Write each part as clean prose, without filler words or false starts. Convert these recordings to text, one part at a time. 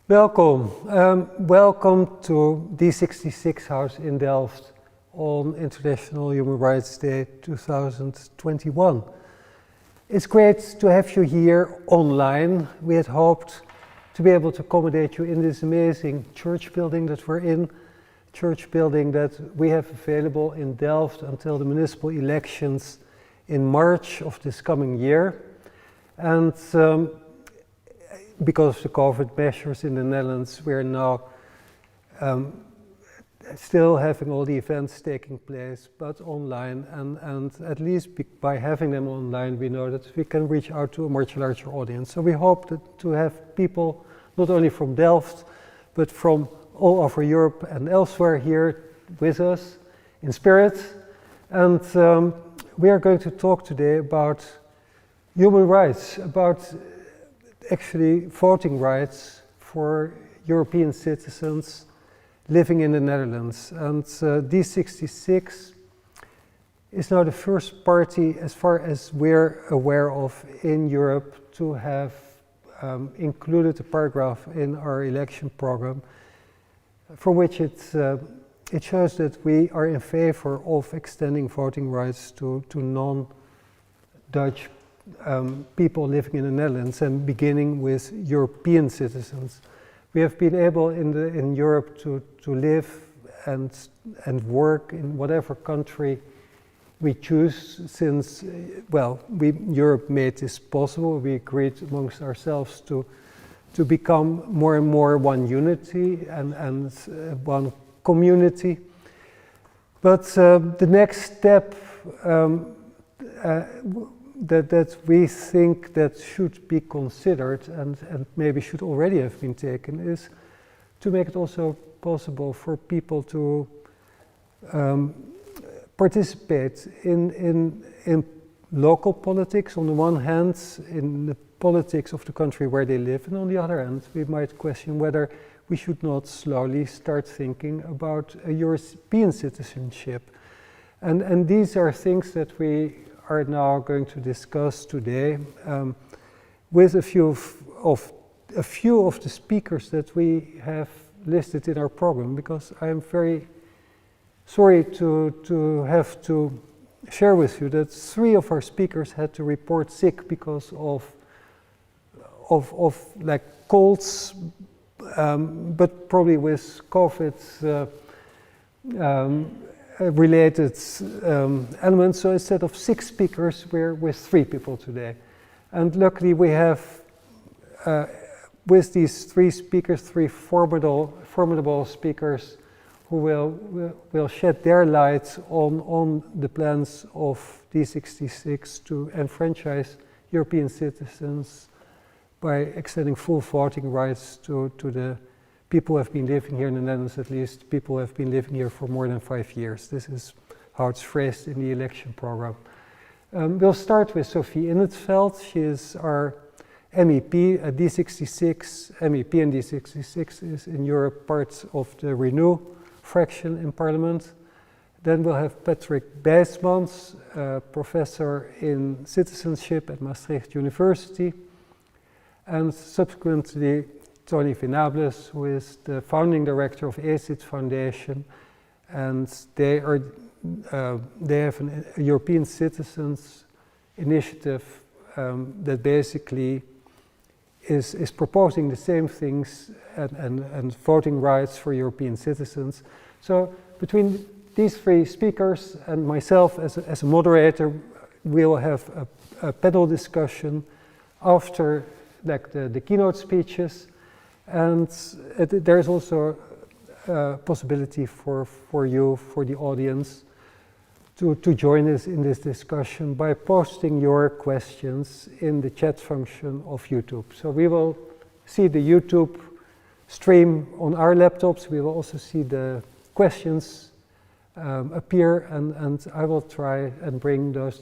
Welcome. Welcome to D66 House in Delft on International Human Rights Day 2021. It's great to have you here online. We had hoped to be able to accommodate you in this amazing church building that we're in, church building that we have available in Delft until the municipal elections in March of this coming year. And because of the COVID measures in the Netherlands, we're now still having all the events taking place, but online, and at least by having them online, we know that we can reach out to a much larger audience. So we hope to have people not only from Delft, but from all over Europe and elsewhere here with us in spirit. And we are going to talk today about human rights, about actually voting rights for European citizens living in the Netherlands. And D66 is now the first party, as far as we're aware of, in Europe to have included a paragraph in our election program from which it shows that we are in favor of extending voting rights to non-Dutch people living in the Netherlands, and beginning with European citizens. We have been able in Europe to live and work in whatever country we choose since, Europe made this possible. We agreed amongst ourselves to become more and more one unity and one community. But the next step that we think that should be considered and maybe should already have been taken is to make it also possible for people to participate in local politics on the one hand, in the politics of the country where they live, and on the other hand we might question whether we should not slowly start thinking about a European citizenship. And these are things that we are now going to discuss today with a few of the speakers that we have listed in our program, because I am very sorry to have to share with you that 3 of our speakers had to report sick because of like colds, but probably with COVID related elements. So instead of 6 speakers, we're with 3 people today. And luckily we have, with these 3 speakers, 3 formidable speakers who will shed their light on the plans of D66 to enfranchise European citizens by extending full voting rights to the people who have been living here in the Netherlands, at least people who have been living here for more than 5 years. This is how it's phrased in the election program. We'll start with Sophie in Veld. She is our MEP at D66. MEP and D66 is in Europe part of the Renew fraction in Parliament. Then we'll have Bijsmans, professor in citizenship at Maastricht University, and subsequently Tony Venables, who is the founding director of ECIT Foundation, and they have a European Citizens initiative that basically is proposing the same things and voting rights for European citizens. So between these 3 speakers and myself as a moderator, we'll have a panel discussion after the keynote speeches. And there's also a possibility for you, for the audience, to join us in this discussion by posting your questions in the chat function of YouTube. So we will see the YouTube stream on our laptops. We will also see the questions appear, and I will try and bring those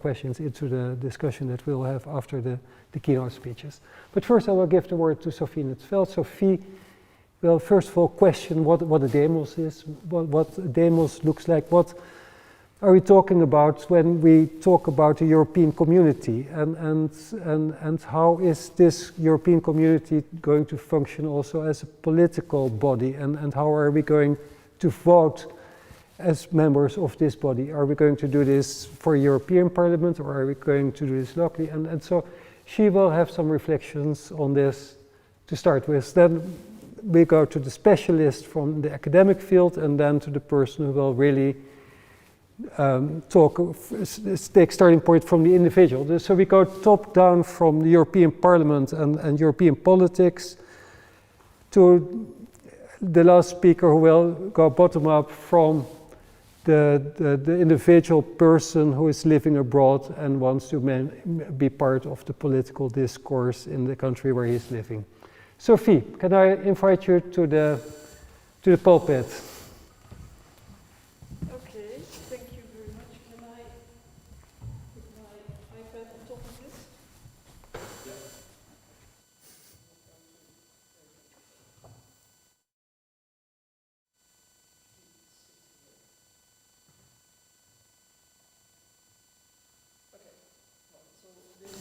questions into the discussion that we'll have after the keynote speeches. But first I will give the word to Sophie in Veld. Sophie will first of all question what a demos is, what a demos looks like, are we talking about when we talk about the European community, and how is this European community going to function also as a political body, and how are we going to vote as members of this body? Are we going to do this for European Parliament, or are we going to do this locally? And so she will have some reflections on this to start with. Then we go to the specialist from the academic field, and then to the person who will really take starting point from the individual. So we go top down from the European Parliament and European politics to the last speaker, who will go bottom up from the individual person who is living abroad and wants to be part of the political discourse in the country where he's living. Sophie, can I invite you to the pulpit? Okay, thank you very much. Can I put my iPad on top of this? Yeah. Okay, so this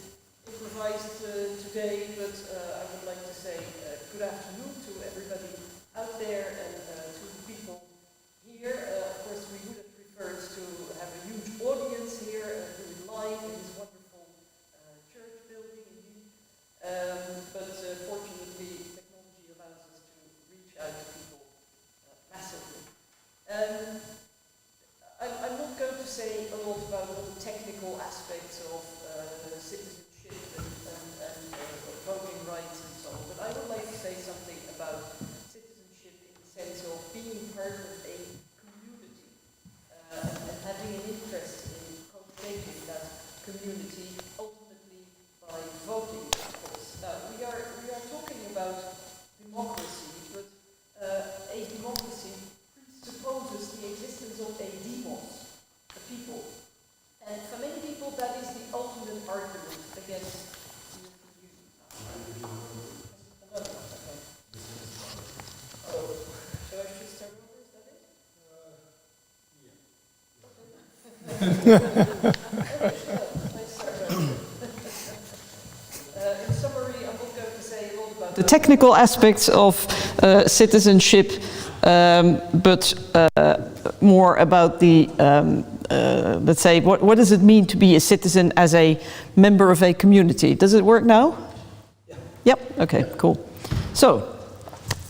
improvised today, but I would like to say good afternoon to everybody out there and to the people here. Of course, we would have preferred to have a huge audience here doing live in this wonderful church building, indeed. But fortunately, technology allows us to reach out to people massively. I'm not going to say a lot about all the technical aspects of citizenship and voting rights and so on, but I would like to say something about citizenship in the sense of being part of a community and having an interest in cultivating that community, ultimately by voting, of course. Now, we are talking about democracy, but a democracy presupposes the existence of a demos, a people. And for many people, that is the ultimate argument against the European Union. Another one, okay. Oh, so I should start over, is that it? I start over. In summary, I'm not going to say a lot about the technical aspects of citizenship, but more about the let's say, what does it mean to be a citizen as a member of a community? Does it work now? Yeah. Yep, okay, cool. So,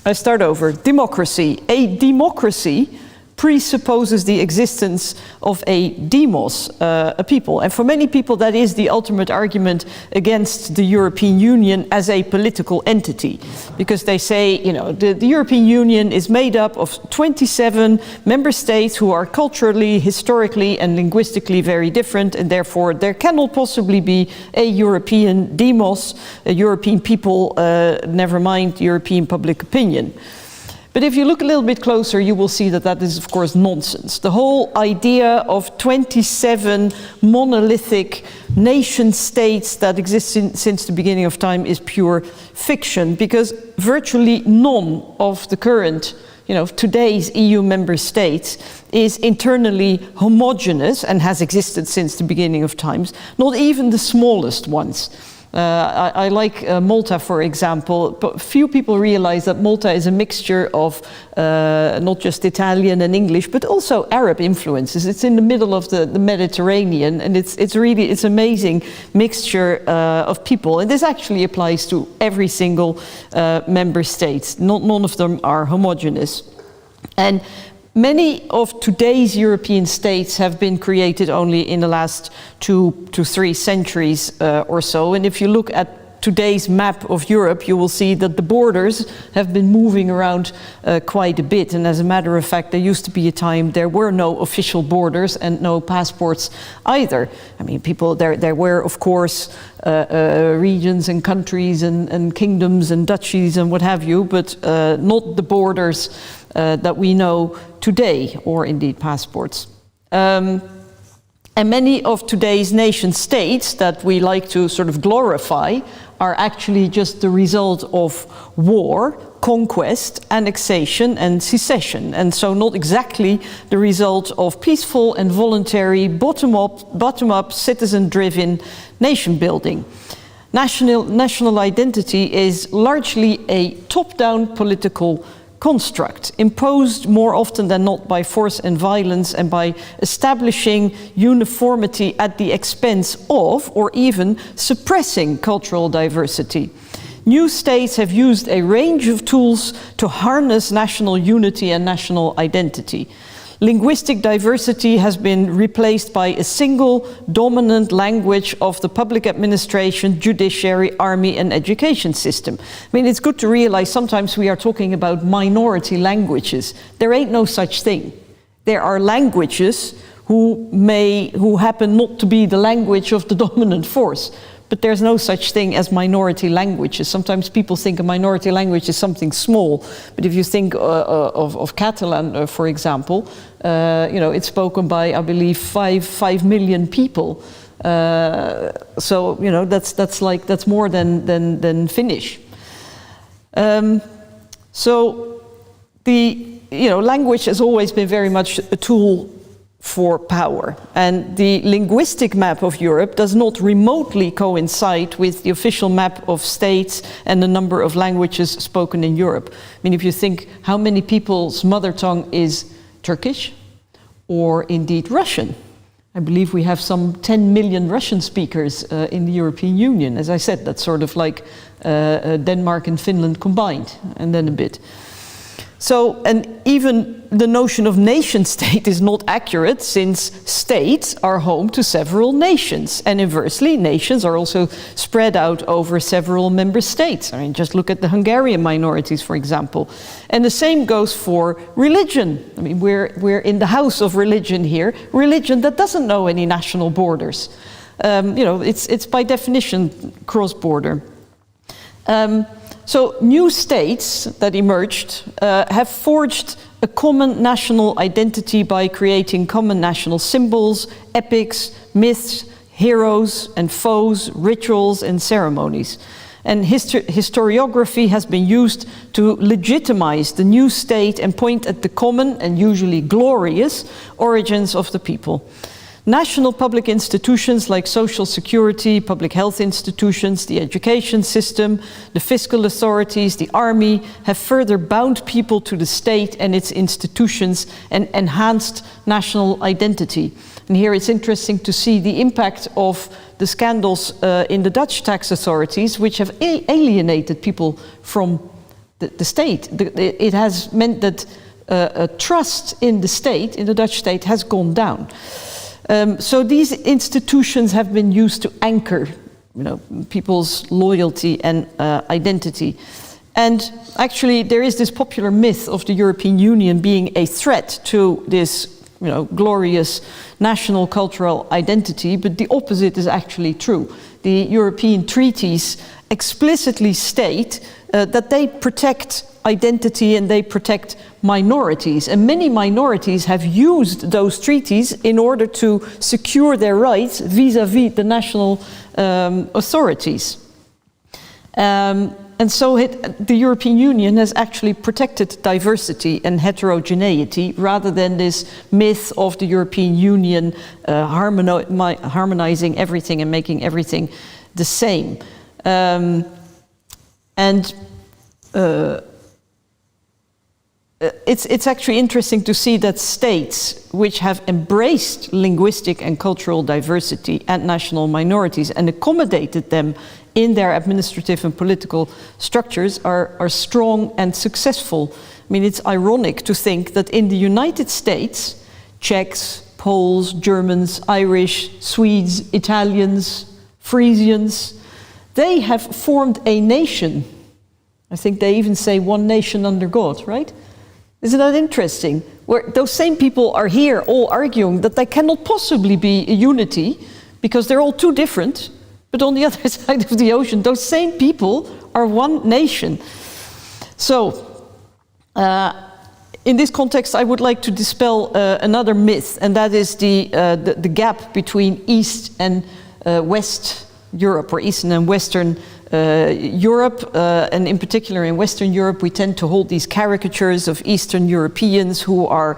I start over. Democracy. A democracy presupposes the existence of a demos, a people. And for many people, that is the ultimate argument against the European Union as a political entity. Because they say, you know, the European Union is made up of 27 member states who are culturally, historically, and linguistically very different, and therefore there cannot possibly be a European demos, a European people, never mind European public opinion. But if you look a little bit closer, you will see that that is, of course, nonsense. The whole idea of 27 monolithic nation states that exist since the beginning of time is pure fiction, because virtually none of the current, today's EU member states is internally homogeneous and has existed since the beginning of times, not even the smallest ones. I like Malta, for example, but few people realize that Malta is a mixture of not just Italian and English, but also Arab influences. It's in the middle of the Mediterranean, and it's amazing mixture of people. And this actually applies to every single member state. None of them are homogeneous. And many of today's European states have been created only in the last 2 to 3 centuries or so. And if you look at today's map of Europe, you will see that the borders have been moving around quite a bit. And as a matter of fact, there used to be a time there were no official borders and no passports either. I mean, there were, of course, regions and countries and kingdoms and duchies and what have you, but not the borders that we know today, or indeed passports. And many of today's nation states that we like to sort of glorify are actually just the result of war conquest, annexation and secession, and so not exactly the result of peaceful and voluntary bottom-up citizen-driven nation building. National identity is largely a top-down political construct, imposed more often than not by force and violence and by establishing uniformity at the expense of or even suppressing cultural diversity. New states have used a range of tools to harness national unity and national identity. Linguistic diversity has been replaced by a single dominant language of the public administration, judiciary, army and education system. I mean, it's good to realize sometimes we are talking about minority languages. There ain't no such thing. There are languages who happen not to be the language of the dominant force. But there's no such thing as minority languages. Sometimes people think a minority language is something small. But if you think of Catalan, for example, it's spoken by, I believe, 5 million people. So that's more than Finnish. So the language has always been very much a tool for power, and the linguistic map of Europe does not remotely coincide with the official map of states and the number of languages spoken in Europe. I mean, if you think how many people's mother tongue is Turkish or indeed Russian. I believe we have some 10 million Russian speakers in the European Union. As I said, that's sort of like Denmark and Finland combined, and then a bit. So, and even the notion of nation state is not accurate, since states are home to several nations, and inversely, nations are also spread out over several member states. I mean, just look at the Hungarian minorities, for example. And the same goes for religion. I mean, we're in the house of religion here, religion that doesn't know any national borders. It's by definition cross-border. So new states that emerged have forged a common national identity by creating common national symbols, epics, myths, heroes and foes, rituals and ceremonies. And historiography has been used to legitimize the new state and point at the common and usually glorious origins of the people. National public institutions like social security, public health institutions, the education system, the fiscal authorities, the army have further bound people to the state and its institutions and enhanced national identity. And here it's interesting to see the impact of the scandals in the Dutch tax authorities, which have alienated people from the state. It has meant that trust in the state, in the Dutch state, has gone down. So these institutions have been used to anchor, people's loyalty and identity. And actually, there is this popular myth of the European Union being a threat to this, glorious national cultural identity, but the opposite is actually true. The European treaties explicitly state that they protect identity and they protect minorities, and many minorities have used those treaties in order to secure their rights vis-à-vis the national authorities. And so the European Union has actually protected diversity and heterogeneity rather than this myth of the European Union harmonizing everything and making everything the same. It's actually interesting to see that states which have embraced linguistic and cultural diversity and national minorities and accommodated them in their administrative and political structures are strong and successful. I mean, it's ironic to think that in the United States, Czechs, Poles, Germans, Irish, Swedes, Italians, Frisians, they have formed a nation. I think they even say one nation under God, right? Isn't that interesting? Where those same people are here all arguing that there cannot possibly be a unity because they're all too different, but on the other side of the ocean, those same people are one nation. So, in this context, I would like to dispel another myth, and that is the gap between East and West Europe, or Eastern and Western Europe, and in particular in Western Europe, we tend to hold these caricatures of Eastern Europeans who are,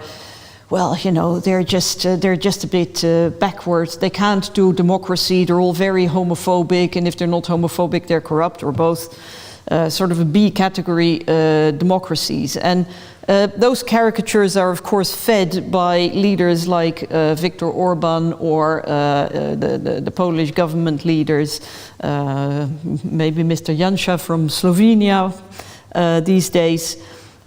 well, you know, they're just a bit backwards. They can't do democracy. They're all very homophobic, and if they're not homophobic, they're corrupt, or both. Sort of a B category democracies. And those caricatures are, of course, fed by leaders like Viktor Orban or the Polish government leaders, maybe Mr. Janša from Slovenia these days.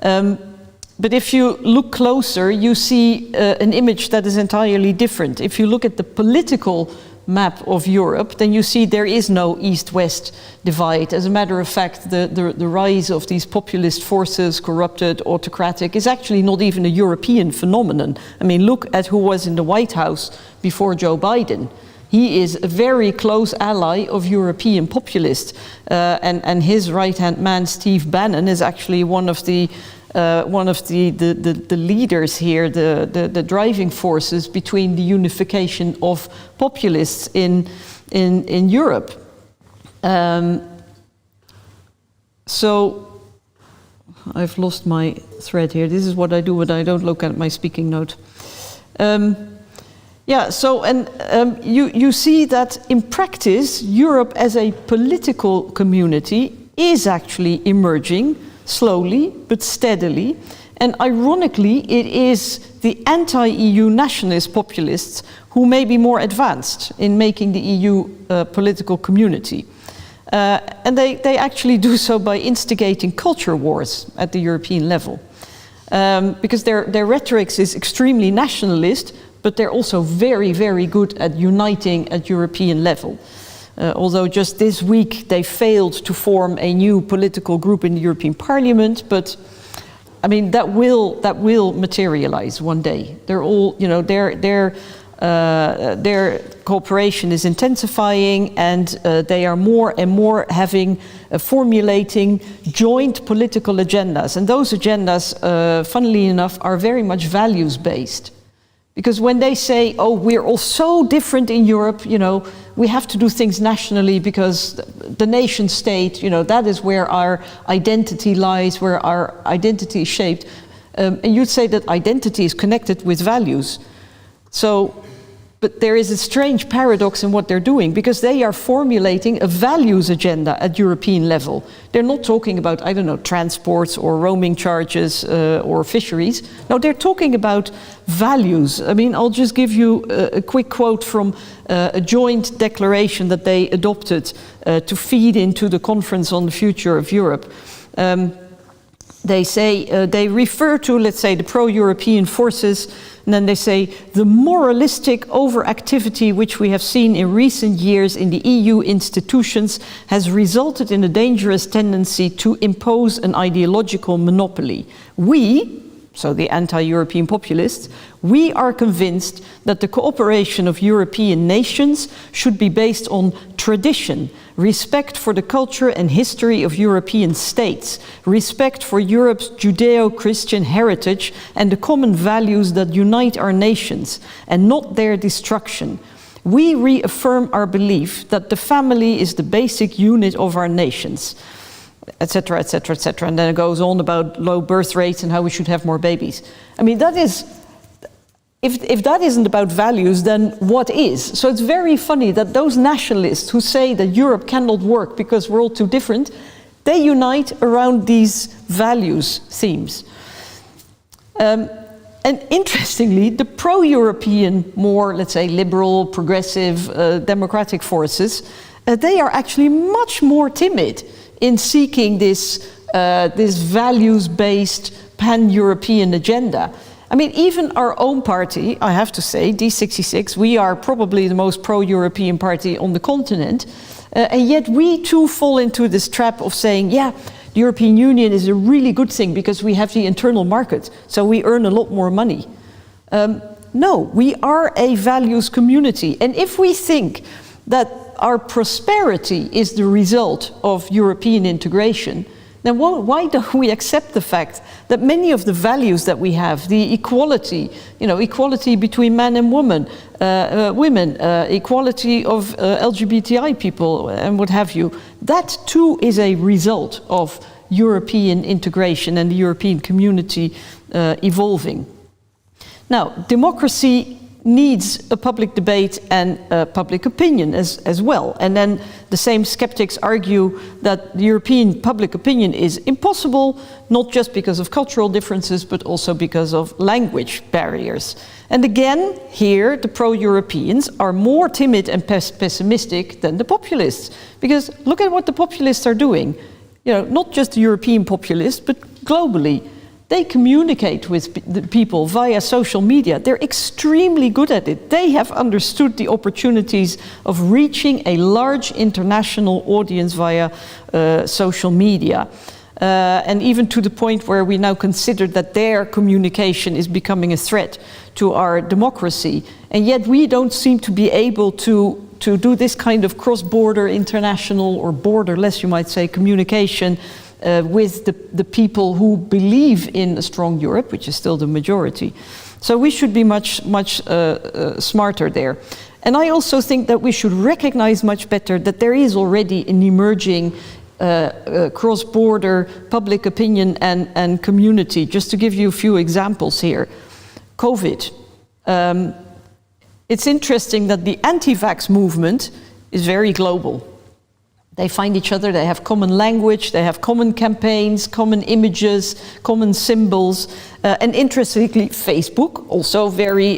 But if you look closer, you see an image that is entirely different. If you look at the political map of Europe, then you see there is no East-West divide. As a matter of fact, the rise of these populist forces, corrupted, autocratic, is actually not even a European phenomenon. I mean, look at who was in the White House before Joe Biden. He is a very close ally of European populists, and his right-hand man, Steve Bannon, is actually one of the leaders here, the driving forces between the unification of populists in Europe. So I've lost my thread here. This is what I do when I don't look at my speaking note. You see that in practice, Europe as a political community is actually emerging slowly but steadily, and ironically it is the anti-EU nationalist populists who may be more advanced in making the EU political community. And they actually do so by instigating culture wars at the European level. Because their rhetoric is extremely nationalist, but they're also very, very good at uniting at European level. Although just this week they failed to form a new political group in the European Parliament, but I mean that will materialize one day. They're all, you know, their cooperation is intensifying, and they are more and more formulating joint political agendas, and those agendas, funnily enough, are very much values based. Because when they say, oh, we're all so different in Europe, you know, we have to do things nationally because the nation state, you know, that is where our identity lies, where our identity is shaped. And you'd say that identity is connected with values. So, but there is a strange paradox in what they're doing, because they are formulating a values agenda at European level. They're not talking about, I don't know, transports or roaming charges or fisheries. No, they're talking about values. I mean, I'll just give you a quick quote from a joint declaration that they adopted to feed into the Conference on the Future of Europe. They say, they refer to, let's say, the pro-European forces, and then they say, the moralistic overactivity which we have seen in recent years in the EU institutions has resulted in a dangerous tendency to impose an ideological monopoly. We, so the anti-European populists, we are convinced that the cooperation of European nations should be based on tradition, respect for the culture and history of European states, respect for Europe's Judeo-Christian heritage and the common values that unite our nations, and not their destruction. We reaffirm our belief that the family is the basic unit of our nations, etc., etc., etc. And then it goes on about low birth rates and how we should have more babies. I mean, that is, if that isn't about values, then what is? So it's very funny that those nationalists who say that Europe cannot work because we're all too different, they unite around these values themes. And interestingly, the pro-European, more, let's say, liberal, progressive, democratic forces, they are actually much more timid in seeking this values-based pan-European agenda. I mean, even our own party, I have to say, D66, we are probably the most pro-European party on the continent, and yet we too fall into this trap of saying, yeah, the European Union is a really good thing because we have the internal market, so we earn a lot more money. No, we are a values community, and if we think that our prosperity is the result of European integration, then why don't we accept the fact that many of the values that we have, the equality, equality between men and women, equality of LGBTI people and what have you, that too is a result of European integration and the European community evolving. Now, democracy needs a public debate and public opinion as well. And then the same skeptics argue that the European public opinion is impossible, not just because of cultural differences, but also because of language barriers. And again, here, the pro-Europeans are more timid and pessimistic than the populists. Because look at what the populists are doing. Not just the European populists, but globally. They communicate with the people via social media. They're extremely good at it. They have understood the opportunities of reaching a large international audience via social media. And even to the point where we now consider that their communication is becoming a threat to our democracy. And yet we don't seem to be able to do this kind of cross-border international, or borderless, you might say, communication with the people who believe in a strong Europe, which is still the majority. So we should be much smarter there. And I also think that we should recognize much better that there is already an emerging cross-border public opinion and community. Just to give you a few examples here. COVID. It's interesting that the anti-vax movement is very global. They find each other, they have common language, they have common campaigns, common images, common symbols. And interestingly, Facebook, also very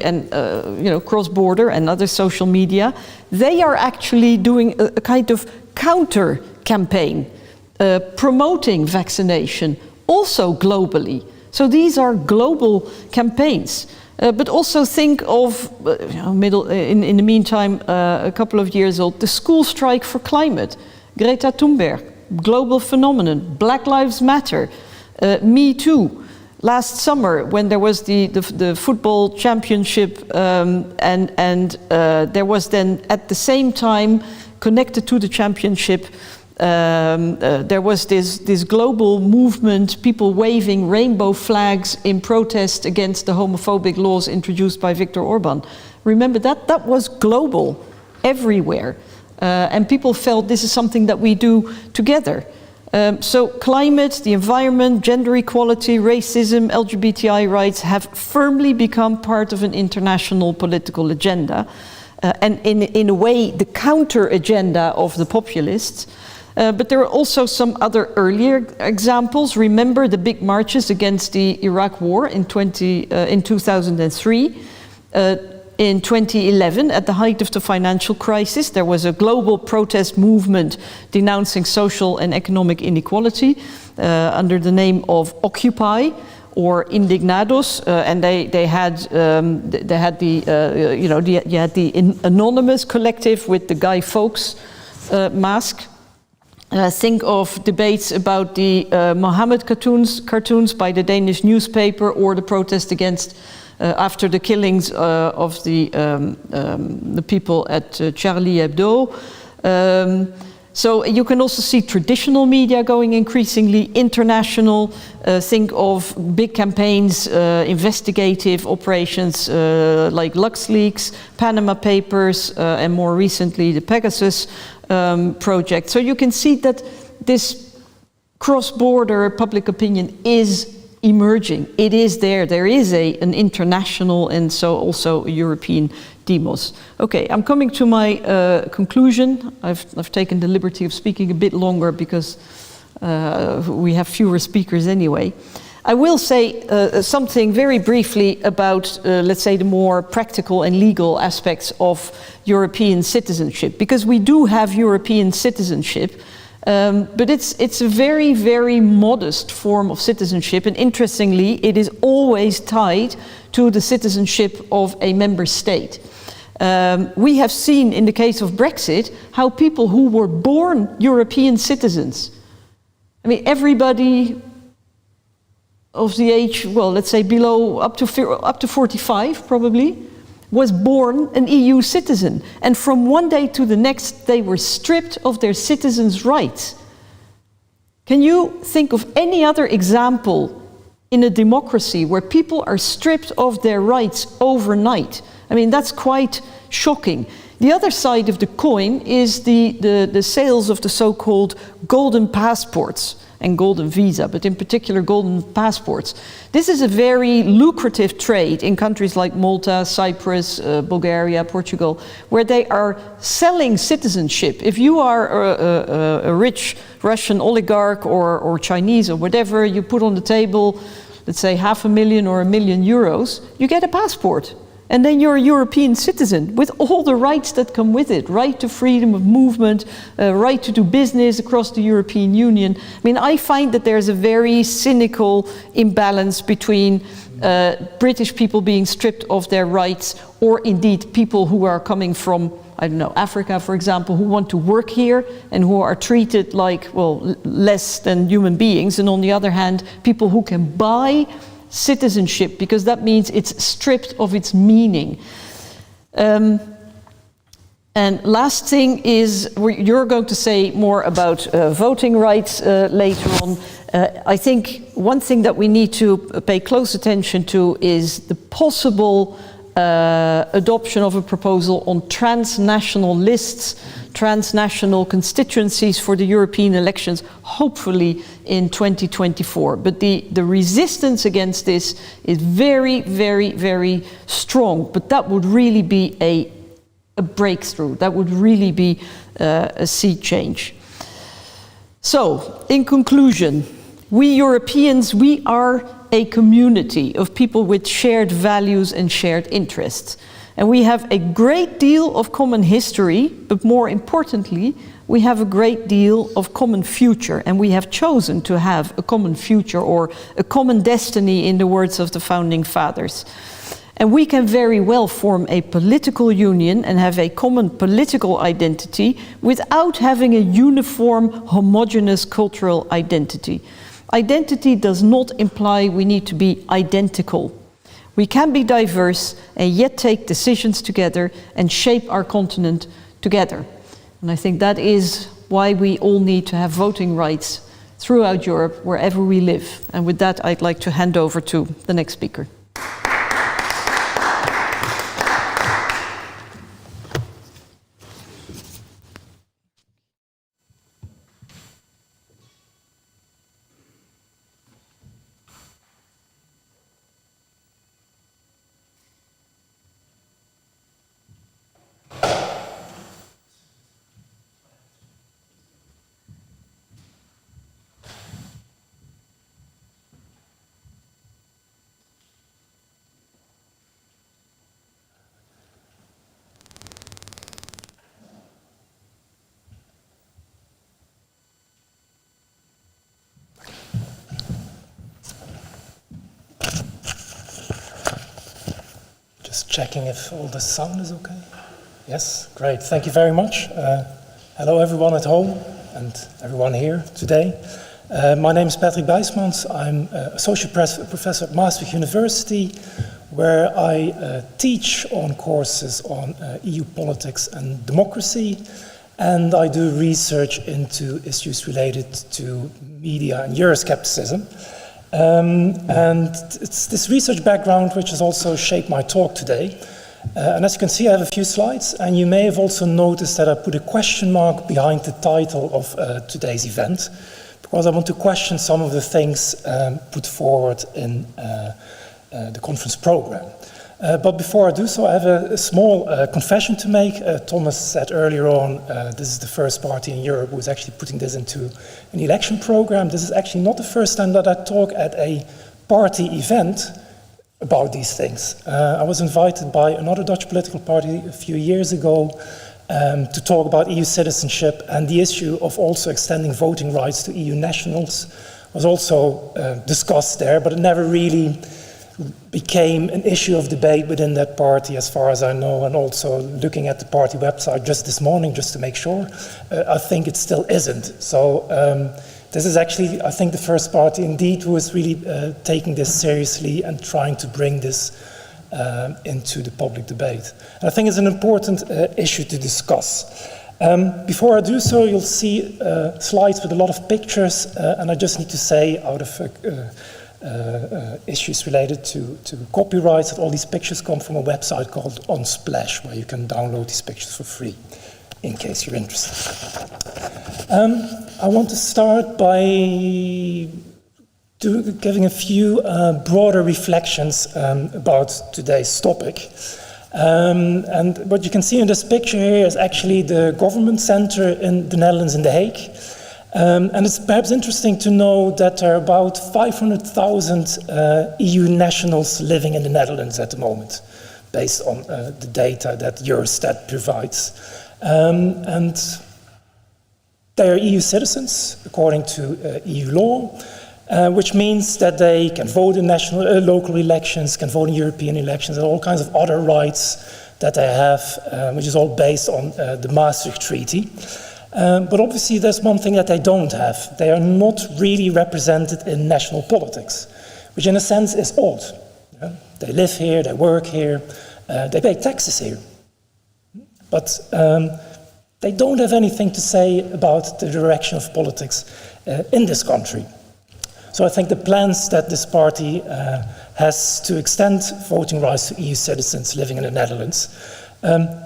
cross-border, and other social media, they are actually doing a kind of counter campaign, promoting vaccination, also globally. So these are global campaigns. But also think of, in the meantime, a couple of years old, the school strike for climate. Greta Thunberg, global phenomenon. Black Lives Matter, Me Too. Last summer, when there was the football championship, and there was then at the same time, connected to the championship, there was this global movement, people waving rainbow flags in protest against the homophobic laws introduced by Viktor Orban. Remember that? That was global, everywhere. And people felt this is something that we do together. So climate, the environment, gender equality, racism, LGBTI rights have firmly become part of an international political agenda. And in a way, the counter agenda of the populists. But there are also some other earlier examples. Remember the big marches against the Iraq war in 2003. In 2011, at the height of the financial crisis, there was a global protest movement denouncing social and economic inequality under the name of Occupy or Indignados, and they had the anonymous collective with the Guy Fawkes mask. Think of debates about the Mohammed cartoons by the Danish newspaper, or the protest against after the killings of the people at Charlie Hebdo. So you can also see traditional media going increasingly international. Think of big campaigns, investigative operations like LuxLeaks, Panama Papers, and more recently the Pegasus project. So you can see that this cross-border public opinion is emerging. It is there. There is an international and so also a European demos. Okay, I'm coming to my conclusion. I've taken the liberty of speaking a bit longer because we have fewer speakers anyway. I will say something very briefly about, let's say, the more practical and legal aspects of European citizenship, because we do have European citizenship. But it's a very, very modest form of citizenship, and interestingly, it is always tied to the citizenship of a member state. We have seen in the case of Brexit how people who were born European citizens, I mean, everybody of the age, well, let's say below up to 45 probably, was born an EU citizen, and from one day to the next they were stripped of their citizens' rights. Can you think of any other example in a democracy where people are stripped of their rights overnight? I mean, that's quite shocking. The other side of the coin is the sales of the so-called golden passports and golden visa, but in particular golden passports. This is a very lucrative trade in countries like Malta, Cyprus, Bulgaria, Portugal, where they are selling citizenship. If you are a rich Russian oligarch or Chinese or whatever, you put on the table, let's say €500,000 or €1 million, you get a passport. And then you're a European citizen with all the rights that come with it. Right to freedom of movement, right to do business across the European Union. I mean, I find that there's a very cynical imbalance between British people being stripped of their rights, or indeed people who are coming from, I don't know, Africa, for example, who want to work here and who are treated like, well, less than human beings. And on the other hand, people who can buy citizenship, because that means it's stripped of its meaning. And last thing is, you're going to say more about voting rights later on. I think one thing that we need to pay close attention to is the possible adoption of a proposal on transnational lists, transnational constituencies for the European elections, hopefully in 2024. But the resistance against this is very, very, very strong. But that would really be a breakthrough. That would really be a sea change. So, in conclusion, we Europeans, we are a community of people with shared values and shared interests. And we have a great deal of common history, but more importantly, we have a great deal of common future, and we have chosen to have a common future, or a common destiny in the words of the founding fathers. And we can very well form a political union and have a common political identity without having a uniform, homogeneous cultural identity. Identity does not imply we need to be identical. We can be diverse and yet take decisions together and shape our continent together. And I think that is why we all need to have voting rights throughout Europe, wherever we live. And with that, I'd like to hand over to the next speaker. Just checking if all the sound is okay. Yes, great. Thank you very much. Hello everyone at home and everyone here today. My name is Bijsmans. I'm Associate Professor at Maastricht University, where I teach on courses on EU politics and democracy, and I do research into issues related to media and Euroscepticism. And it's this research background which has also shaped my talk today. And as you can see, I have a few slides, and you may have also noticed that I put a question mark behind the title of today's event, because I want to question some of the things put forward in the conference program. But before I do so, I have a small confession to make. Thomas said earlier on, this is the first party in Europe who is actually putting this into an election program. This is actually not the first time that I talk at a party event about these things. I was invited by another Dutch political party a few years ago to talk about EU citizenship, and the issue of also extending voting rights to EU nationals was also discussed there, but it never really became an issue of debate within that party, as far as I know, and also looking at the party website just this morning, just to make sure, I think it still isn't. So this is actually, I think, the first party indeed who is really taking this seriously and trying to bring this into the public debate. And I think it's an important issue to discuss. Before I do so, you'll see slides with a lot of pictures, and I just need to say, out of issues related to copyrights, that all these pictures come from a website called Unsplash, where you can download these pictures for free, in case you're interested. I want to start by giving a few broader reflections about today's topic. And what you can see in this picture here is actually the government center in the Netherlands, in The Hague. And it's perhaps interesting to know that there are about 500,000 EU nationals living in the Netherlands at the moment, based on the data that Eurostat provides. And they are EU citizens, according to EU law, which means that they can vote in national, local elections, can vote in European elections, and all kinds of other rights that they have, which is all based on the Maastricht Treaty. But obviously there's one thing that they don't have. They are not really represented in national politics, which in a sense is odd. Yeah? They live here, they work here, they pay taxes here. But they don't have anything to say about the direction of politics in this country. So I think the plans that this party has to extend voting rights to EU citizens living in the Netherlands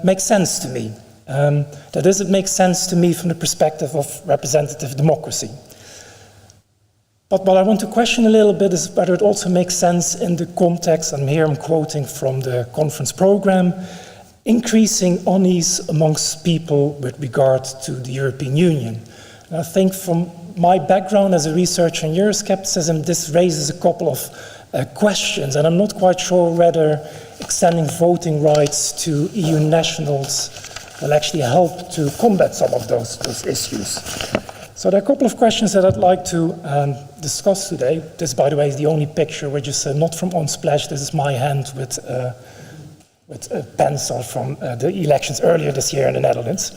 make sense to me. That is, it makes sense to me from the perspective of representative democracy. But what I want to question a little bit is whether it also makes sense in the context, and here I'm quoting from the conference program, increasing unease amongst people with regard to the European Union. And I think from my background as a researcher in Euroscepticism, this raises a couple of questions, and I'm not quite sure whether extending voting rights to EU nationals will actually help to combat some of those issues. So there are a couple of questions that I'd like to discuss today. This, by the way, is the only picture which is not from Unsplash. This is my hand with a pencil from the elections earlier this year in the Netherlands.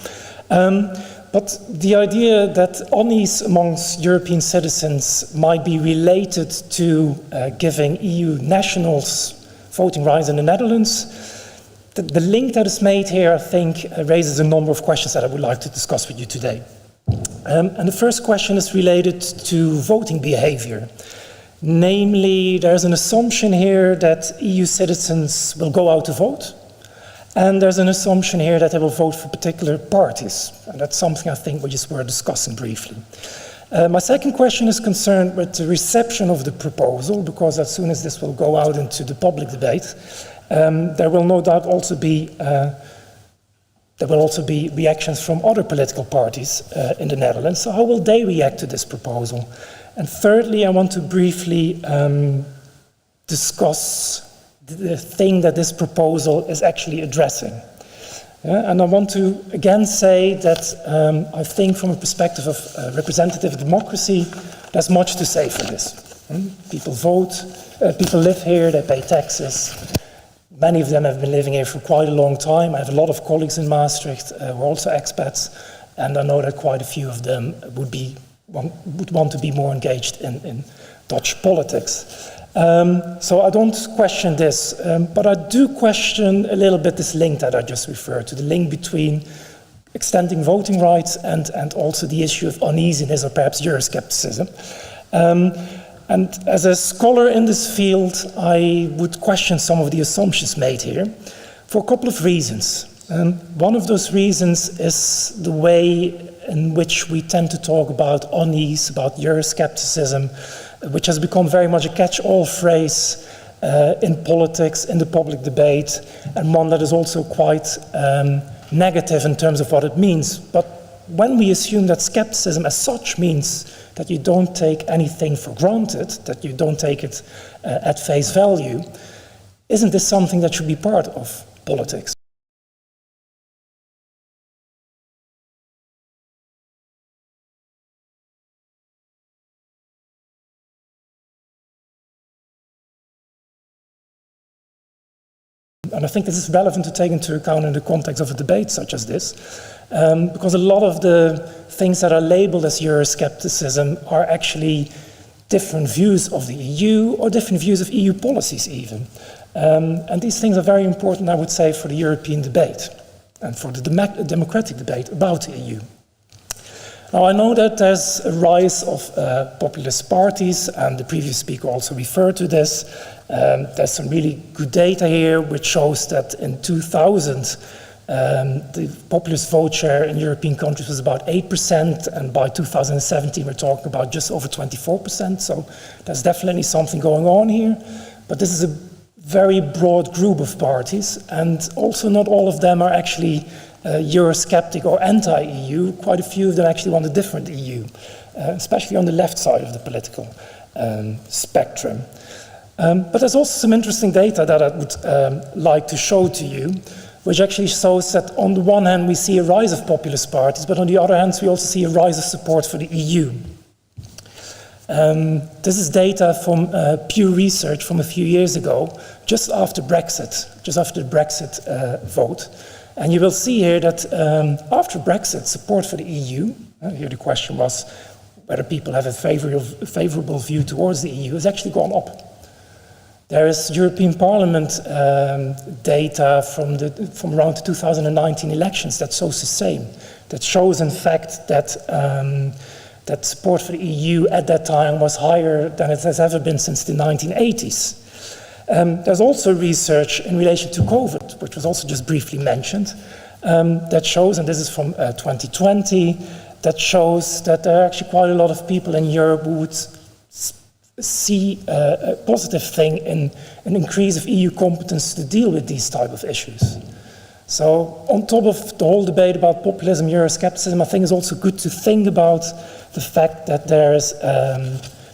But the idea that unease amongst European citizens might be related to giving EU nationals voting rights in the Netherlands, the link that is made here, I think, raises a number of questions that I would like to discuss with you today. And the first question is related to voting behavior. Namely, there's an assumption here that EU citizens will go out to vote, and there's an assumption here that they will vote for particular parties. And that's something I think we just were discussing briefly. My second question is concerned with the reception of the proposal, because as soon as this will go out into the public debate, there will no doubt also be reactions from other political parties in the Netherlands. So how will they react to this proposal? And thirdly, I want to briefly discuss the thing that this proposal is actually addressing. And I want to again say that I think from a perspective of representative democracy, there's much to say for this. People vote, people live here, they pay taxes. Many of them have been living here for quite a long time. I have a lot of colleagues in Maastricht who are also expats, and I know that quite a few of them would want to be more engaged in Dutch politics. So I don't question this, but I do question a little bit this link that I just referred to, the link between extending voting rights and also the issue of uneasiness or perhaps Euroscepticism. And as a scholar in this field, I would question some of the assumptions made here for a couple of reasons. One of those reasons is the way in which we tend to talk about unease, about Euroscepticism, which has become very much a catch-all phrase in politics, in the public debate, and one that is also quite negative in terms of what it means. But when we assume that skepticism as such means that you don't take anything for granted, that you don't take it at face value, isn't this something that should be part of politics? And I think this is relevant to take into account in the context of a debate such as this, because a lot of the things that are labeled as Euroscepticism are actually different views of the EU or different views of EU policies even. And these things are very important, I would say, for the European debate. and for the democratic debate about the EU. Now, I know that there's a rise of populist parties, and the previous speaker also referred to this. There's some really good data here, which shows that in 2000, the populist vote share in European countries was about 8%, and by 2017 we're talking about just over 24%, so there's definitely something going on here. But this is a very broad group of parties, and also not all of them are actually Eurosceptic or anti-EU. Quite a few of them actually want a different EU, especially on the left side of the political spectrum. But there's also some interesting data that I would like to show to you, which actually shows that on the one hand we see a rise of populist parties, but on the other hand we also see a rise of support for the EU. This is data from Pew Research from a few years ago, just after the Brexit vote. And you will see here that after Brexit, support for the EU, here the question was whether people have a favorable view towards the EU, has actually gone up. There is European Parliament data from around the 2019 elections that shows the same. That shows, in fact, that that support for the EU at that time was higher than it has ever been since the 1980s. There's also research in relation to COVID, which was also just briefly mentioned, that shows, and this is from 2020, that shows that there are actually quite a lot of people in Europe who would see a positive thing in an increase of EU competence to deal with these type of issues. So on top of the whole debate about populism, Euroscepticism, I think it's also good to think about the fact that there's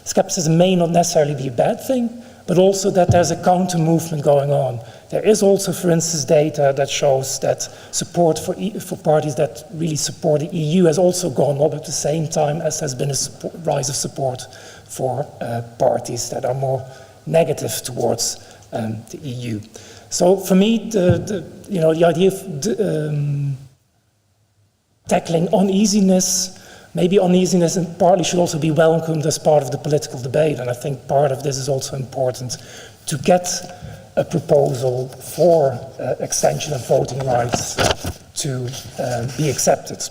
skepticism may not necessarily be a bad thing, but also that there's a counter movement going on. There is also, for instance, data that shows that support for parties that really support the EU has also gone up at the same time as there's been a rise of support for parties that are more negative towards the EU. So for me, the idea of tackling uneasiness, maybe uneasiness and partly should also be welcomed as part of the political debate, and I think part of this is also important to get a proposal for extension of voting rights to be accepted.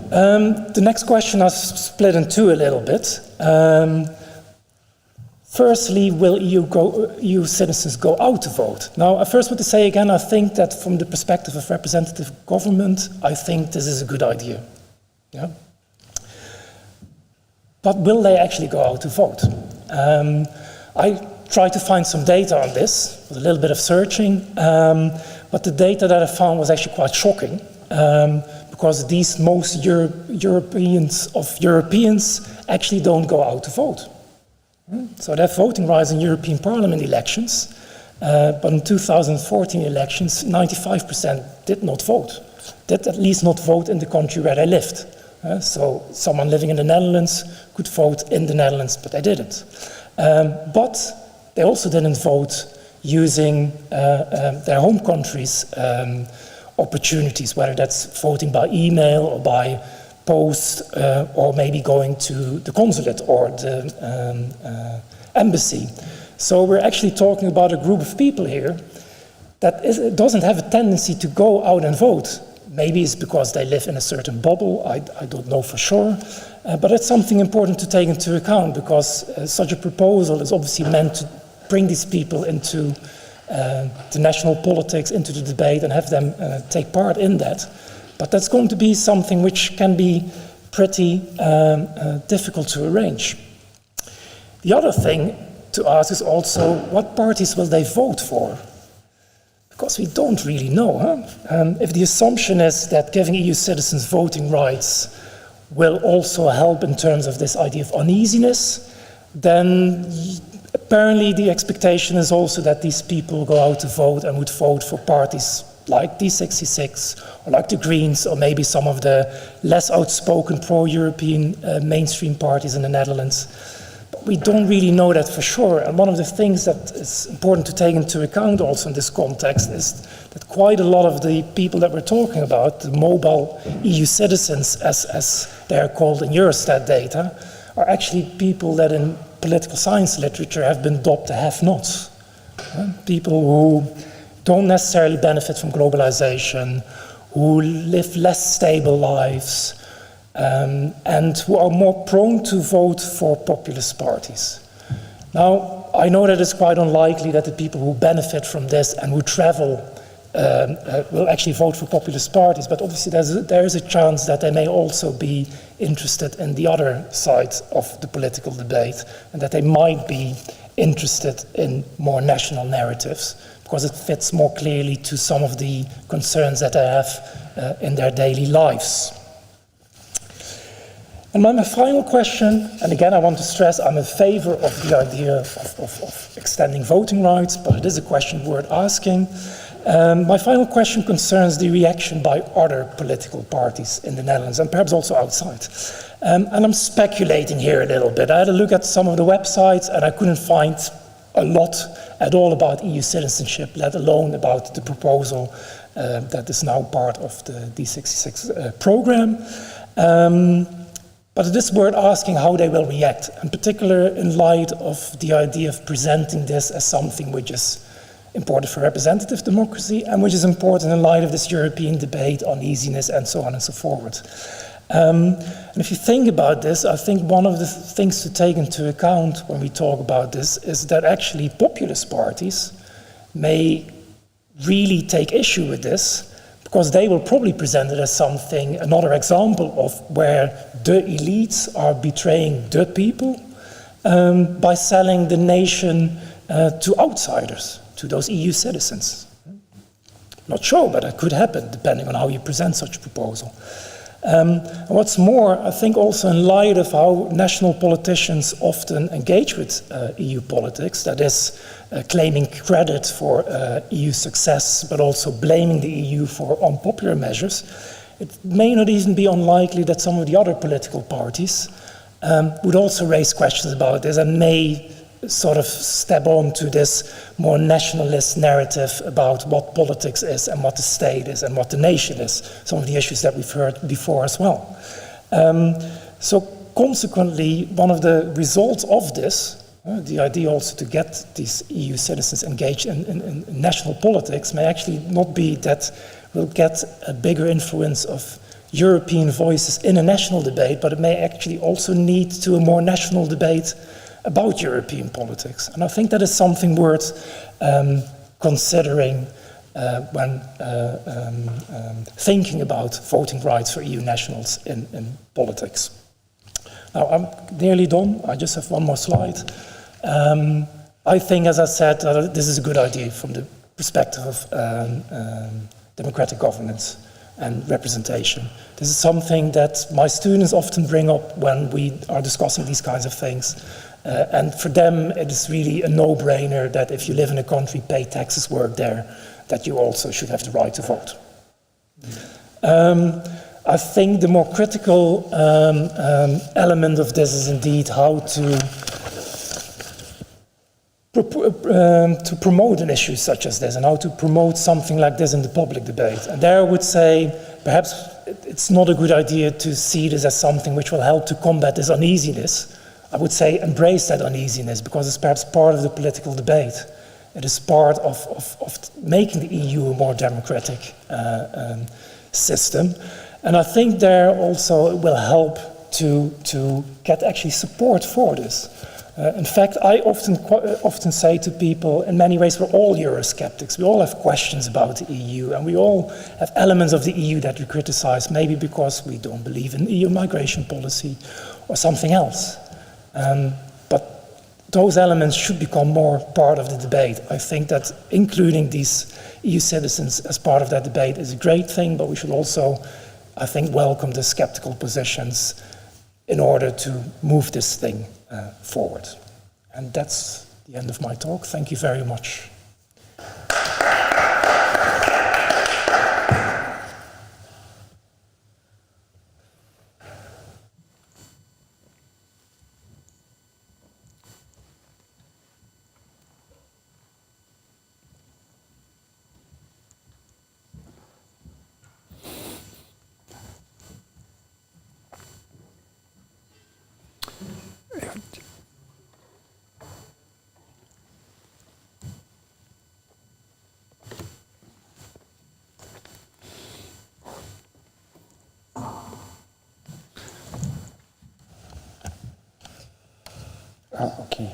The next question I split in two a little bit. Firstly, will EU citizens go out to vote? Now, I first want to say again, I think that from the perspective of representative government, I think this is a good idea. Yeah? But will they actually go out to vote? I tried to find some data on this, with a little bit of searching, but the data that I found was actually quite shocking. Because these most Europeans actually don't go out to vote. So they have voting rights in European Parliament elections, but in 2014 elections, 95% did not vote. Did at least not vote in the country where they lived. So someone living in the Netherlands could vote in the Netherlands, but they didn't. But they also didn't vote using their home country's opportunities, whether that's voting by email or by post, or maybe going to the consulate or the embassy. So we're actually talking about a group of people here that doesn't have a tendency to go out and vote. Maybe it's because they live in a certain bubble, I don't know for sure, but it's something important to take into account, because such a proposal is obviously meant to bring these people into the national politics, into the debate, and have them take part in that. But that's going to be something which can be pretty difficult to arrange. The other thing to ask is also, what parties will they vote for? Because we don't really know. If the assumption is that giving EU citizens voting rights will also help in terms of this idea of uneasiness, then apparently the expectation is also that these people go out to vote and would vote for parties like D66 or like the Greens, or maybe some of the less outspoken pro-European mainstream parties in the Netherlands. But we don't really know that for sure. And one of the things that is important to take into account also in this context is that quite a lot of the people that we're talking about, the mobile EU citizens as they are called in Eurostat data, are actually people that in political science literature have been dubbed the have-nots. People who don't necessarily benefit from globalization, who live less stable lives, and who are more prone to vote for populist parties. Now, I know that it's quite unlikely that the people who benefit from this and who travel will actually vote for populist parties, but obviously there is a chance that they may also be interested in the other side of the political debate, and that they might be interested in more national narratives, because it fits more clearly to some of the concerns that they have in their daily lives. And my final question, and again I want to stress I'm in favor of the idea of extending voting rights, but it is a question worth asking. My final question concerns the reaction by other political parties in the Netherlands, and perhaps also outside. And I'm speculating here a little bit. I had a look at some of the websites and I couldn't find a lot at all about EU citizenship, let alone about the proposal that is now part of the D66 program. But it is worth asking how they will react, in particular in light of the idea of presenting this as something which is important for representative democracy and which is important in light of this European debate on easiness and so on and so forth. And if you think about this, I think one of the things to take into account when we talk about this is that actually populist parties may really take issue with this, because they will probably present it as something, another example of where the elites are betraying the people by selling the nation to outsiders, to those EU citizens. Not sure, but it could happen depending on how you present such a proposal. And what's more, I think also in light of how national politicians often engage with EU politics, that is claiming credit for EU success, but also blaming the EU for unpopular measures, it may not even be unlikely that some of the other political parties would also raise questions about this and may sort of step on to this more nationalist narrative about what politics is and what the state is and what the nation is, some of the issues that we've heard before as well. So consequently, one of the results of this, the idea also to get these EU citizens engaged in national politics, may actually not be that we'll get a bigger influence of European voices in a national debate, but it may actually also lead to a more national debate about European politics. And I think that is something worth considering when thinking about voting rights for EU nationals in politics. Now, I'm nearly done. I just have one more slide. I think, as I said, this is a good idea from the perspective of democratic governance and representation. This is something that my students often bring up when we are discussing these kinds of things. And for them, it is really a no-brainer that if you live in a country, pay taxes, work there, that you also should have the right to vote. I think the more critical element of this is indeed how to promote an issue such as this and how to promote something like this in the public debate. And there I would say perhaps it's not a good idea to see this as something which will help to combat this uneasiness. I would say embrace that uneasiness, because it's perhaps part of the political debate. It is part of making the EU a more democratic system. And I think there also it will help to get actually support for this. In fact, I often say to people, in many ways we're all Eurosceptics. We all have questions about the EU, and we all have elements of the EU that we criticize, maybe because we don't believe in EU migration policy or something else. But those elements should become more part of the debate. I think that including these EU citizens as part of that debate is a great thing, but we should also, I think, welcome the skeptical positions in order to move this thing forward. And that's the end of my talk. Thank you very much. Okay.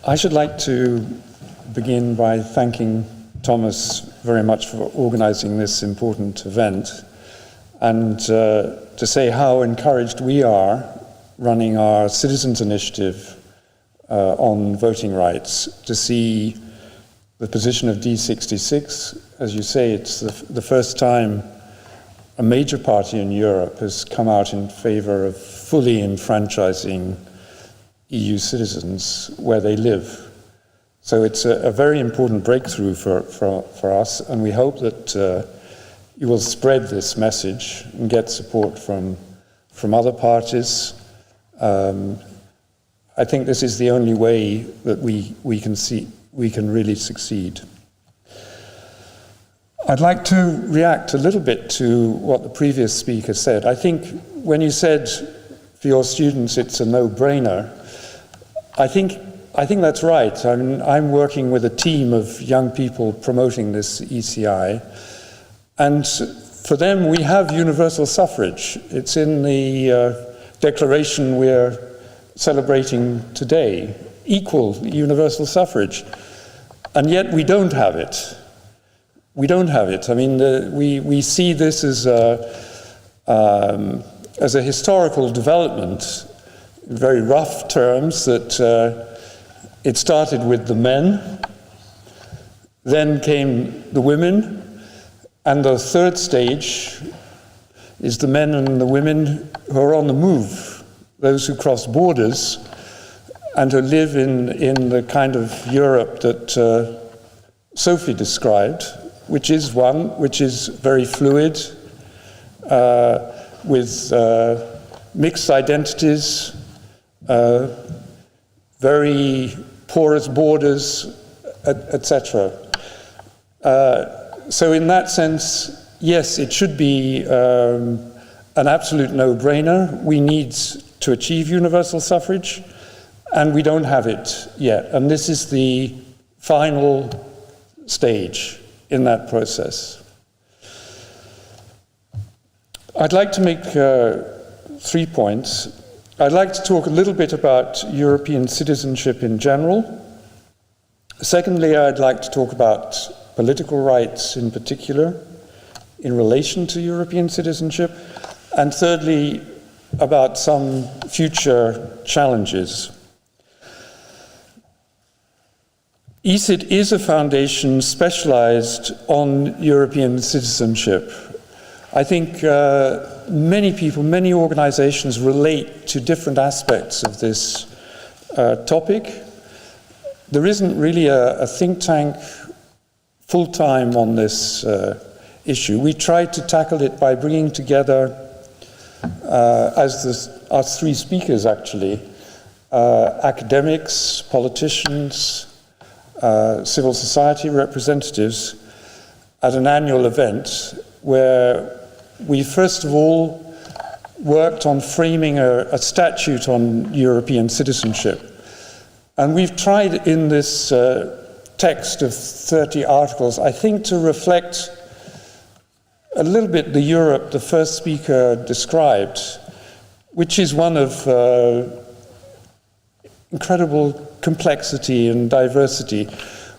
I should like to begin by thanking Thomas very much for organising this important event, and to say how encouraged we are running our citizens initiative on voting rights to see the position of D66. As you say, it's the first time a major party in Europe has come out in favour of fully enfranchising EU citizens where they live. So it's a very important breakthrough for us, and we hope that you will spread this message and get support from other parties. I think this is the only way that we can really succeed. I'd like to react a little bit to what the previous speaker said. I think when you said for your students it's a no-brainer, I think that's right. I mean, I'm working with a team of young people promoting this ECI, and for them we have universal suffrage. It's in the declaration we're celebrating today, equal universal suffrage, and yet we don't have it. We don't have it. I mean, we see this as a historical development, in very rough terms, that it started with the men, then came the women, and the third stage is the men and the women who are on the move, those who cross borders and who live in the kind of Europe that Sophie described, which is very fluid, with mixed identities, very porous borders, etc. So in that sense, yes, it should be an absolute no-brainer. We need to achieve universal suffrage, and we don't have it yet. And this is the final stage in that process. I'd like to make 3 points. I'd like to talk a little bit about European citizenship in general. Secondly, I'd like to talk about political rights in particular in relation to European citizenship. And thirdly, about some future challenges. ECIT is a foundation specialized on European citizenship. I think many people, many organizations relate to different aspects of this topic. There isn't really a think tank full-time on this issue. We tried to tackle it by bringing together, as our 3 speakers actually, academics, politicians, civil society representatives at an annual event where we first of all worked on framing a statute on European citizenship. And we've tried in this text of 30 articles, I think, to reflect a little bit the Europe the first speaker described, which is one of incredible complexity and diversity,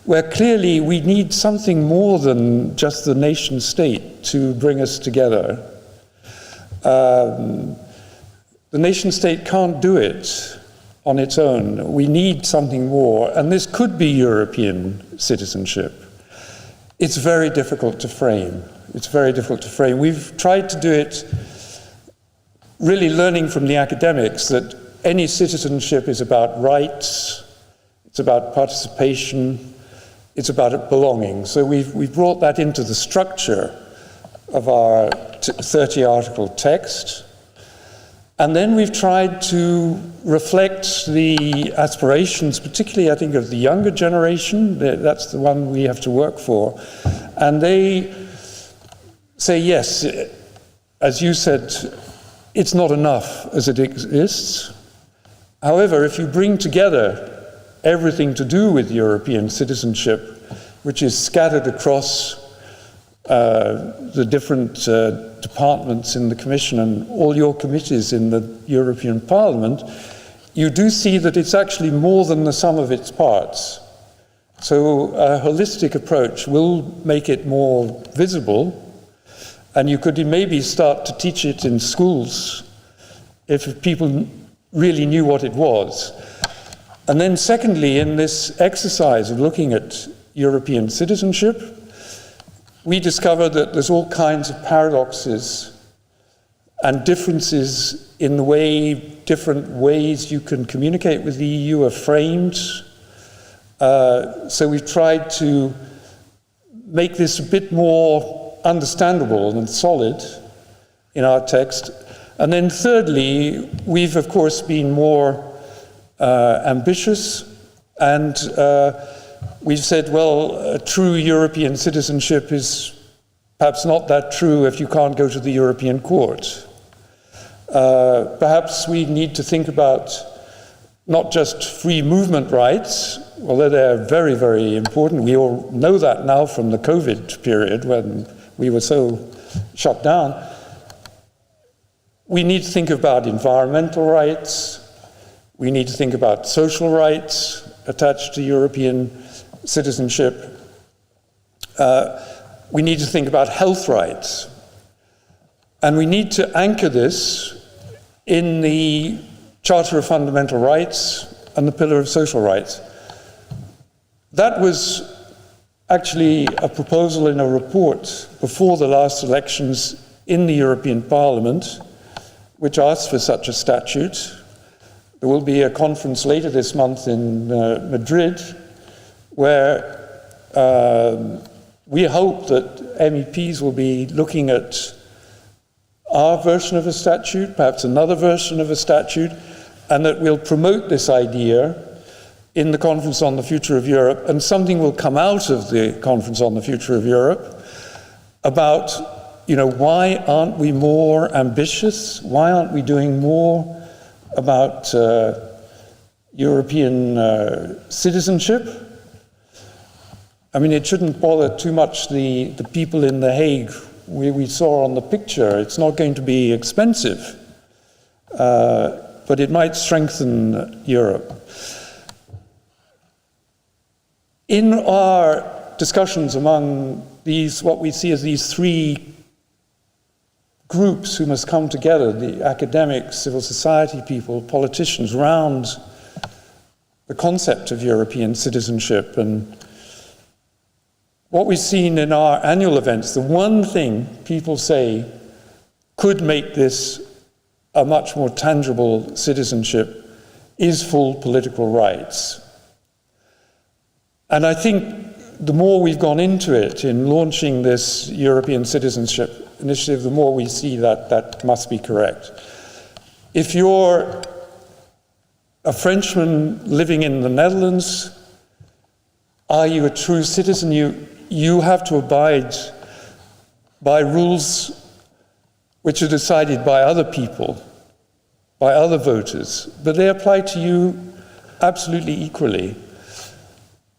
where clearly we need something more than just the nation state to bring us together. The nation state can't do it on its own. We need something more, and this could be European citizenship. It's very difficult to frame. It's very difficult to frame. We've tried to do it really learning from the academics that any citizenship is about rights, it's about participation, it's about belonging. So we've brought that into the structure of our 30-article text. And then we've tried to reflect the aspirations, particularly, I think, of the younger generation. That's the one we have to work for. And they say, yes, as you said, it's not enough as it exists. However, if you bring together everything to do with European citizenship which is scattered across the different departments in the Commission and all your committees in the European Parliament, you do see that it's actually more than the sum of its parts. So a holistic approach will make it more visible, and you could maybe start to teach it in schools if people really knew what it was. And then secondly, in this exercise of looking at European citizenship, we discovered that there's all kinds of paradoxes and differences in the way different ways you can communicate with the EU are framed. So we've tried to make this a bit more understandable and solid in our text. And then thirdly, we've of course been more ambitious, and we've said, well, a true European citizenship is perhaps not that true if you can't go to the European Court. Perhaps we need to think about not just free movement rights, although they're very, very important. We all know that now from the COVID period when we were so shut down. We need to think about environmental rights. We need to think about social rights attached to European citizenship. We need to think about health rights. And we need to anchor this in the Charter of Fundamental Rights and the Pillar of Social Rights. That was actually a proposal in a report before the last elections in the European Parliament, which asked for such a statute. There will be a conference later this month in Madrid where we hope that MEPs will be looking at our version of a statute, perhaps another version of a statute, and that we'll promote this idea in the Conference on the Future of Europe, and something will come out of the Conference on the Future of Europe about, why aren't we more ambitious? Why aren't we doing more about European citizenship? I mean, it shouldn't bother too much the people in The Hague we saw on the picture. It's not going to be expensive, but it might strengthen Europe. In our discussions among these, what we see as these three groups who must come together, the academics, civil society people, politicians, around the concept of European citizenship, and what we've seen in our annual events, the one thing people say could make this a much more tangible citizenship is full political rights. And I think the more we've gone into it in launching this European citizenship initiative, the more we see that that must be correct. If you're a Frenchman living in the Netherlands, are you a true citizen? You have to abide by rules which are decided by other people, by other voters, but they apply to you absolutely equally.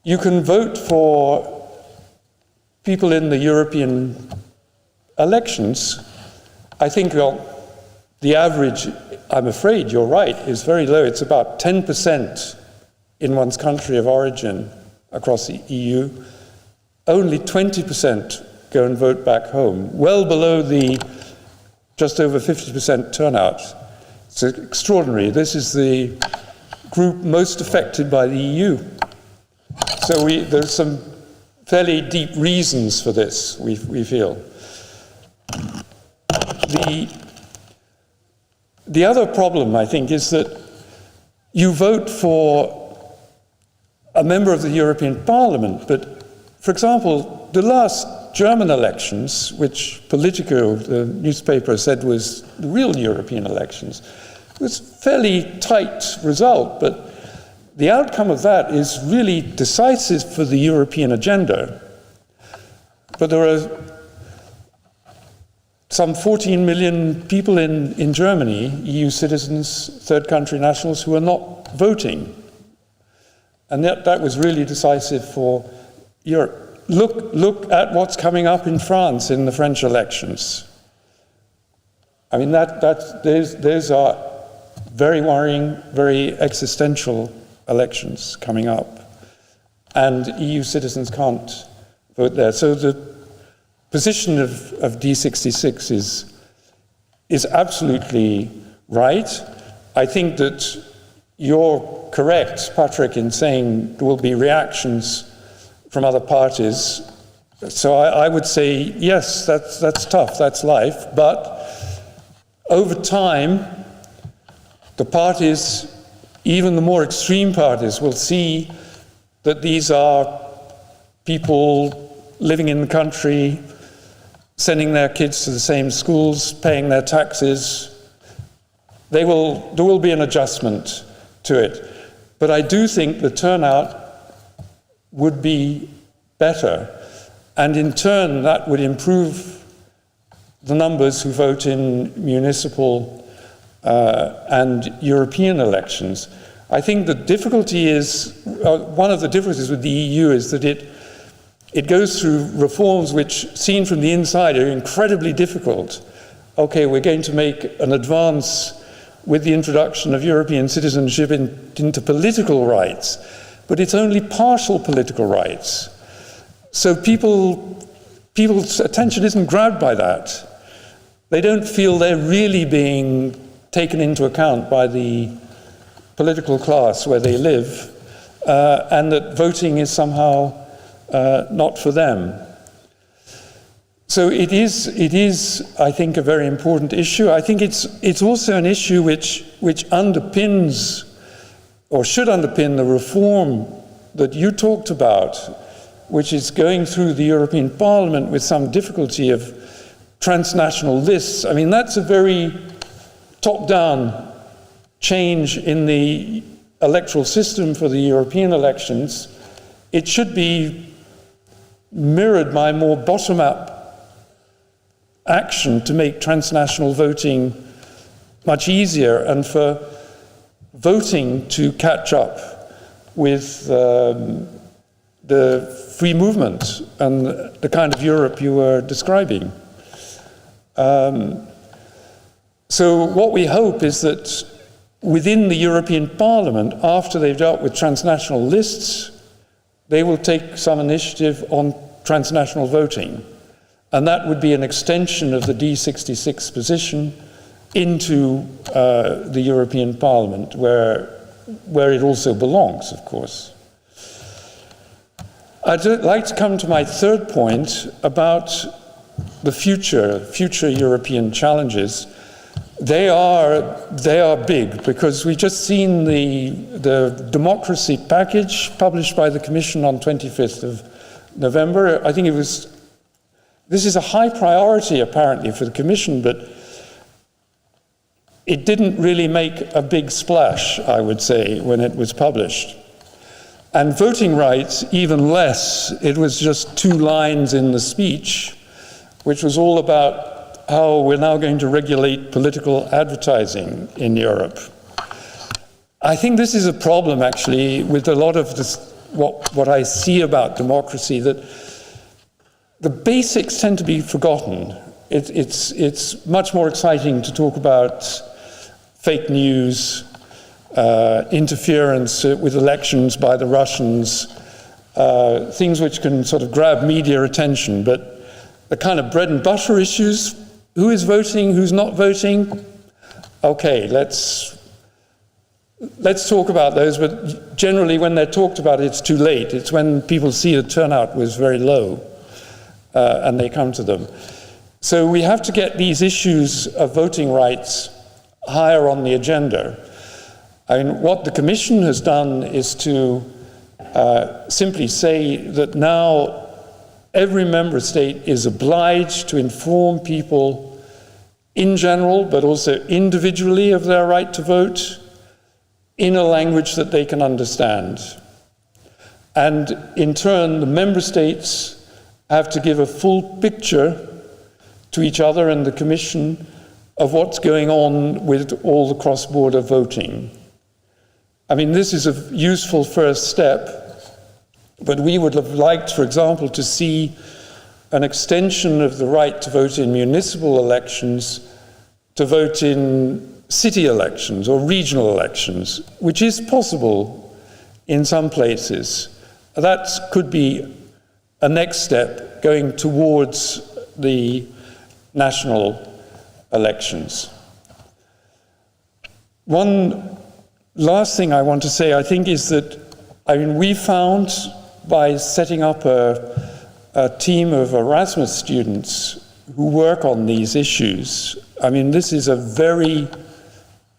You can vote for people in the European elections. I think, the average, I'm afraid you're right, is very low. It's about 10% in one's country of origin across the EU. Only 20% go and vote back home, well below the just over 50% turnout. It's extraordinary. This is the group most affected by the EU. So there's some fairly deep reasons for this, we feel. The other problem, I think, is that you vote for a member of the European Parliament, but, for example, the last German elections, which Politico, the newspaper, said was the real European elections, was a fairly tight result, but the outcome of that is really decisive for the European agenda. But there are some 14 million people in Germany, EU citizens, third country nationals, who are not voting. And that was really decisive for Europe. look at what's coming up in France in the French elections. I mean, those are very worrying, very existential elections coming up. And EU citizens can't vote there. So the position of D66 is absolutely right. I think that you're correct, Patrick, in saying there will be reactions from other parties. So I would say, yes, that's tough, that's life. But over time, the parties, even the more extreme parties, will see that these are people living in the country, sending their kids to the same schools, paying their taxes. There will be an adjustment to it. But I do think the turnout would be better. And in turn, that would improve the numbers who vote in municipal and European elections. I think the difficulty is, one of the differences with the EU is that it goes through reforms which, seen from the inside, are incredibly difficult. Okay, we're going to make an advance with the introduction of European citizenship into political rights, but it's only partial political rights. So people's attention isn't grabbed by that. They don't feel they're really being taken into account by the political class where they live, and that voting is somehow not for them. So it is, I think, a very important issue. I think it's also an issue which underpins, or should underpin, the reform that you talked about, which is going through the European Parliament with some difficulty of transnational lists. I mean, that's a very top-down change in the electoral system for the European elections. It should be mirrored by more bottom-up action to make transnational voting much easier and for voting to catch up with the free movement and the kind of Europe you were describing. So what we hope is that within the European Parliament, after they've dealt with transnational lists, they will take some initiative on transnational voting. And that would be an extension of the D66 position into the European Parliament, where it also belongs, of course. I'd like to come to my third point about the future European challenges. They are big, because we've just seen the democracy package published by the Commission on 25th of November. I think this is a high priority apparently for the Commission, but it didn't really make a big splash, I would say, when it was published. And voting rights, even less. It was just 2 lines in the speech, which was all about how we're now going to regulate political advertising in Europe. I think this is a problem, actually, with a lot of this, what I see about democracy, that the basics tend to be forgotten. It's much more exciting to talk about fake news, interference with elections by the Russians, things which can sort of grab media attention, but the kind of bread and butter issues, who is voting, who's not voting, okay, let's talk about those, but generally when they're talked about, it's too late. It's when people see the turnout was very low, and they come to them. So we have to get these issues of voting rights higher on the agenda. I mean, what the Commission has done is to simply say that now every member state is obliged to inform people in general, but also individually, of their right to vote in a language that they can understand. And in turn, the member states have to give a full picture to each other and the Commission of what's going on with all the cross-border voting. I mean, this is a useful first step, But we would have liked, for example, to see an extension of the right to vote in municipal elections to vote in city elections or regional elections, which is possible in some places. That could be a next step going towards the national elections. One last thing I want to say, I think, is that we found by setting up a team of Erasmus students who work on these issues, this is a very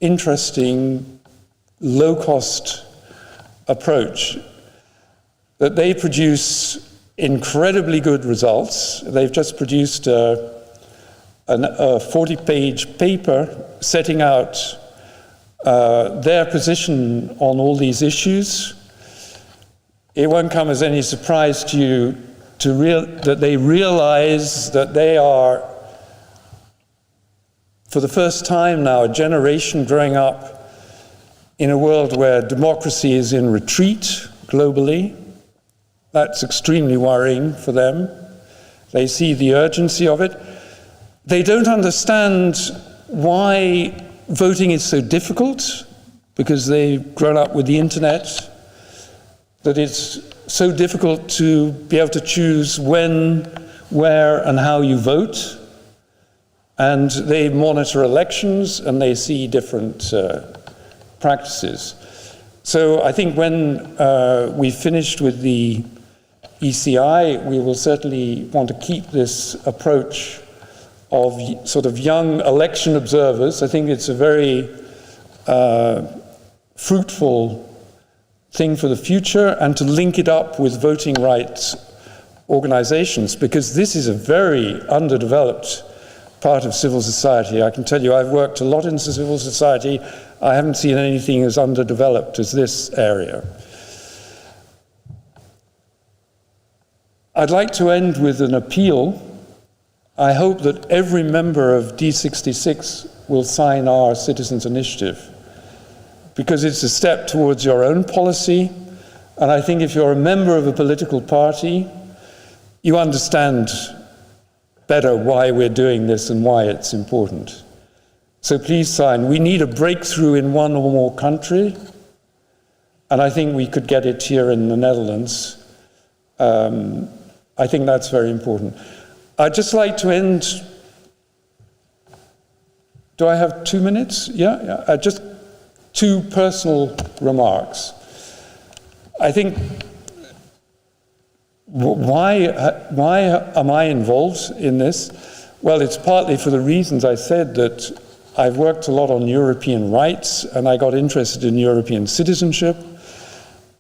interesting, low-cost approach, that they produce incredibly good results. They've just produced a 40-page paper setting out their position on all these issues. It won't come as any surprise to you that they realize that they are, for the first time now, a generation growing up in a world where democracy is in retreat globally. That's extremely worrying for them. They see the urgency of it. They don't understand why voting is so difficult, because they've grown up with the internet, that it's so difficult to be able to choose when, where, and how you vote. And they monitor elections and they see different practices. So I think when we finished with the ECI, we will certainly want to keep this approach of sort of young election observers. I think it's a very fruitful thing for the future, and to link it up with voting rights organizations, because this is a very underdeveloped part of civil society. I can tell you, I've worked a lot in civil society. I haven't seen anything as underdeveloped as this area. I'd like to end with an appeal. I hope that every member of D66 will sign our Citizens Initiative, because it's a step towards your own policy. And I think if you're a member of a political party, you understand better why we're doing this and why it's important. So please sign. We need a breakthrough in one or more country, and I think we could get it here in the Netherlands. I think that's very important. I'd just like to end. Do I have 2 minutes? Yeah. Just 2 personal remarks. I think, why am I involved in this? Well, it's partly for the reasons I said, that I've worked a lot on European rights, and I got interested in European citizenship,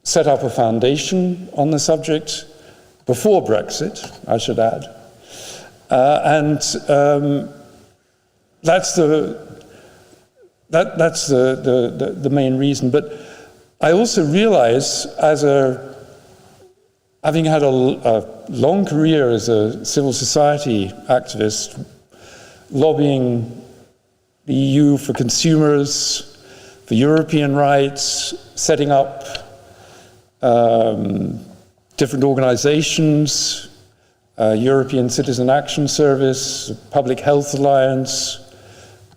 set up a foundation on the subject before Brexit, I should add. That's the main reason. But I also realize, having had a long career as a civil society activist, lobbying the EU for consumers, for European rights, setting up different organizations, European Citizen Action Service, Public Health Alliance,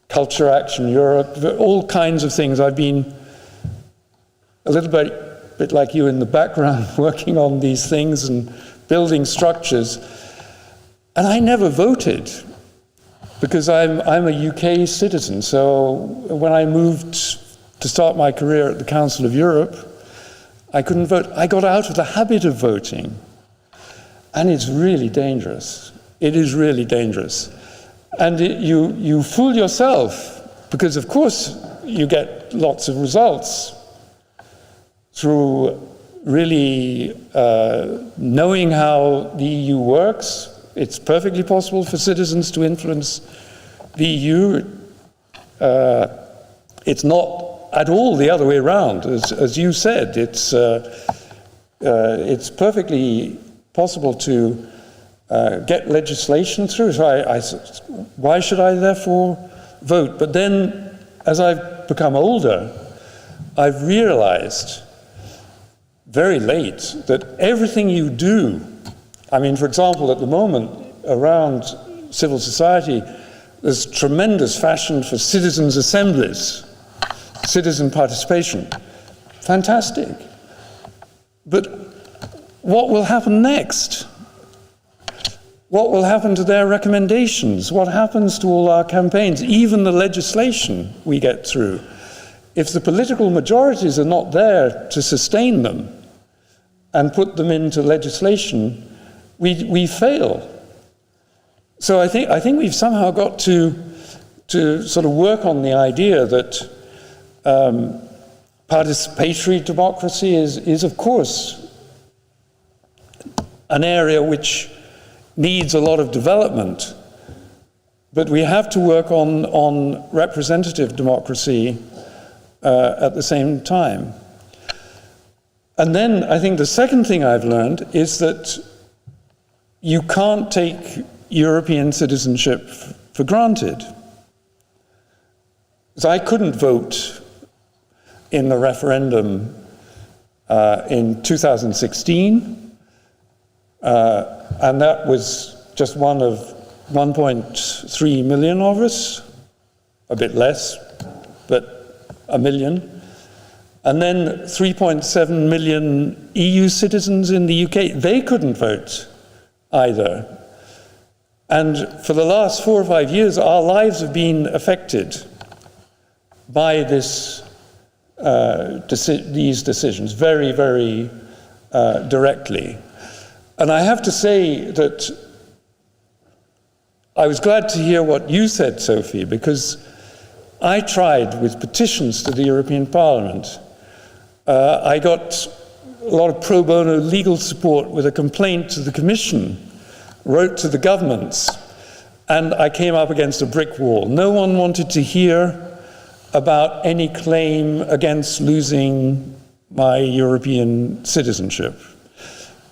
Culture Action Europe, all kinds of things. I've been a little bit like you in the background, working on these things and building structures. And I never voted, because I'm a UK citizen. So when I moved to start my career at the Council of Europe, I couldn't vote. I got out of the habit of voting. And it's really dangerous. It is really dangerous. And you fool yourself, because of course you get lots of results through really knowing how the EU works. It's perfectly possible for citizens to influence the EU. It's not at all the other way around. As you said, it's perfectly possible to get legislation through. So why should I therefore vote? But then, as I've become older, I've realized very late that everything you do, I mean, for example, at the moment around civil society, there's tremendous fashion for citizens' assemblies, citizen participation. Fantastic. But what will happen next? What will happen to their recommendations? What happens to all our campaigns, even the legislation we get through? If the political majorities are not there to sustain them and put them into legislation, we fail. So I think we've somehow got to sort of work on the idea that participatory democracy is of course an area which needs a lot of development, but we have to work on representative democracy at the same time. And then I think the second thing I've learned is that you can't take European citizenship for granted. So I couldn't vote in the referendum in 2016, and that was just one of 1.3 million of us, a bit less, but a million. And then 3.7 million EU citizens in the UK, they couldn't vote either. And for the last 4 or 5 years, our lives have been affected by this, these decisions very, very directly. And I have to say that I was glad to hear what you said, Sophie, because I tried with petitions to the European Parliament. I got a lot of pro bono legal support with a complaint to the Commission, wrote to the governments, and I came up against a brick wall. No one wanted to hear about any claim against losing my European citizenship.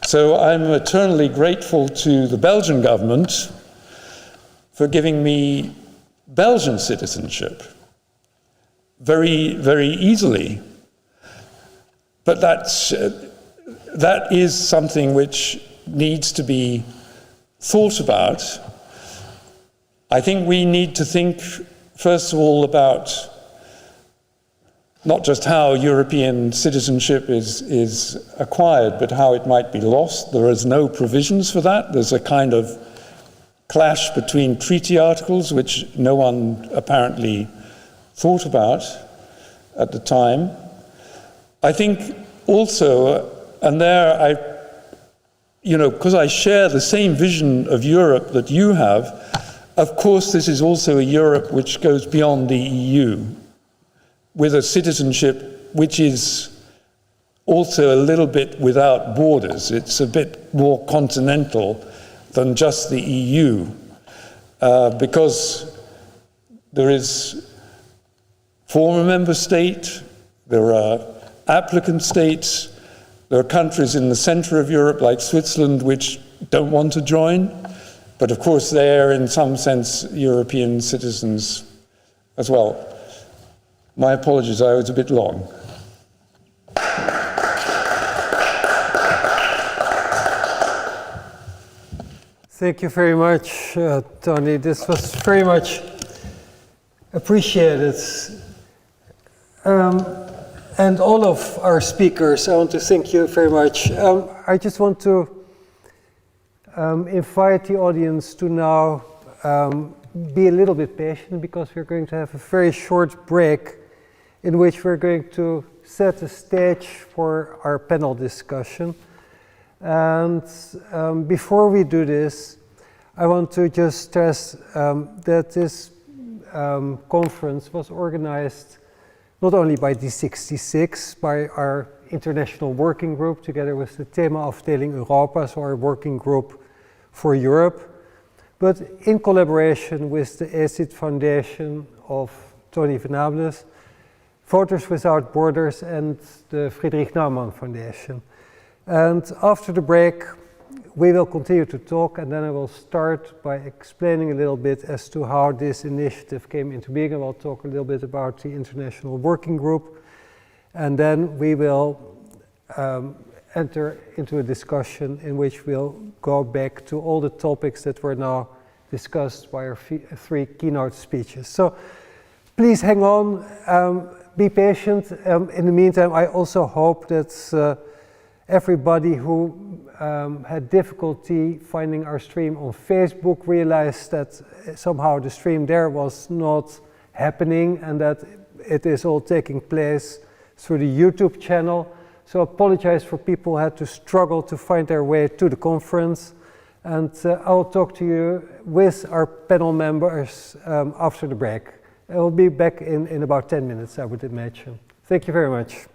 So I'm eternally grateful to the Belgian government for giving me Belgian citizenship very, very easily. But that is something which needs to be thought about. I think we need to think, first of all, about not just how European citizenship is acquired, but how it might be lost. There is no provisions for that. There's a kind of clash between treaty articles, which no one apparently thought about at the time. I think also, and there because I share the same vision of Europe that you have, of course this is also a Europe which goes beyond the EU, with a citizenship which is also a little bit without borders. It's a bit more continental than just the EU, because there is former member state, there are applicant states, there are countries in the center of Europe like Switzerland which don't want to join, but of course they are in some sense European citizens as well. My apologies, I was a bit long. Thank you very much, Tony. This was very much appreciated. And all of our speakers, I want to thank you very much. I just want to invite the audience to now be a little bit patient, because we're going to have a very short break in which we're going to set the stage for our panel discussion. And before we do this, I want to just stress that this conference was organized not only by D66, by our international working group, together with the Thema-afdeling Europa, so our working group for Europe, but in collaboration with the ECIT Foundation of Tony Venables, Voters Without Borders, and the Friedrich Naumann Foundation. And after the break, we will continue to talk, and then I will start by explaining a little bit as to how this initiative came into being. I will talk a little bit about the International Working Group, and then we will enter into a discussion in which we'll go back to all the topics that were now discussed by our three keynote speeches. So please hang on, be patient. In the meantime, I also hope that everybody who had difficulty finding our stream on Facebook realized that somehow the stream there was not happening and that it is all taking place through the YouTube channel. So I apologize for people who had to struggle to find their way to the conference. And I'll talk to you with our panel members after the break. I will be back in about 10 minutes, I would imagine. Thank you very much.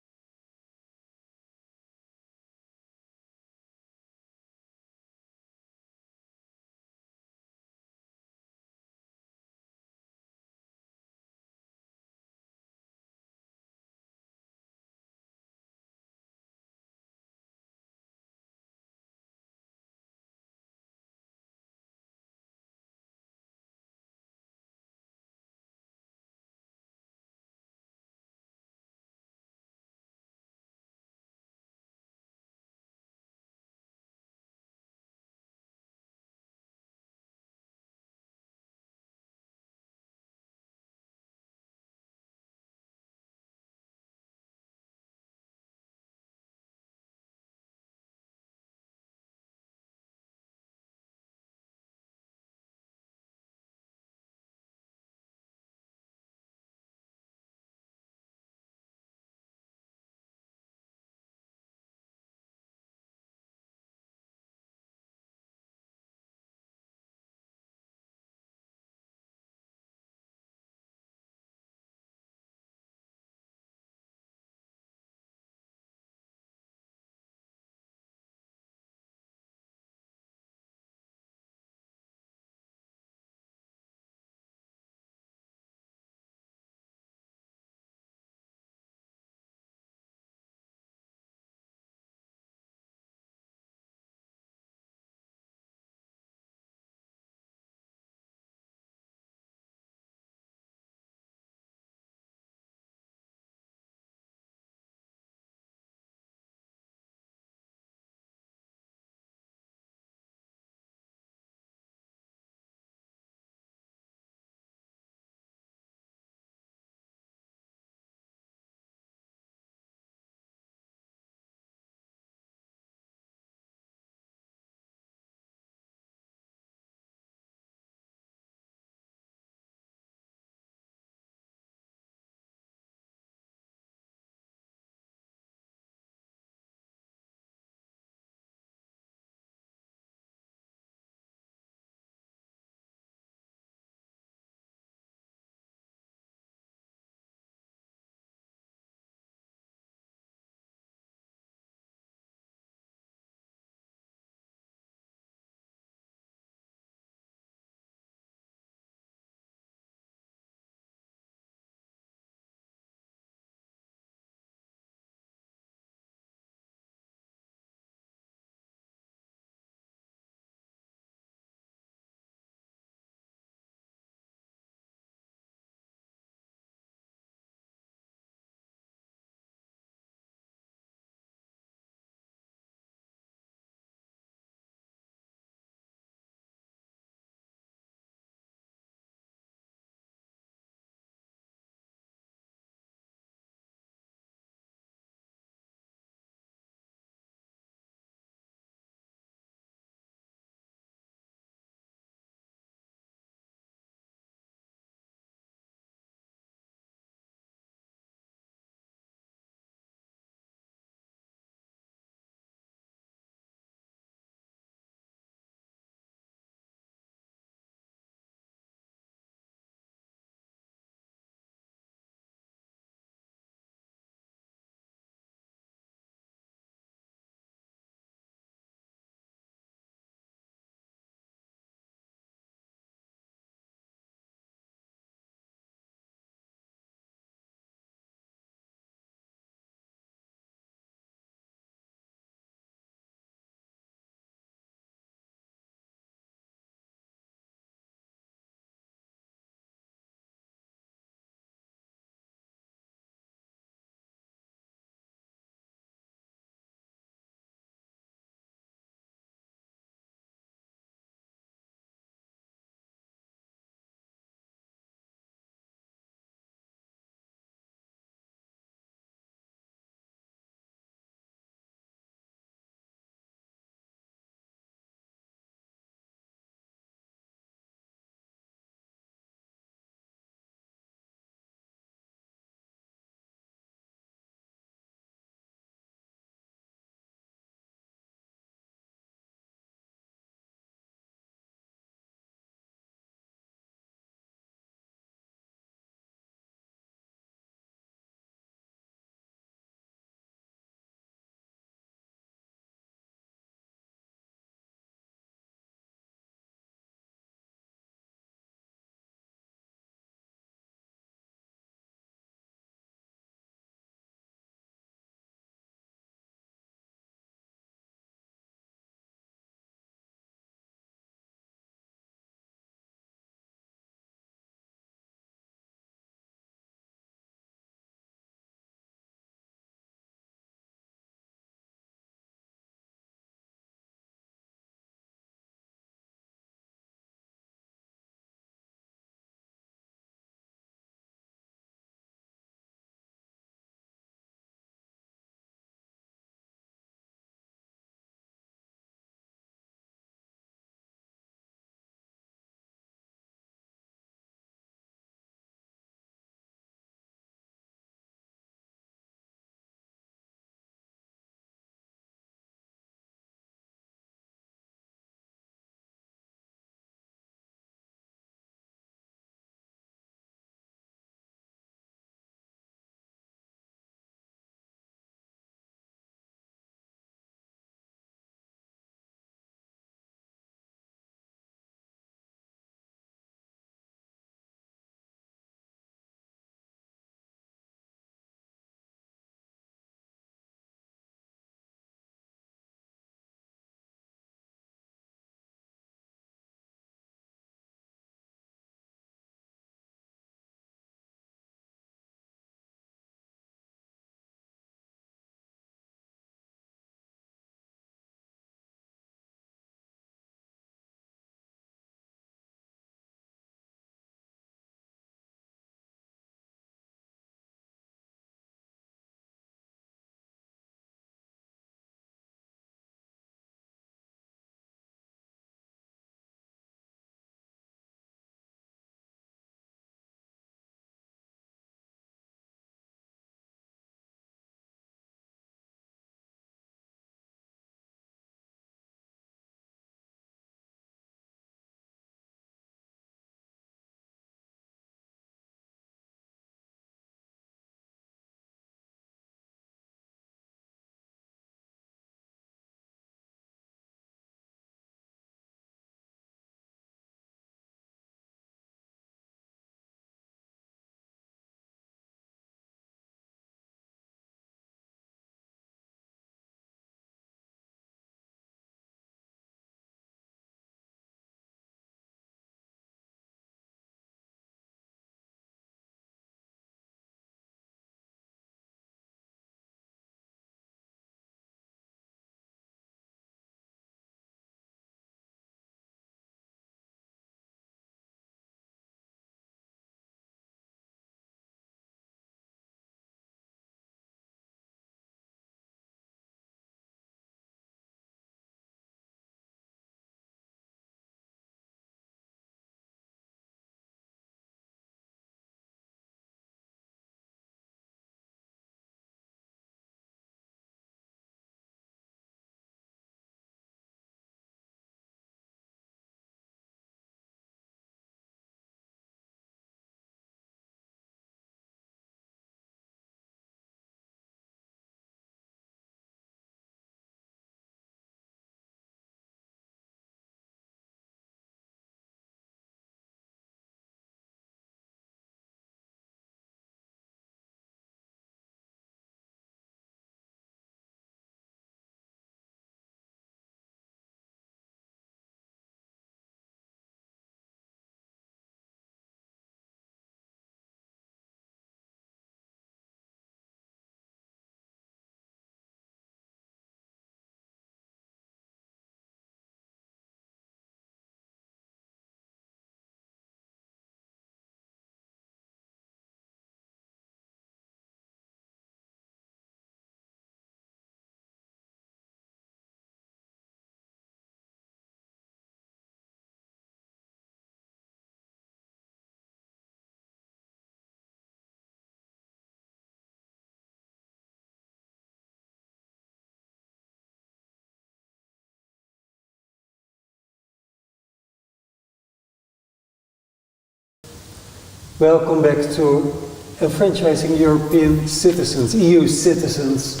Welcome back to Enfranchising European Citizens, EU Citizens,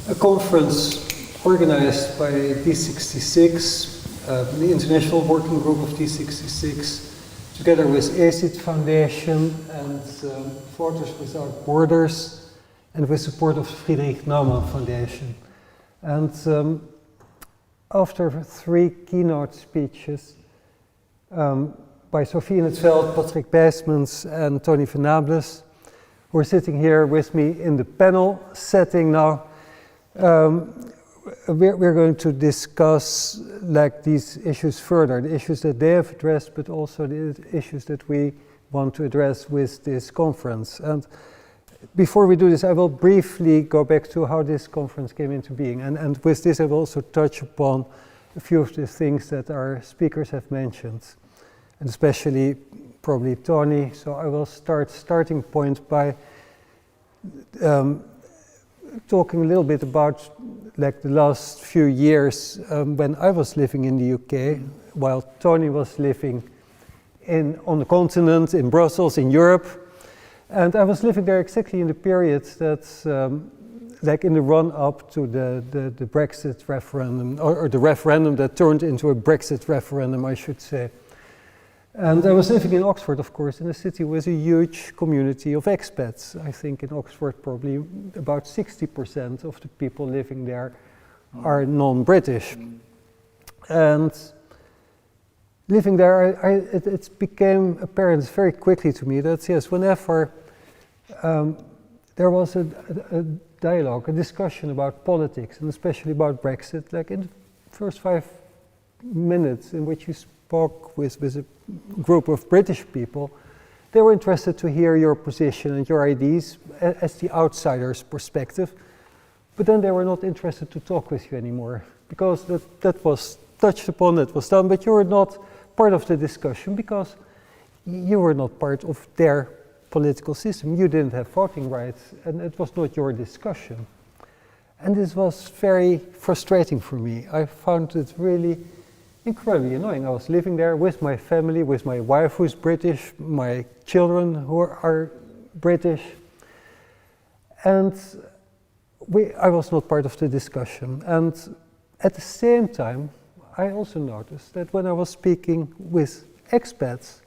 a conference organized by D66, the International Working Group of D66, together with ECIT Foundation and Voters Without Borders, and with support of Friedrich Naumann Foundation. And after 3 keynote speeches, by Sophie in Veld, Patrick Bijsmans and Tony Venables, who are sitting here with me in the panel setting now. We're going to discuss these issues further, the issues that they have addressed, but also the issues that we want to address with this conference. And before we do this, I will briefly go back to how this conference came into being. And with this, I will also touch upon a few of the things that our speakers have mentioned, and especially probably Tony. So I will starting point by talking a little bit about the last few years when I was living in the UK, while Tony was living on the continent, in Brussels, in Europe. And I was living there exactly in the period that, in the run-up to the Brexit referendum, or the referendum that turned into a Brexit referendum, I should say. And I was living in Oxford, of course, in a city with a huge community of expats. I think in Oxford probably about 60% of the people living there are non-British. And living there, it became apparent very quickly to me that, yes, whenever there was a dialogue, a discussion about politics, and especially about Brexit, like in the first 5 minutes in which you spoke with a group of British people, they were interested to hear your position and your ideas as the outsider's perspective, but then they were not interested to talk with you anymore, because that was touched upon, that was done, but you were not part of the discussion because you were not part of their political system. You didn't have voting rights, and it was not your discussion. And this was very frustrating for me. I found it really incredibly annoying. I was living there with my family, with my wife who's British, my children who are British, and I was not part of the discussion. And at the same time, I also noticed that when I was speaking with expats,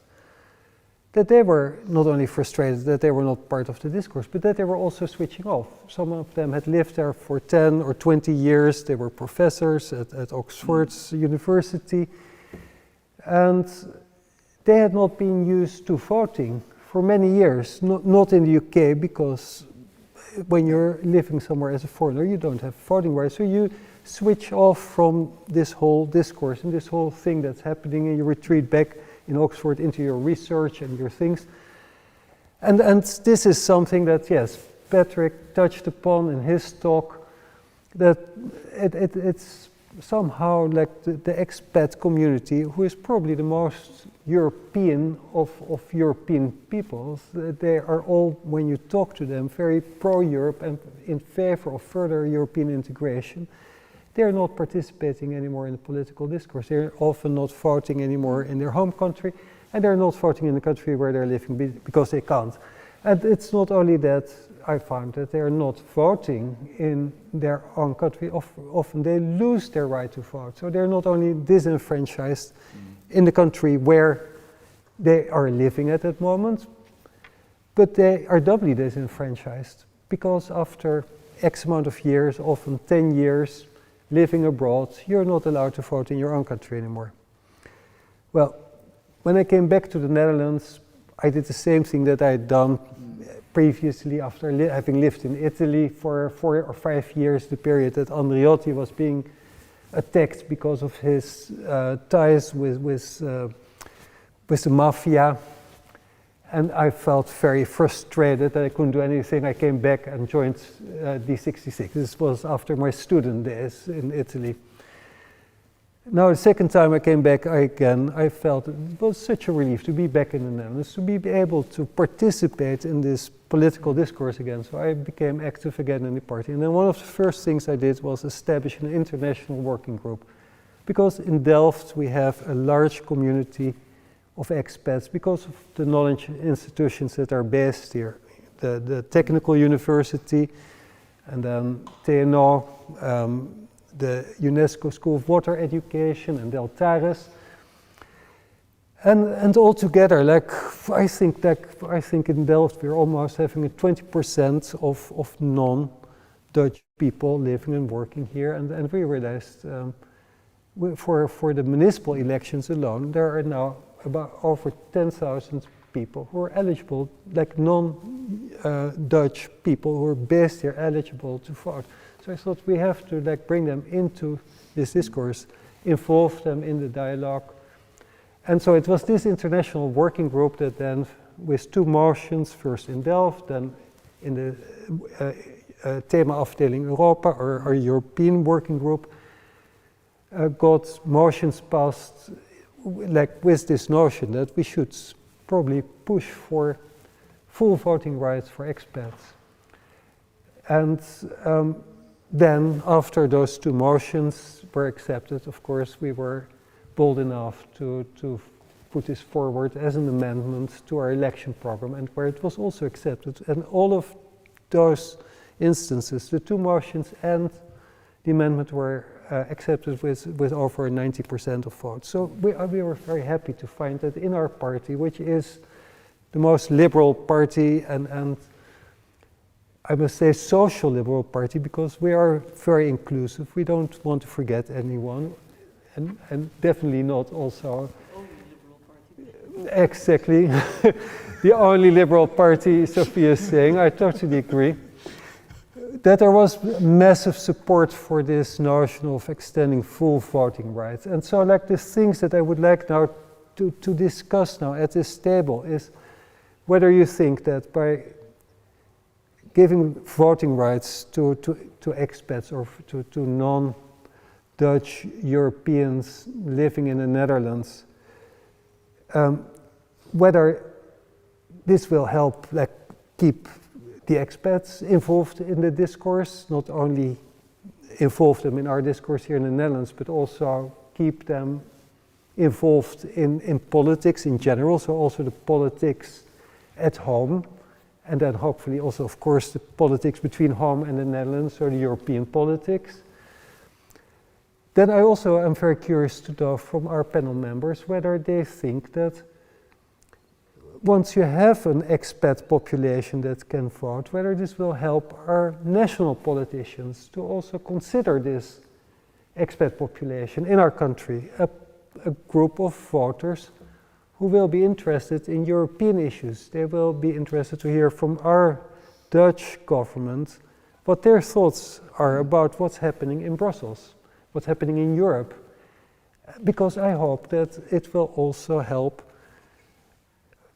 that they were not only frustrated that they were not part of the discourse, but that they were also switching off. Some of them had lived there for 10 or 20 years. They were professors at Oxford's university. And they had not been used to voting for many years, not in the UK, because when you're living somewhere as a foreigner, you don't have voting rights. So you switch off from this whole discourse and this whole thing that's happening, and you retreat back in Oxford into your research and your things. And this is something that, yes, Patrick touched upon in his talk, that it's somehow like the expat community, who is probably the most European of European peoples. They are all, when you talk to them, very pro-Europe and in favor of further European integration. They're not participating anymore in the political discourse. They're often not voting anymore in their home country, and they're not voting in the country where they're living because they can't. And it's not only that I found that they're not voting in their own country, often they lose their right to vote. So they're not only disenfranchised in the country where they are living at that moment, but they are doubly disenfranchised, because after X amount of years, often 10 years, living abroad, you're not allowed to vote in your own country anymore. Well, when I came back to the Netherlands, I did the same thing that I had done previously after having lived in Italy for 4 or 5 years, the period that Andreotti was being attacked because of his ties with the mafia. And I felt very frustrated that I couldn't do anything. I came back and joined D66. This was after my student days in Italy. Now, the second time I came back again, I felt it was such a relief to be back in the Netherlands, to be able to participate in this political discourse again. So I became active again in the party. And then one of the first things I did was establish an international working group. Because in Delft we have a large community of expats because of the knowledge institutions that are based here. The Technical University, and then TNO, the UNESCO School of Water Education, and Deltares. And all together, I think in Delft we're almost having a 20% of non-Dutch people living and working here, and we realized for the municipal elections alone, there are now about over 10,000 people who are eligible, like non-Dutch people who are based here, eligible to vote. So I thought we have to bring them into this discourse, involve them in the dialogue. And so it was this international working group that then, with 2 motions, first in Delft, then in the Thema-afdeling Europa, or European working group, got motions passed with this notion that we should probably push for full voting rights for expats. And then after those 2 motions were accepted, of course, we were bold enough to put this forward as an amendment to our election program, and where it was also accepted. And all of those instances, the 2 motions and the amendment, were accepted with over 90% of votes. So we were very happy to find that in our party, which is the most liberal party, and I must say social liberal party, because we are very inclusive. We don't want to forget anyone, and definitely not also only liberal party. Exactly. The only liberal party, Sophie is saying. I totally agree. That there was massive support for this notion of extending full voting rights. And so the things that I would like now to discuss now at this table is whether you think that by giving voting rights to expats or to non-Dutch Europeans living in the Netherlands, whether this will help keep the expats involved in the discourse, not only involve them in our discourse here in the Netherlands, but also keep them involved in politics in general, so also the politics at home, and then hopefully also, of course, the politics between home and the Netherlands, or the European politics. Then I also am very curious to know from our panel members whether they think that once you have an expat population that can vote, whether this will help our national politicians to also consider this expat population in our country, a group of voters who will be interested in European issues. They will be interested to hear from our Dutch government what their thoughts are about what's happening in Brussels, what's happening in Europe, because I hope that it will also help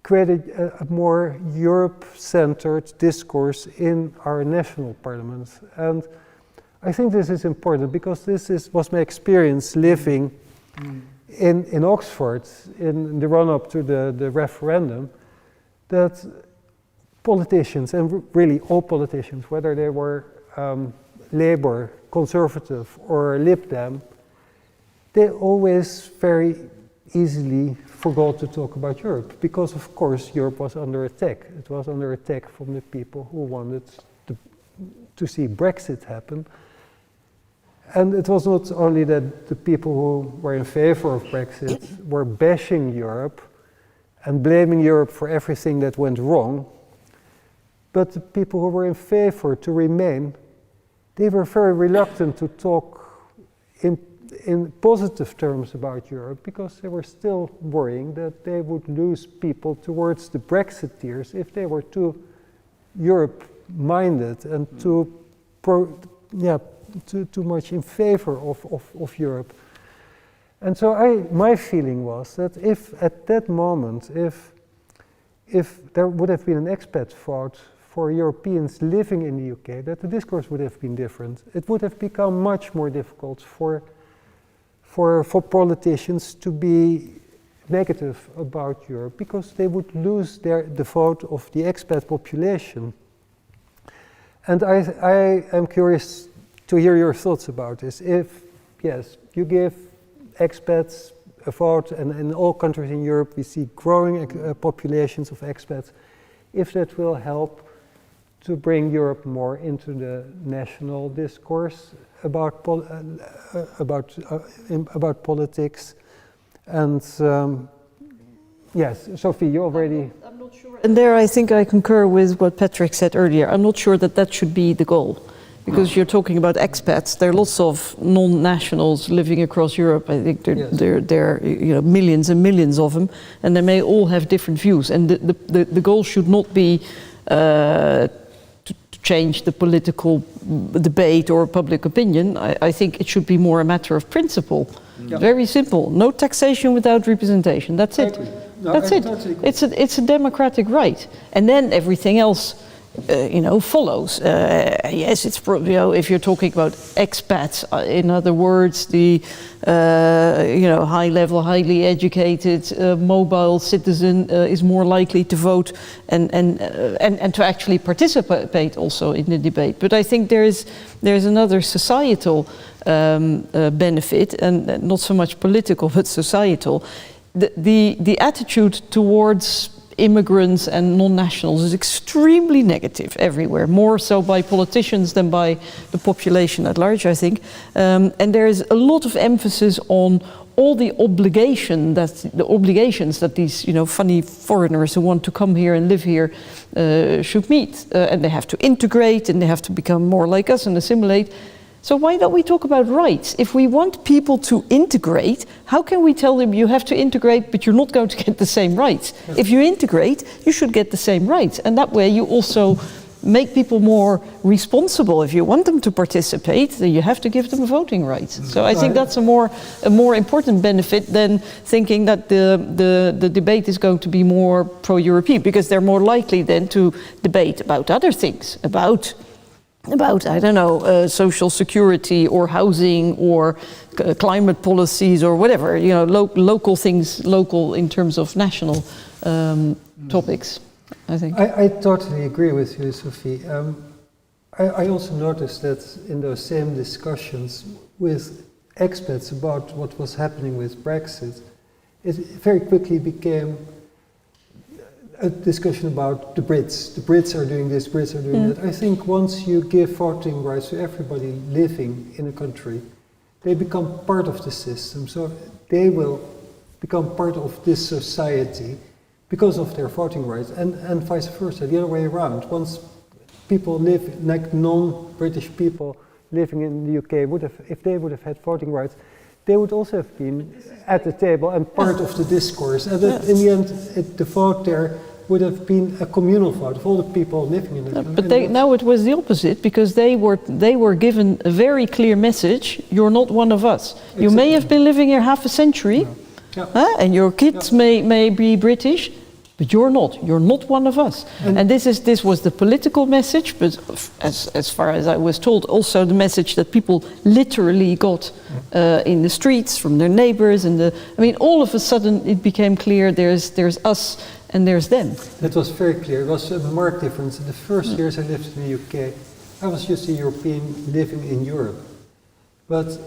create a more Europe-centered discourse in our national parliaments. And I think this is important because was my experience living in Oxford in the run-up to the referendum, that politicians, and really all politicians, whether they were Labour, Conservative or Lib Dem, they always very easily forgot to talk about Europe, because of course Europe was under attack. It was under attack from the people who wanted to see Brexit happen. And it was not only that the people who were in favor of Brexit were bashing Europe and blaming Europe for everything that went wrong, but the people who were in favor to remain, they were very reluctant to talk in positive terms about Europe, because they were still worrying that they would lose people towards the Brexiteers if they were too Europe-minded and too much in favor of Europe. And so my feeling was that if at that moment, if there would have been an expat vote for Europeans living in the UK, that the discourse would have been different. It would have become much more difficult for politicians to be negative about Europe, because they would lose the vote of the expat population. And I am curious to hear your thoughts about this. If, yes, you give expats a vote, and in all countries in Europe we see growing populations of expats, if that will help to bring Europe more into the national discourse about politics. And yes, Sophie, you already... I'm not sure. And there I think I concur with what Patrick said earlier. I'm not sure that that should be the goal. Because you're talking about expats, there are lots of non-nationals living across Europe. I think there are millions and millions of them, and they may all have different views. And the goal should not be to change the political debate or public opinion. I think it should be more a matter of principle. Yeah. Very simple. No taxation without representation. That's it. That's it. Totally it's a democratic right, and then everything else. Follows. Yes, it's if you're talking about expats, in other words, the high level, highly educated, mobile citizen is more likely to vote and to actually participate also in the debate. But I think there's another societal benefit, and not so much political, but societal. The attitude towards immigrants and non-nationals is extremely negative everywhere, more so by politicians than by the population at large, I think. And there is a lot of emphasis on all the obligations that these funny foreigners who want to come here and live here should meet. And they have to integrate, and they have to become more like us and assimilate. So why don't we talk about rights? If we want people to integrate, how can we tell them you have to integrate, but you're not going to get the same rights? If you integrate, you should get the same rights. And that way you also make people more responsible. If you want them to participate, then you have to give them voting rights. So I think that's a more important benefit than thinking that the debate is going to be more pro-European, because they're more likely then to debate about other things, about I don't know, social security or housing or climate policies or whatever, local things, local in terms of national topics, I think. I totally agree with you, Sophie. I also noticed that in those same discussions with expats about what was happening with Brexit, it very quickly became a discussion about the Brits. The Brits are doing this, Brits are doing that. I think once you give voting rights to everybody living in a country, they become part of the system. So they will become part of this society because of their voting rights, and vice versa, the other way around. Once people live, like non-British people living in the UK, if they would have had voting rights, they would also have been at the table and part of the discourse. And in the end, the vote there would have been a communal vote of all the people living in it. But now it was the opposite, because they were given a very clear message: you're not one of us. Exactly. You may have been living here half a century, and your kids may be British, but you're not. You're not one of us. And this was the political message, but as far as I was told, also the message that people literally got in the streets from their neighbors, and all of a sudden it became clear there's us and there's them. That was very clear. It was a marked difference. In the first years I lived in the UK, I was just a European living in Europe. But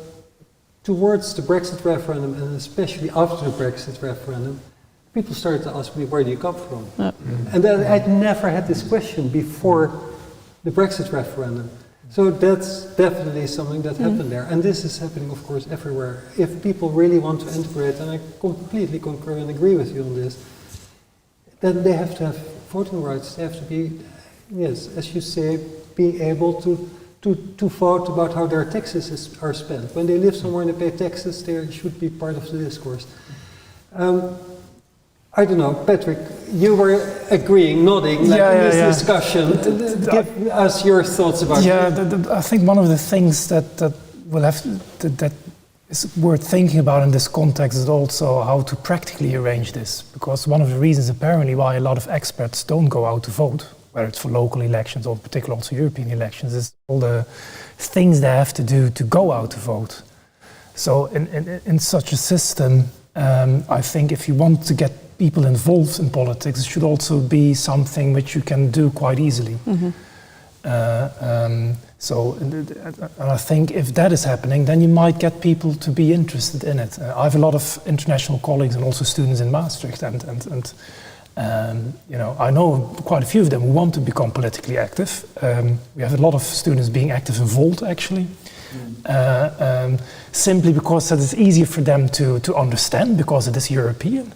towards the Brexit referendum, and especially after the Brexit referendum, people started to ask me, where do you come from? And then I'd never had this question before the Brexit referendum. So that's definitely something that happened there. And this is happening, of course, everywhere. If people really want to integrate, and I completely concur and agree with you on this, then they have to have voting rights. They have to be, yes, as you say, be able to vote about how their taxes are spent. When they live somewhere and they pay taxes, they should be part of the discourse. I don't know, Patrick, you were agreeing, nodding in this discussion. Give us your thoughts about it. I think one of the things that will have that is worth thinking about in this context is also how to practically arrange this. Because one of the reasons apparently why a lot of expats don't go out to vote, whether it's for local elections or particularly also European elections, is all the things they have to do to go out to vote. So in such a system, I think if you want to get people involved in politics, it should also be something which you can do quite easily. And I think if that is happening, then you might get people to be interested in it. I have a lot of international colleagues and also students in Maastricht, and you know, I know quite a few of them who want to become politically active. We have a lot of students being active in Veld, actually, simply because that is easier for them to understand, because it is European.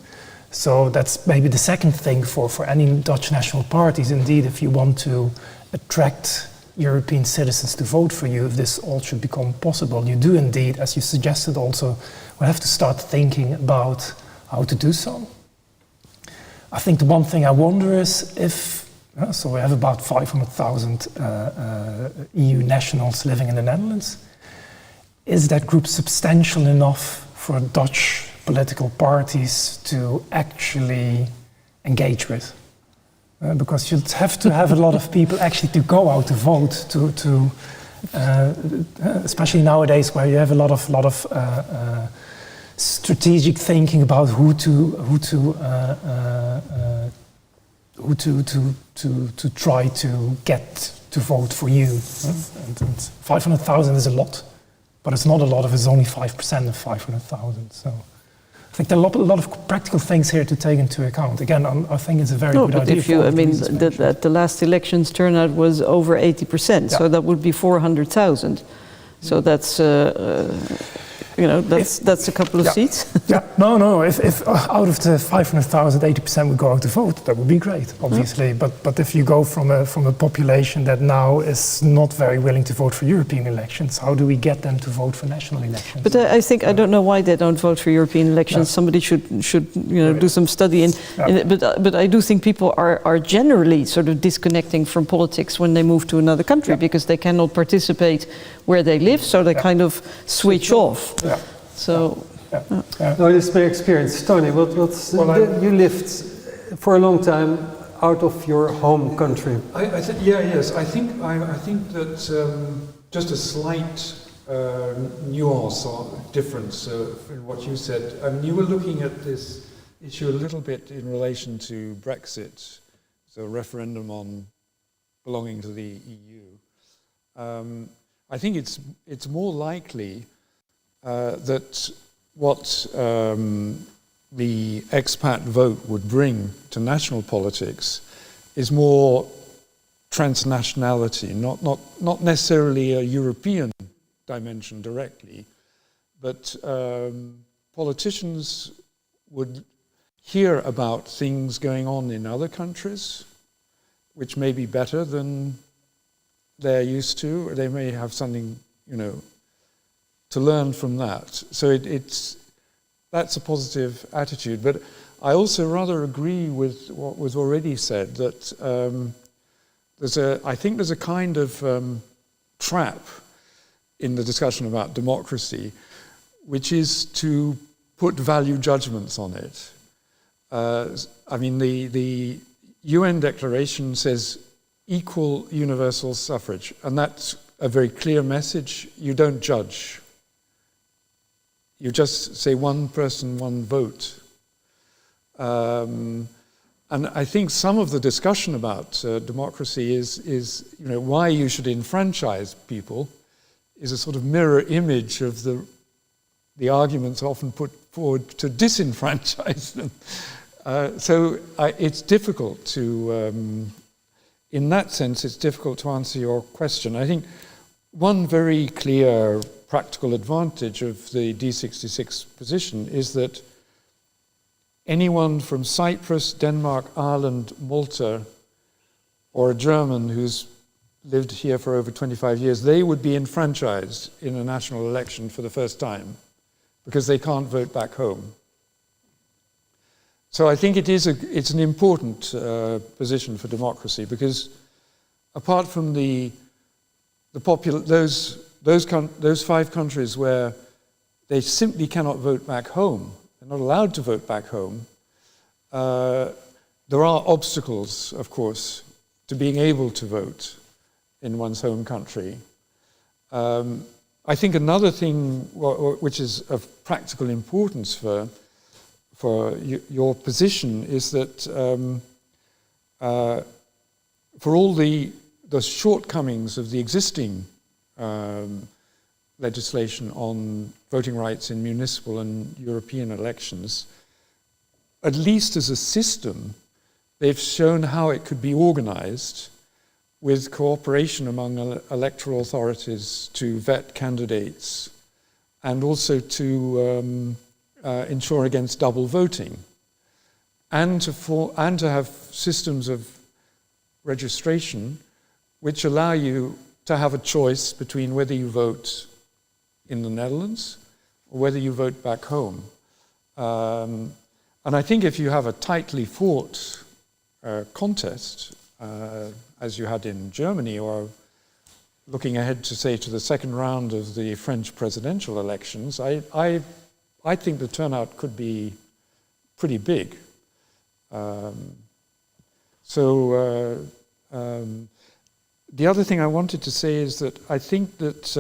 So that's maybe the second thing for any Dutch national parties. Indeed, if you want to attract European citizens to vote for you, if this all should become possible, you do indeed, as you suggested also, we have to start thinking about how to do so. I think the one thing I wonder is if, so we have about 500,000 EU nationals living in the Netherlands. Is that group substantial enough for Dutch political parties to actually engage with? Because you'd have to have a lot of people actually to go out to vote, especially nowadays where you have a lot of strategic thinking about who to try to get to vote for you. And 500,000 is a lot, but it's not a lot if it's only 5% of 500,000. So I think there are a lot of practical things here to take into account. Again, I think it's a very good idea. If you, I mean, the last elections turnout was over 80%, so that would be 400,000. So that's, you know, that's a couple of seats. No. If out of the 500,000, 80% would go out to vote, that would be great, obviously. But if you go from a population that now is not very willing to vote for European elections, how do we get them to vote for national elections? But I think I don't know why they don't vote for European elections. Somebody should you know, do some study in it. But I do think people are generally sort of disconnecting from politics when they move to another country because they cannot participate where they live, so they kind of switch off. So. No, this is my experience. Tony, you lived for a long time out of your home country. I think that just a slight nuance or difference in what you said. I mean, you were looking at this issue a little bit in relation to Brexit, so a referendum on belonging to the EU. I think it's more likely that what the expat vote would bring to national politics is more transnationality, not necessarily a European dimension directly, but politicians would hear about things going on in other countries, which may be better than they're used to, or they may have something, you know, to learn from that. So that's a positive attitude. But I also rather agree with what was already said, that I think there's a kind of trap in the discussion about democracy, which is to put value judgments on it. I mean, the UN declaration says equal universal suffrage, and that's a very clear message. You don't judge. You just say one person, one vote. And I think some of the discussion about democracy is you know, why you should enfranchise people is a sort of mirror image of the arguments often put forward to disenfranchise them. So it's difficult to, in that sense, it's difficult to answer your question. I think one very clear practical advantage of the D66 position is that anyone from Cyprus, Denmark, Ireland, Malta, or a German who's lived here for over 25 years, they would be enfranchised in a national election for the first time because they can't vote back home. So I think it's an important position for democracy, because apart from those 5 countries where they simply cannot vote back home, they're not allowed to vote back home, there are obstacles, of course, to being able to vote in one's home country. I think another thing which is of practical importance for your position is that for all the the shortcomings of the existing legislation on voting rights in municipal and European elections, at least as a system, they've shown how it could be organized with cooperation among electoral authorities to vet candidates and also to ensure against double voting, and to have systems of registration which allow you to have a choice between whether you vote in the Netherlands or whether you vote back home. And I think if you have a tightly fought contest, as you had in Germany, or looking ahead to, say, to the second round of the French presidential elections, I think the turnout could be pretty big. The other thing I wanted to say is that I think that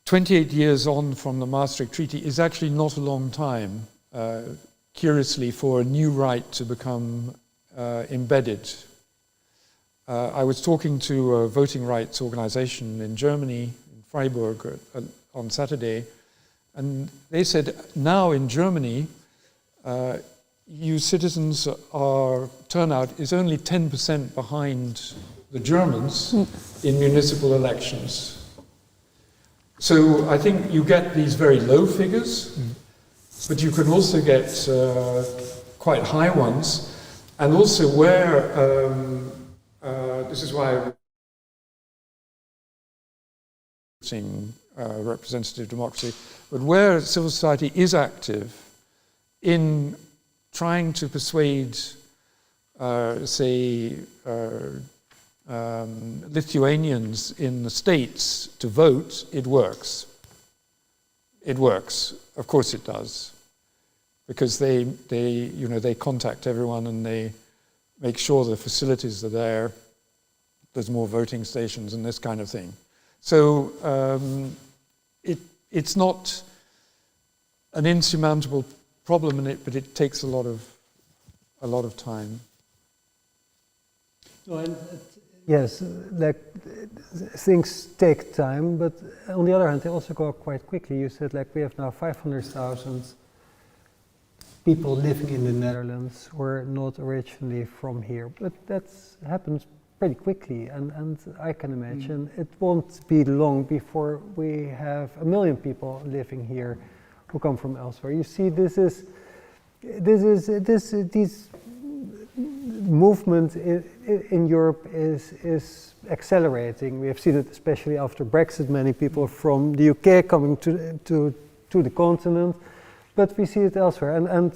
28 years on from the Maastricht Treaty is actually not a long time, curiously, for a new right to become embedded. I was talking to a voting rights organization in Germany, in Freiburg, on Saturday, and they said now in Germany, EU citizens turnout is only 10% behind the Germans in municipal elections. So I think you get these very low figures, but you can also get quite high ones, and also where, this is why representative democracy, but where civil society is active in trying to persuade, Lithuanians in the States to vote, it works. It works. Of course it does. Because they contact everyone and they make sure the facilities are there. There's more voting stations and this kind of thing. So it's not an insurmountable problem in it, but it takes a lot of time. No, and yes, like things take time, but on the other hand, they also go quite quickly. You said like we have now 500,000 people living in the Netherlands who are not originally from here, but that happens pretty quickly, and I can imagine it won't be long before we have 1 million people living here who come from elsewhere. You see, this movement in Europe is accelerating. We have seen it especially after Brexit. Many people from the UK coming to the continent, but we see it elsewhere. And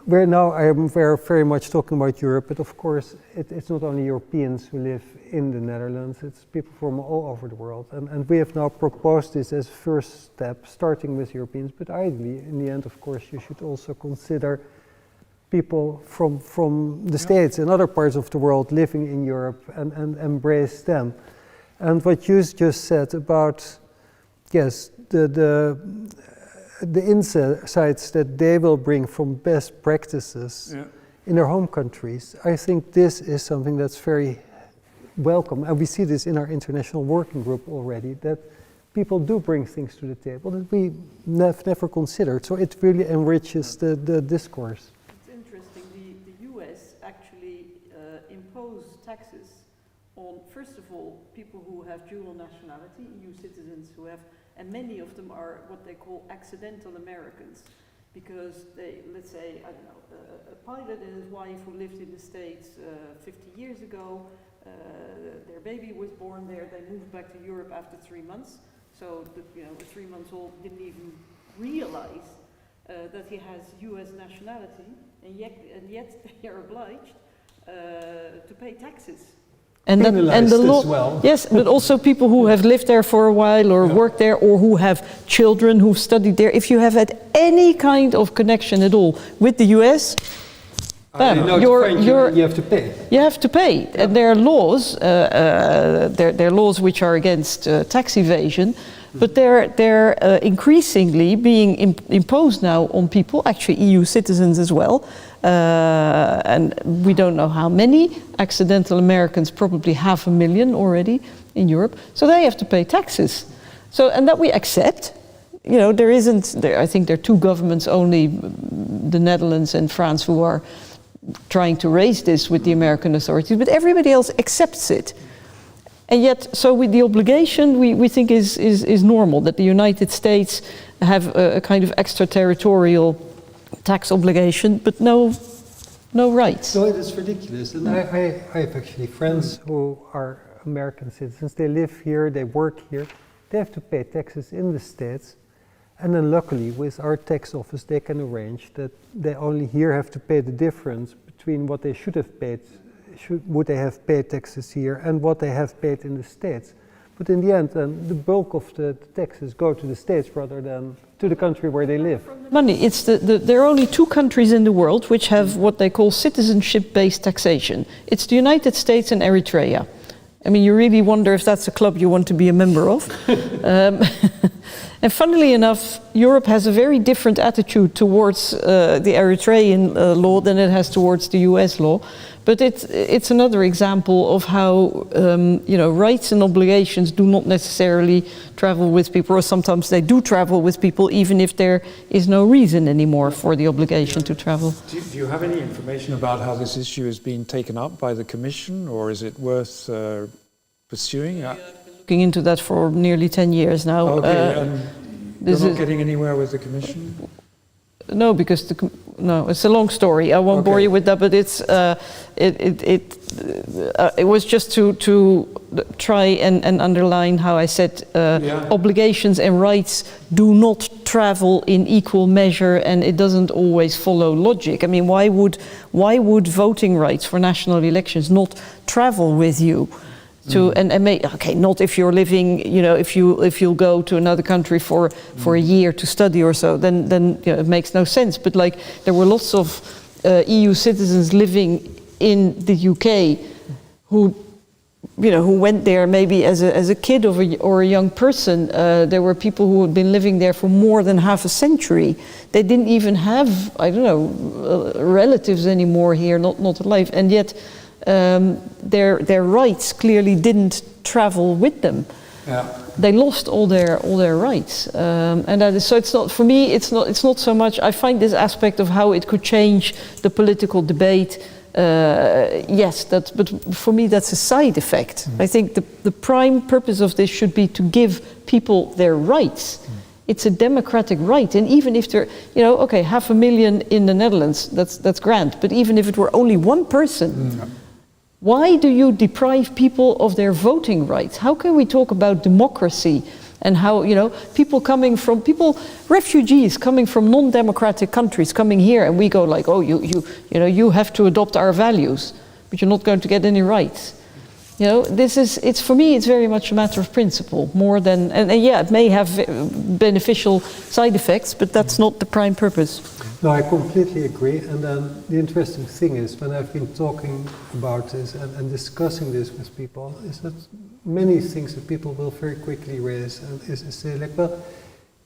we're now, we're very much talking about Europe, but of course it's not only Europeans who live in the Netherlands, it's people from all over the world. And we have now proposed this as first step, starting with Europeans, but ideally, in the end, of course, you should also consider people from the States and other parts of the world living in Europe and embrace them. And what you just said about, yes, the insights that they will bring from best practices in their home countries, I think this is something that's very welcome. And we see this in our international working group already, that people do bring things to the table that we have never considered. So it really enriches the discourse. It's interesting, the US actually imposed taxes on, first of all, people who have dual nationality, EU citizens who have, and many of them are what they call accidental Americans, because they, let's say, I don't know, a pilot and his wife who lived in the States 50 years ago, their baby was born there, they moved back to Europe after 3 months, so the 3-month-old didn't even realize that he has US nationality, and yet they are obliged to pay taxes. And the law, well. yes, but also people who have lived there for a while or worked there, or who have children who've studied there. If you have had any kind of connection at all with the US, you have to pay. You have to pay, and there are laws. There are laws which are against tax evasion, but they're increasingly being imposed now on people, actually EU citizens as well, and we don't know how many. Accidental Americans, probably 500,000 already in Europe, so they have to pay taxes. So, and that we accept. You know, I think there are two governments only, the Netherlands and France, who are trying to raise this with the American authorities, but everybody else accepts it. And yet, so with the obligation, we think is normal, that the United States have a kind of extraterritorial tax obligation, but no rights. No, it is ridiculous. And I have actually friends who are American citizens. They live here, they work here. They have to pay taxes in the States. And then luckily, with our tax office, they can arrange that they only here have to pay the difference between what they should have paid, would they have paid taxes here, and what they have paid in the States. But in the end, the bulk of the taxes go to the States rather than to the country where they live. Money. It's there are only two countries in the world which have what they call citizenship-based taxation. It's the United States and Eritrea. I mean, you really wonder if that's a club you want to be a member of. And funnily enough, Europe has a very different attitude towards the Eritrean law than it has towards the US law. But it's another example of how rights and obligations do not necessarily travel with people, or sometimes they do travel with people, even if there is no reason anymore for the obligation to travel. Do you have any information about how this issue is being taken up by the Commission, or is it worth pursuing? Looking into that for nearly 10 years now. Okay, you're not getting anywhere with the Commission? No, because it's a long story. I won't bore you with that, but it was just to try and underline how I said obligations and rights do not travel in equal measure, and it doesn't always follow logic. I mean, why would voting rights for national elections not travel with you? Not if you're living, if you'll go to another country for a year to study or so, then it makes no sense. But like there were lots of EU citizens living in the UK who went there maybe as a kid or a young person. There were people who had been living there for more than half a century. They didn't even have, relatives anymore here, not alive, and yet. Their rights clearly didn't travel with them. Yeah. They lost all their rights, and that is so. It's not for me. It's not so much. I find this aspect of how it could change the political debate. Yes, but for me that's a side effect. I think the prime purpose of this should be to give people their rights. It's a democratic right, and even if they're, 500,000 in the Netherlands, that's grand. But even if it were only one person. Why do you deprive people of their voting rights? How can we talk about democracy and how, refugees coming from non-democratic countries coming here, and we go like, oh, you have to adopt our values, but you're not going to get any rights. For me, it's very much a matter of principle, more than, and it may have beneficial side effects, but that's not the prime purpose. No, I completely agree. And then the interesting thing is, when I've been talking about this and discussing this with people, is that many things that people will very quickly raise and is say like, well,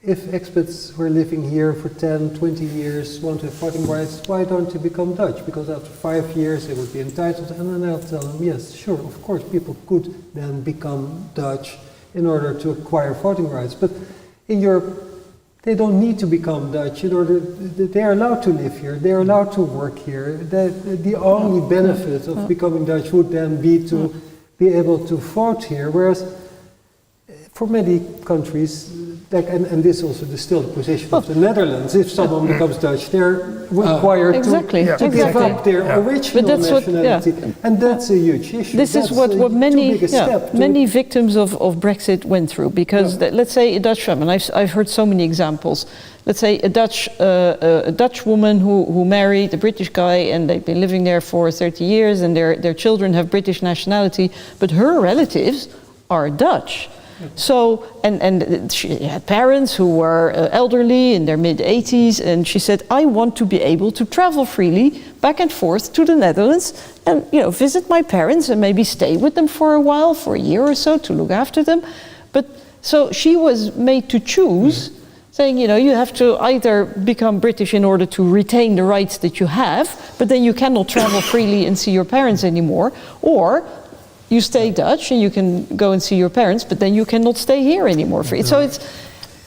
if expats were living here for 10, 20 years, want to have voting rights, why don't you become Dutch? Because after 5 years they would be entitled, and then I'll tell them, yes, sure, of course, people could then become Dutch in order to acquire voting rights. But in Europe, they don't need to become Dutch in order, they are allowed to live here, they are allowed to work here. The only benefit of becoming Dutch would then be to be able to vote here, whereas for many countries, and this also is still the position of the Netherlands, if someone becomes Dutch, they're required to give up their original nationality. And that's a huge issue. This is what many victims of Brexit went through, because let's say a Dutch woman, I've heard so many examples. Let's say a Dutch woman who married a British guy, and they've been living there for 30 years, and their children have British nationality, but her relatives are Dutch. So, and she had parents who were elderly in their mid-80s, and she said, I want to be able to travel freely back and forth to the Netherlands and, visit my parents and maybe stay with them for a while, for a year or so, to look after them. But So she was made to choose, saying, you know, you have to either become British in order to retain the rights that you have, but then you cannot travel freely and see your parents anymore, or you stay Dutch and you can go and see your parents, but then you cannot stay here anymore. So it's...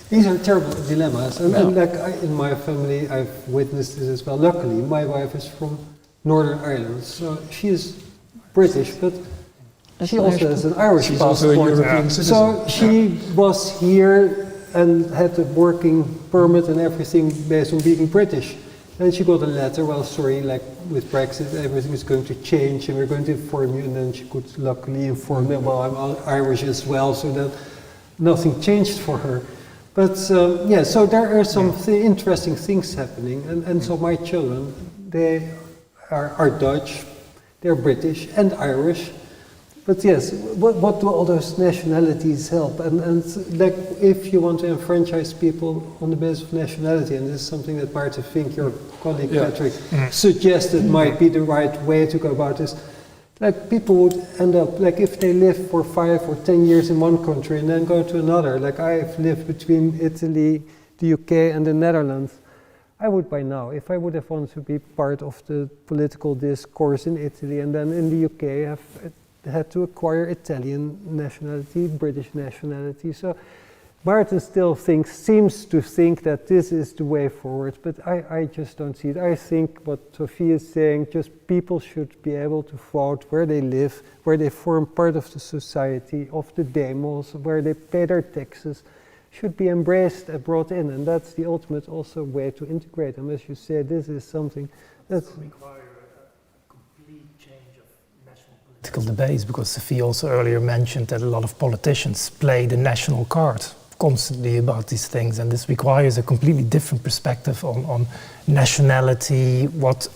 These are terrible dilemmas, and like in my family, I've witnessed this as well. Luckily, my wife is from Northern Ireland, so she is British, but she also has an Irish She's also a passport. European citizen. So she was here and had a working permit and everything based on being British. Then she got a letter, well, sorry, like with Brexit, everything is going to change and we're going to inform you. And then she could luckily inform them, well, I'm Irish as well, so that nothing changed for her. But yeah, so there are some interesting things happening. And so my children, they are Dutch, they're British and Irish. But yes, what do all those nationalities help? And like, if you want to enfranchise people on the basis of nationality, and this is something that Maarten Vink, your colleague Patrick, suggested might be the right way to go about this. Like, people would end up, like, if they live for 5 or 10 years in one country and then go to another, like I've lived between Italy, the UK and the Netherlands, I would by now, if I would have wanted to be part of the political discourse in Italy and then in the UK, have had to acquire Italian nationality, British nationality. So Maarten still seems to think that this is the way forward, but I just don't see it. I think what Sophie is saying, just people should be able to vote where they live, where they form part of the society, of the demos, where they pay their taxes, should be embraced and brought in, and that's the ultimate also way to integrate them. As you say, this is something that's... Political debates, because Sophie also earlier mentioned that a lot of politicians play the national card constantly about these things, and this requires a completely different perspective on nationality, what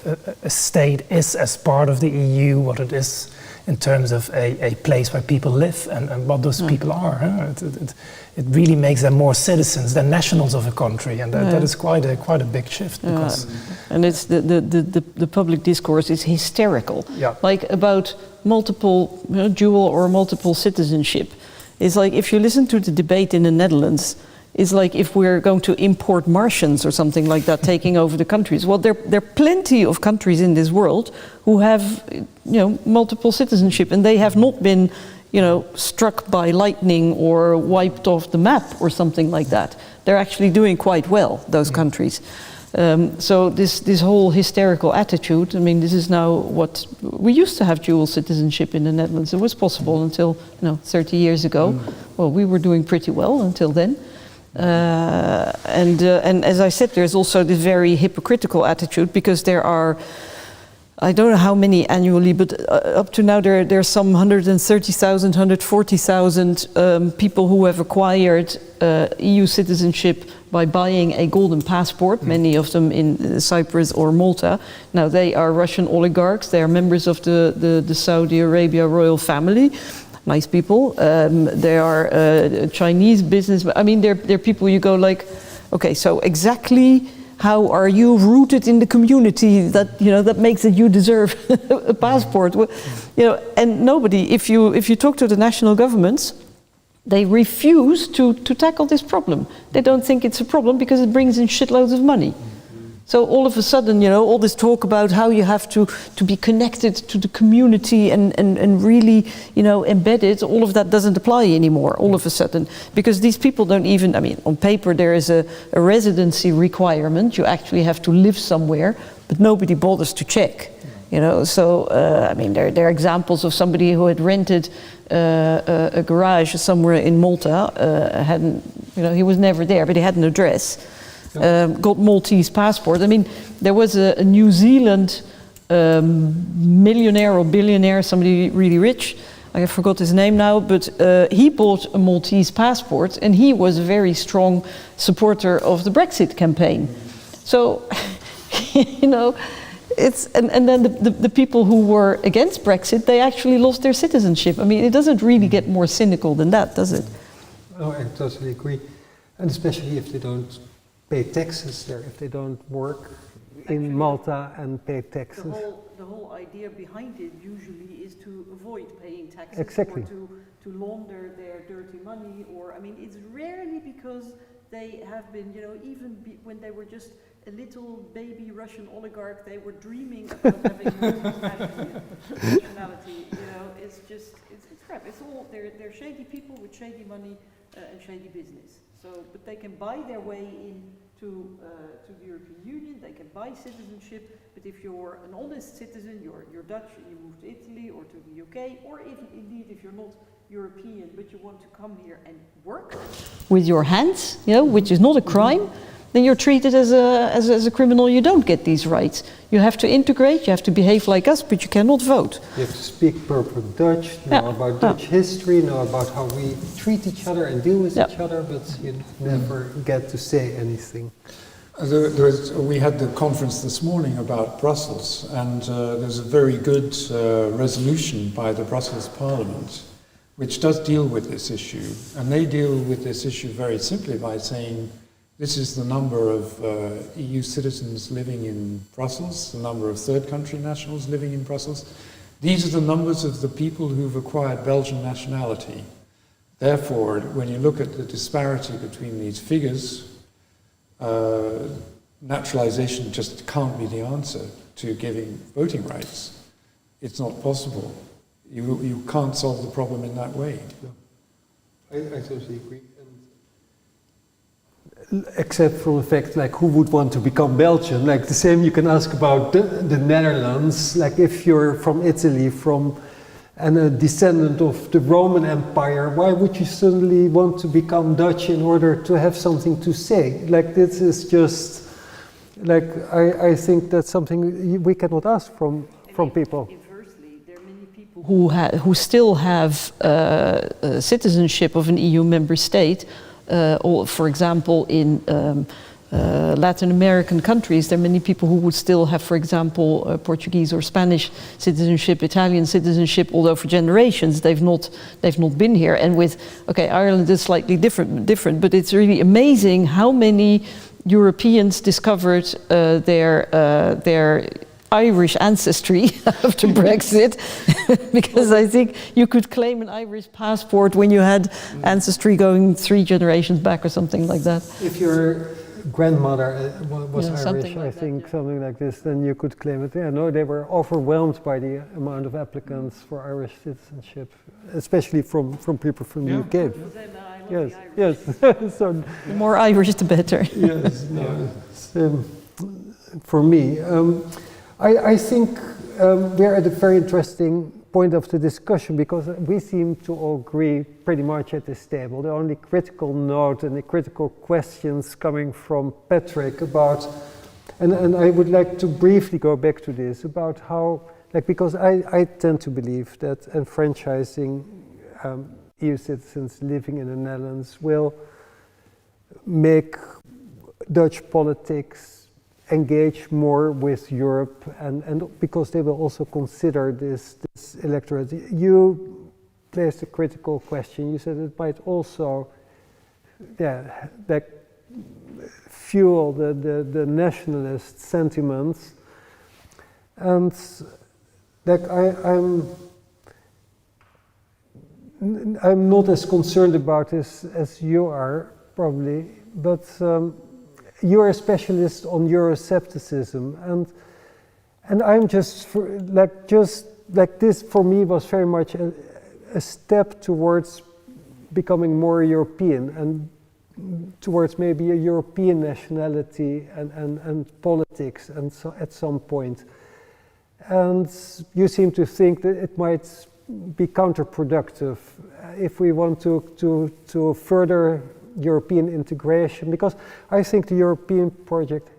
a state is as part of the EU, what it is in terms of a place where people live and what those people are. Huh? It really makes them more citizens than nationals of a country, and that is quite a big shift. Because and it's the public discourse is hysterical, like about multiple, dual or multiple citizenship. It's like if you listen to the debate in the Netherlands, it's like if we're going to import Martians or something like that, taking over the countries. Well, there are plenty of countries in this world who have, multiple citizenship, and they have not been, struck by lightning or wiped off the map or something like that. They're actually doing quite well, those countries. So this whole hysterical attitude, I mean, this is now what we used to have dual citizenship in the Netherlands. It was possible until 30 years ago. Well, we were doing pretty well until then. And as I said, there's also this very hypocritical attitude, because there are, I don't know how many annually, but up to now there are some 130,000, 140,000 people who have acquired EU citizenship by buying a golden passport, many of them in Cyprus or Malta. Now they are Russian oligarchs, they are members of the Saudi Arabia royal family. Nice people. They are Chinese business. I mean, they're people you go like, okay, so exactly how are you rooted in the community that makes it you deserve a passport? And nobody. If you talk to the national governments, they refuse to tackle this problem. They don't think it's a problem because it brings in shitloads of money. So all of a sudden, all this talk about how you have to be connected to the community and really, embed it, all of that doesn't apply anymore all of a sudden. Because these people don't even, I mean, on paper there is a residency requirement. You actually have to live somewhere, but nobody bothers to check. So, I mean, there are examples of somebody who had rented a garage somewhere in Malta, he was never there, but he had an address. Got Maltese passport. I mean, there was a New Zealand millionaire or billionaire, somebody really rich, I forgot his name now, but he bought a Maltese passport, and he was a very strong supporter of the Brexit campaign. So, it's and then the people who were against Brexit, they actually lost their citizenship. I mean, it doesn't really get more cynical than that, does it? Oh, I totally agree. And especially if they don't pay taxes there, if they don't work in Malta and pay taxes. The whole idea behind it usually is to avoid paying taxes Exactly. or to launder their dirty money, or I mean, it's rarely because they have been, you know, even when they were just a little baby Russian oligarch, they were dreaming about having nationality. You know, it's crap. It's all they're shady people with shady money and shady business. So, but they can buy their way into to the European Union. They can buy citizenship. But if you're an honest citizen, you're Dutch and you move to Italy or to the UK, or even indeed if you're not European but you want to come here and work with your hands, you know, which is not a crime, then you're treated as a criminal. You don't get these rights. You have to integrate, you have to behave like us, but you cannot vote. You have to speak perfect Dutch, know about Dutch history, know about how we treat each other and deal with each other, but you never get to say anything. We had the conference this morning about Brussels, and there's a very good resolution by the Brussels Parliament which does deal with this issue. And they deal with this issue very simply by saying this is the number of EU citizens living in Brussels, the number of third country nationals living in Brussels. These are the numbers of the people who've acquired Belgian nationality. Therefore, when you look at the disparity between these figures, naturalization just can't be the answer to giving voting rights. It's not possible. You can't solve the problem in that way. I totally agree. Except for the fact, like, who would want to become Belgian? Like, the same you can ask about the Netherlands. Like, if you're from Italy, and a descendant of the Roman Empire, why would you suddenly want to become Dutch in order to have something to say? Like, this is just, like, I think that's something we cannot ask from people. Inversely, there are many people who still have citizenship of an EU member state. Or, for example, in Latin American countries, there are many people who would still have, for example, Portuguese or Spanish citizenship, Italian citizenship, although for generations they've not been here. And with, Ireland is slightly different, but it's really amazing how many Europeans discovered their Irish ancestry after Brexit, because I think you could claim an Irish passport when you had ancestry going 3 generations back or something like that. If your grandmother was Irish, like I think, something like this, then you could claim it. Yeah, no, they were overwhelmed by the amount of applicants for Irish citizenship, especially from people from the UK. Yes. So, the more Irish, the better. Yes, no, for me. I think we're at a very interesting point of the discussion, because we seem to all agree pretty much at this table. The only critical note and the critical questions coming from Patrick about, and I would like to briefly go back to this, about how, like, because I tend to believe that enfranchising EU citizens living in the Netherlands will make Dutch politics engage more with Europe, and because they will also consider this electorate. You placed a critical question. You said it might also, fuel the nationalist sentiments, and like I'm not as concerned about this as you are probably, but. You're a specialist on Euroscepticism, and I'm just this for me was very much a step towards becoming more European and towards maybe a European nationality and politics, and so at some point. And you seem to think that it might be counterproductive if we want to further European integration, because I think the European project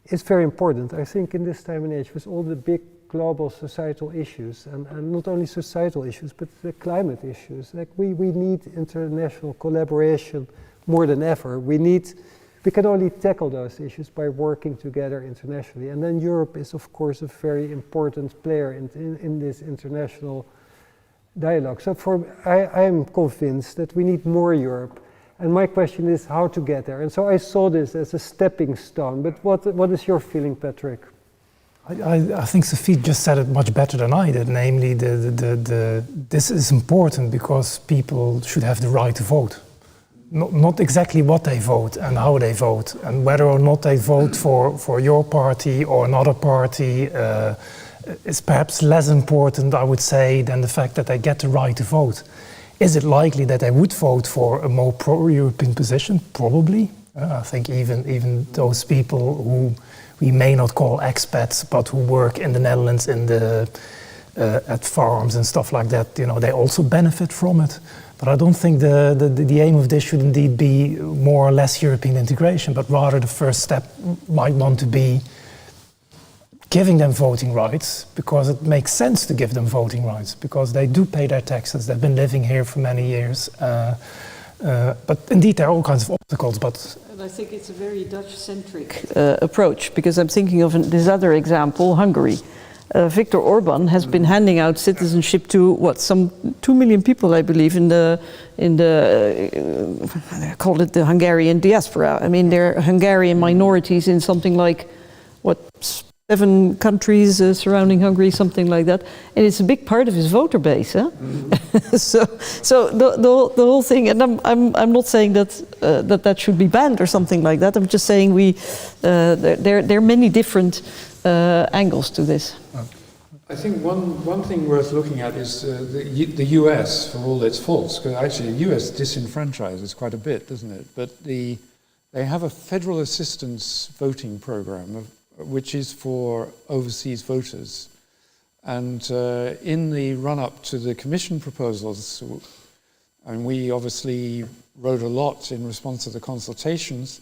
is very important. I think in this time and age, with all the big global societal issues, and not only societal issues, but the climate issues, like we need international collaboration more than ever. We can only tackle those issues by working together internationally. And then Europe is, of course, a very important player in this international dialogue. So I am convinced that we need more Europe. And my question is how to get there. And so I saw this as a stepping stone. But what is your feeling, Patrick? I think Sophie just said it much better than I did. Namely, this is important because people should have the right to vote. Not exactly what they vote and how they vote, and whether or not they vote for your party or another party is perhaps less important, I would say, than the fact that they get the right to vote. Is it likely that they would vote for a more pro-European position? Probably. I think even those people who we may not call expats, but who work in the Netherlands at farms and stuff like that, they also benefit from it. But I don't think the aim of this should indeed be more or less European integration, but rather the first step might want to be giving them voting rights, because it makes sense to give them voting rights, because they do pay their taxes, they've been living here for many years. But indeed, there are all kinds of obstacles. And I think it's a very Dutch-centric approach, because I'm thinking of this other example, Hungary. Viktor Orban has been handing out citizenship to some 2 million people, I believe, in the I call it the Hungarian diaspora. I mean, there are Hungarian minorities in something like 7 countries surrounding Hungary, something like that, and it's a big part of his voter base. Huh? Mm-hmm. so the whole thing, and I'm not saying that should be banned or something like that. I'm just saying there are many different angles to this. I think one thing worth looking at is the US, for all its faults, because actually the US disenfranchises quite a bit, doesn't it? But they have a federal assistance voting program which is for overseas voters. And in the run-up to the Commission proposals, and we obviously wrote a lot in response to the consultations,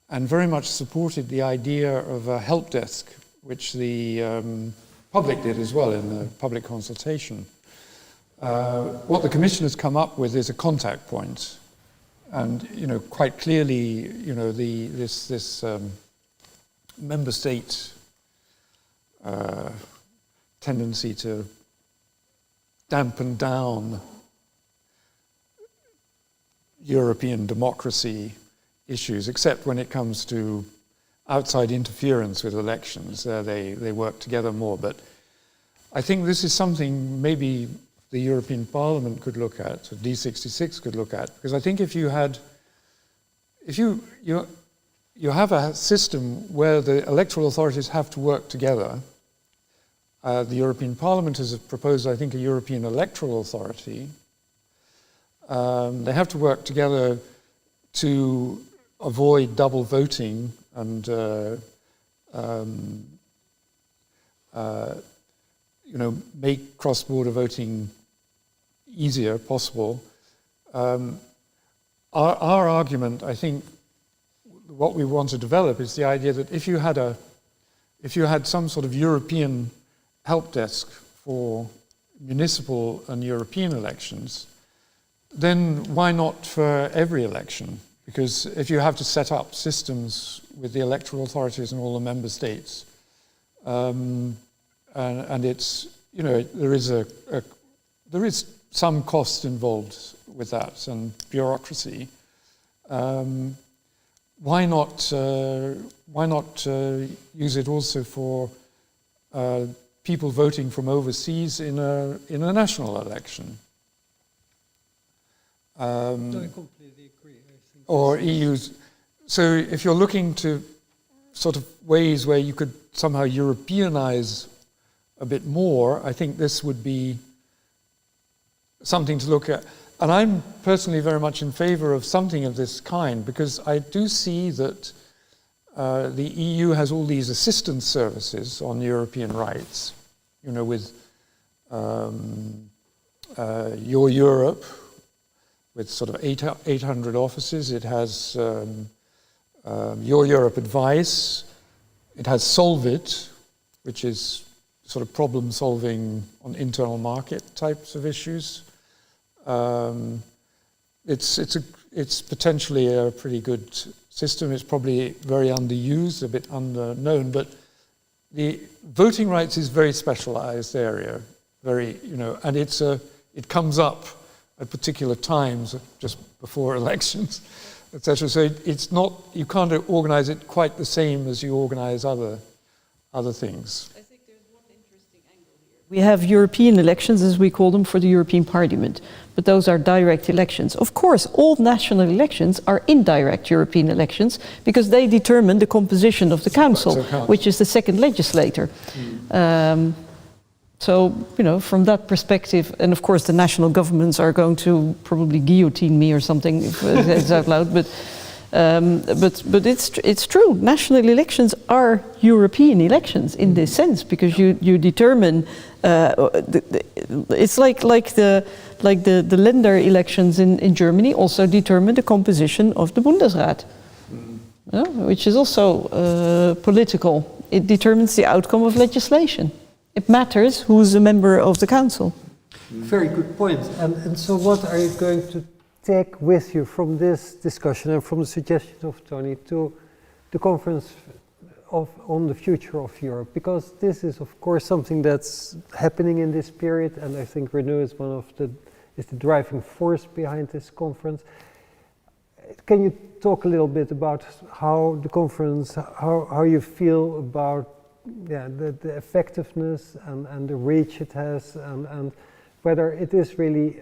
and very much supported the idea of a help desk, which the public did as well in the public consultation. What the Commission has come up with is a contact point. And, quite clearly, this member state tendency to dampen down European democracy issues, except when it comes to outside interference with elections. They work together more. But I think this is something maybe the European Parliament could look at, or D66 could look at, because I think if you have a system where the electoral authorities have to work together. The European Parliament has proposed, I think, a European electoral authority. They have to work together to avoid double voting and make cross-border voting easier possible. Our argument, I think, what we want to develop is the idea that if you had some sort of European help desk for municipal and European elections, then why not for every election? Because if you have to set up systems with the electoral authorities in all the member states, and it's there is some cost involved with that and bureaucracy. Why not use it also for people voting from overseas in a national election? I completely agree. I think or EU's. So if you're looking to sort of ways where you could somehow Europeanize a bit more, I think this would be something to look at. And I'm personally very much in favor of something of this kind, because I do see that the EU has all these assistance services on European rights, with Your Europe, with sort of 800 offices. It has Your Europe Advice. It has Solvit, which is sort of problem solving on internal market types of issues. It's potentially a pretty good system. It's probably very underused, a bit underknown, but the voting rights is a very specialized area, and it comes up at particular times, just before elections, etc. So it's not, you can't organize it quite the same as you organize other things. I think there's one interesting angle here. We have European elections, as we call them, for the European Parliament, but those are direct elections. Of course, all national elections are indirect European elections because they determine the composition of the Council, which is the second legislator. So, you know, from that perspective, and of course the national governments are going to probably guillotine me or something if it's out loud, but it's true. National elections are European elections in this sense because you determine. It's like the Länder elections in Germany also determine the composition of the Bundesrat, which is also political. It determines the outcome of legislation. It matters who's a member of the council. Very good point. And so what are you going to take with you from this discussion and from the suggestions of Tony to the conference on the future of Europe? Because this is, of course, something that's happening in this period, and I think Renew is is the driving force behind this conference. Can you talk a little bit about how the conference, how you feel about the effectiveness and the reach it has, and whether it is really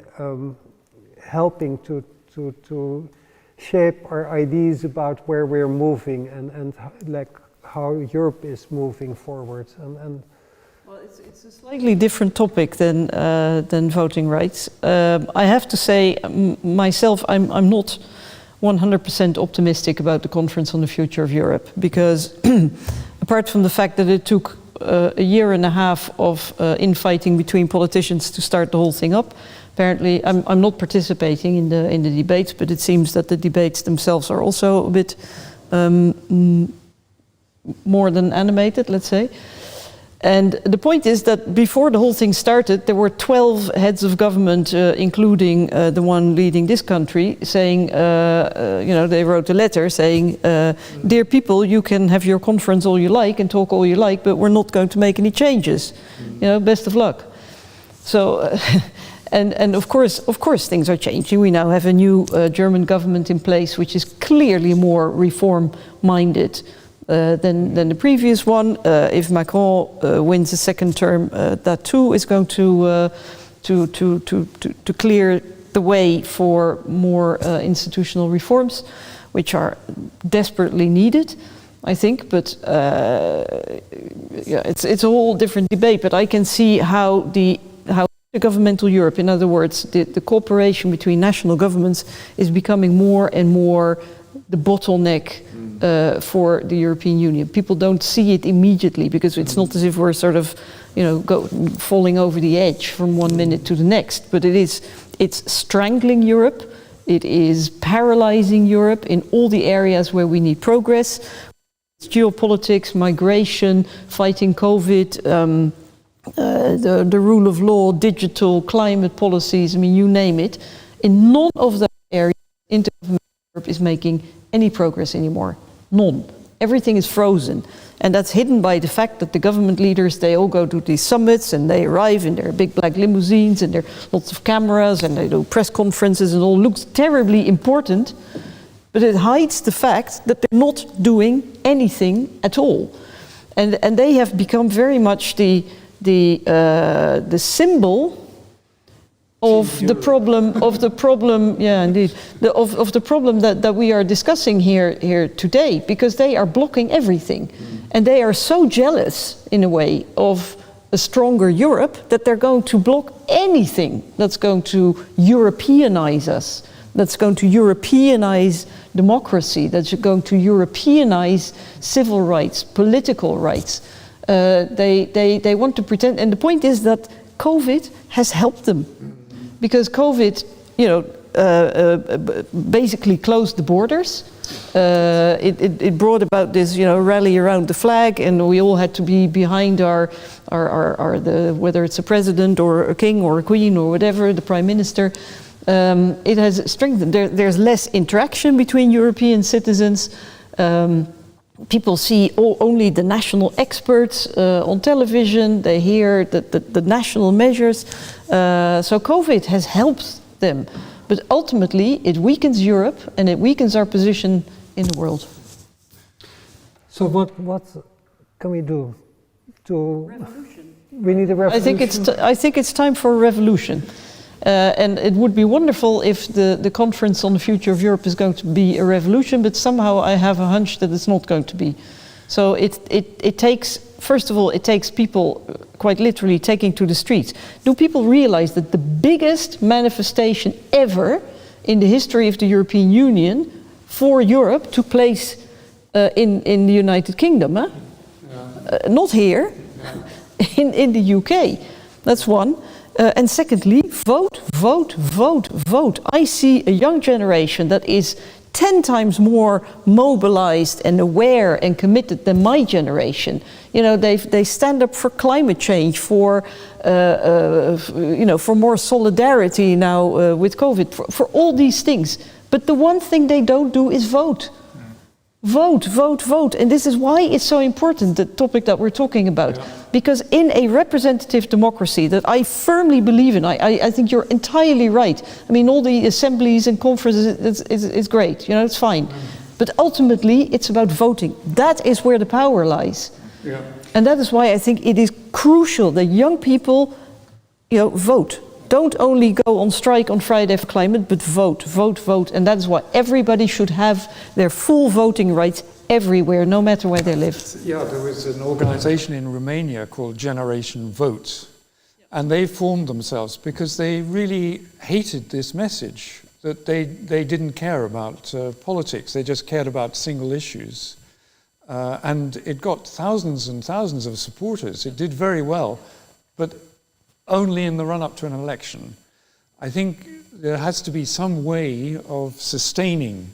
helping to shape our ideas about where we're moving and like how Europe is moving forward. Well, it's a slightly different topic than voting rights. I have to say, myself, I'm not 100% optimistic about the conference on the future of Europe because apart from the fact that it took a year and a half of infighting between politicians to start the whole thing up, apparently I'm not participating in the debates, but it seems that the debates themselves are also a bit more than animated, let's say. And the point is that before the whole thing started, there were 12 heads of government, including the one leading this country, saying, they wrote a letter saying, dear people, you can have your conference all you like and talk all you like, but we're not going to make any changes. Best of luck. So, and of course things are changing. We now have a new German government in place, which is clearly more reform-minded than the previous one. If Macron wins a second term, that too is going to clear the way for more institutional reforms, which are desperately needed, I think. But it's a whole different debate. But I can see how intergovernmental Europe, in other words, the cooperation between national governments, is becoming more and more the bottleneck for the European Union. People don't see it immediately because it's not as if we're sort of, falling over the edge from one minute to the next. But it's strangling Europe. It is paralyzing Europe in all the areas where we need progress. It's geopolitics, migration, fighting COVID, the rule of law, digital, climate policies. I mean, you name it. In none of those areas, intergovernmental Europe is making any progress anymore. None. Everything is frozen. And that's hidden by the fact that the government leaders, they all go to these summits and they arrive in their big black limousines and there are lots of cameras and they do press conferences and all looks terribly important, but it hides the fact that they're not doing anything at all. And they have become very much the symbol of the problem, yeah, indeed, of the problem that we are discussing here today, because they are blocking everything, and they are so jealous, in a way, of a stronger Europe that they're going to block anything that's going to Europeanize us, that's going to Europeanize democracy, that's going to Europeanize civil rights, political rights. They want to pretend, and the point is that COVID has helped them. Because COVID, basically closed the borders. It brought about this, rally around the flag, and we all had to be behind our whether it's a president or a king or a queen or whatever, the prime minister. It has strengthened. There's less interaction between European citizens. People see only the national experts on television. They hear the national measures. So COVID has helped them. but ultimately it weakens Europe and it weakens our position in the world. So what can we do? Revolution. We need a revolution. I think it's time for a revolution. And it would be wonderful if the conference on the future of Europe is going to be a revolution, but somehow I have a hunch that it's not going to be. So it takes, first of all, it takes people quite literally taking to the streets. Do people realize that the biggest manifestation ever in the history of the European Union for Europe took place in the United Kingdom? Huh? Yeah. Not here, yeah. in the UK. That's one. And secondly, vote, vote, vote, vote. I see a young generation that is 10 times more mobilized and aware and committed than my generation. You know, they stand up for climate change, for for more solidarity now with COVID, for all these things. But the one thing they don't do is vote. Vote, vote, vote. And this is why it's so important, the topic that we're talking about. Yeah. Because in a representative democracy that I firmly believe in, I think you're entirely right. I mean, all the assemblies and conferences is great, you know, it's fine. But ultimately, it's about voting. That is where the power lies. Yeah. And that is why I think it is crucial that young people, you know, vote. Don't only go on strike on Friday for climate, but vote, vote, vote. And that is why everybody should have their full voting rights everywhere, no matter where they live. Yeah, there was an organization in Romania called Generation Vote. And they formed themselves because they really hated this message, that they didn't care about politics, they just cared about single issues. And it got thousands and thousands of supporters. It did very well, but only in the run-up to an election. I think there has to be some way of sustaining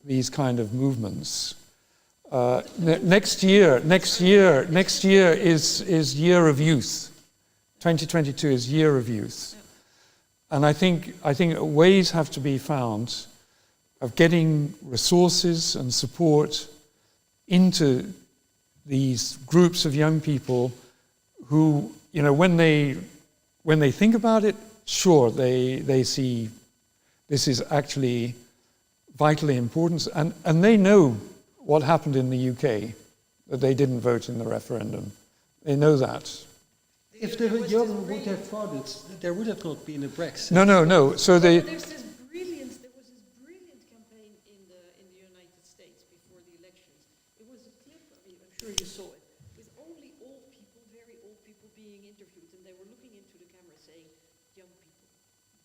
these kind of movements. Next year is Year of Youth. 2022 is Year of Youth. And I think ways have to be found of getting resources and support into these groups of young people who, you know, when they think about it, sure, they see this is actually vitally important, and they know what happened in the UK, that they didn't vote in the referendum. They know that. If the Europe would have voted, there would have not been a Brexit. No. So they. There was this brilliant campaign in the United States before the elections. It was a clip, I mean, I'm sure you saw it, with only old people, very old people being interviewed, and they were looking into the camera saying, young people,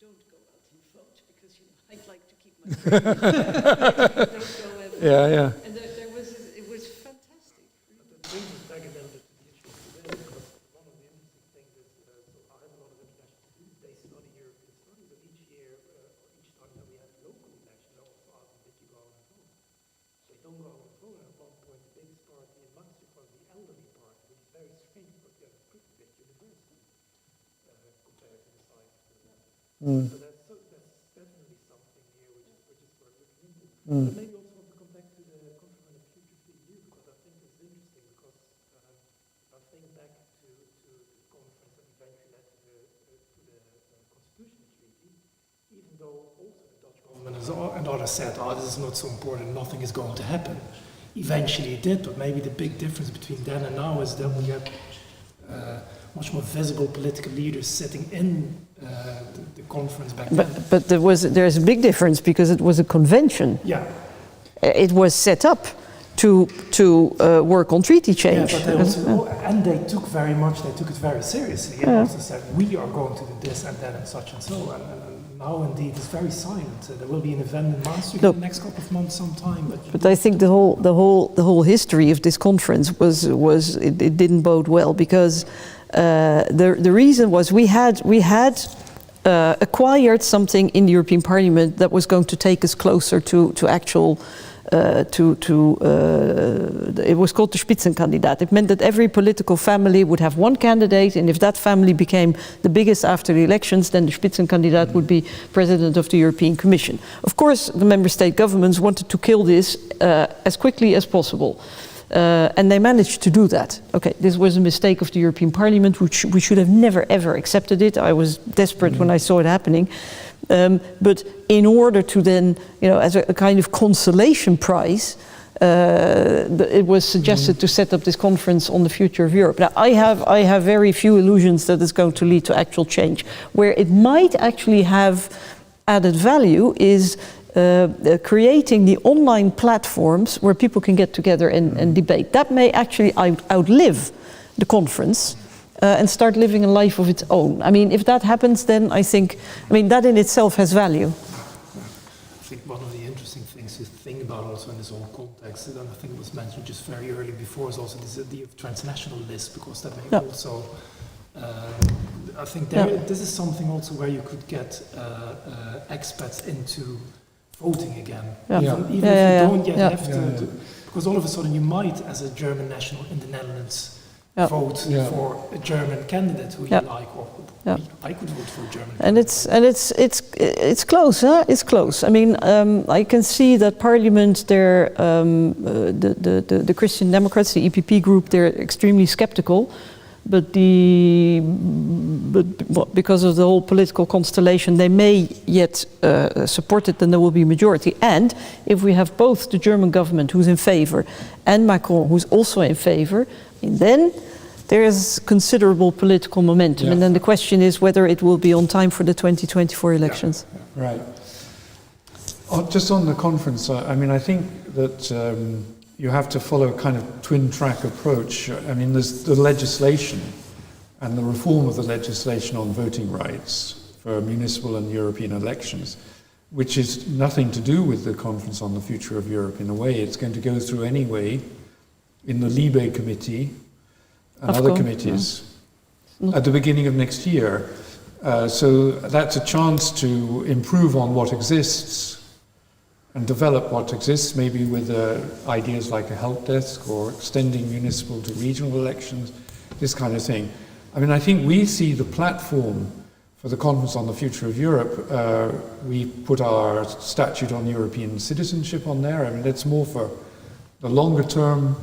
don't go out and vote, because, you know, I'd like to keep my don't go and Yeah. And it was fantastic. But that brings us back again to the issue of today, because one of the interesting things is, so I have a lot of international students, they study European studies, but each year, or each time that we have local elections, they also ask them, did you go out and vote? They don't go out and vote, and at one point the biggest party in Maastricht was the elderly party, which is very strange, because they have a pretty big university compared to the size of the land. So that's definitely something here which is worth looking into. But maybe also want to come back to the conference on the future of the EU, because I think it's interesting, because I think back to the conference that eventually led to the Constitutional Treaty, even though also the Dutch government and others said, this is not so important, nothing is going to happen. Eventually it did, but maybe the big difference between then and now is that we have much more visible political leaders sitting in the conference back then. But there's a big difference, because it was a convention. Yeah. It was set up to work on treaty change. Yeah, but they also, and they took it very seriously. And also said, we are going to do this and that and such and so. And now indeed it's very silent. There will be an event in Maastricht in the next couple of months sometime. But I think the whole history of this conference was it didn't bode well, because the reason was we had acquired something in the European Parliament that was going to take us closer to actual. It was called the Spitzenkandidat. It meant that every political family would have one candidate, and if that family became the biggest after the elections, then the Spitzenkandidat would be president of the European Commission. Of course, the member state governments wanted to kill this as quickly as possible. And they managed to do that. Okay, this was a mistake of the European Parliament, which we should have never ever accepted it. I was desperate when I saw it happening. But in order to then, as a kind of consolation prize, it was suggested to set up this conference on the future of Europe. Now, I have very few illusions that it's going to lead to actual change. Where it might actually have added value is creating the online platforms where people can get together and debate. That may actually outlive the conference and start living a life of its own. I mean, if that happens, then I think, that in itself has value. I think one of the interesting things to think about also in this whole context, and I think it was mentioned just very early before, is also this idea of transnational lists, because that may also, I think this is something also where you could get expats into voting again. Even if you don't yet have to, because all of a sudden you might, as a German national in the Netherlands, vote for a German candidate who you like, or I could vote for a German candidate. It's close, huh? It's close. I mean, I can see that Parliament, the Christian Democrats, the EPP group, they're extremely skeptical. But because of the whole political constellation, they may yet support it, then there will be a majority. And if we have both the German government, who's in favor, and Macron, who's also in favor, then there is considerable political momentum. And then the question is whether it will be on time for the 2024 elections. Right. Just on the conference, I think that you have to follow a kind of twin-track approach. There's the legislation and the reform of the legislation on voting rights for municipal and European elections, which is nothing to do with the Conference on the Future of Europe in a way. It's going to go through anyway in the Libe committee and other committees at the beginning of next year. So that's a chance to improve on what exists and develop what exists, maybe with ideas like a help desk or extending municipal to regional elections, this kind of thing. I think we see the platform for the Conference on the Future of Europe. We put our statute on European citizenship on there. That's more for the longer term,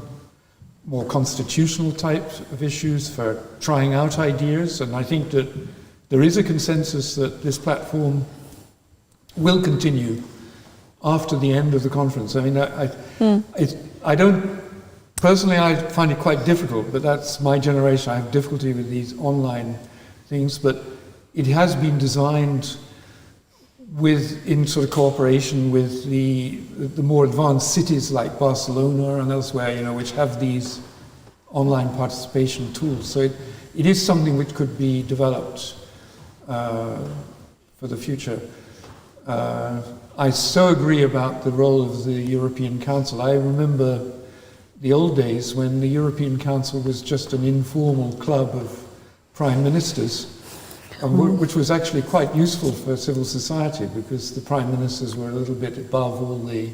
more constitutional type of issues, for trying out ideas. And I think that there is a consensus that this platform will continue after the end of the conference. I don't, personally I find it quite difficult, but that's my generation. I have difficulty with these online things, but it has been designed in sort of cooperation with the more advanced cities like Barcelona and elsewhere, which have these online participation tools. So it is something which could be developed for the future. I so agree about the role of the European Council. I remember the old days when the European Council was just an informal club of prime ministers, which was actually quite useful for civil society, because the prime ministers were a little bit above all the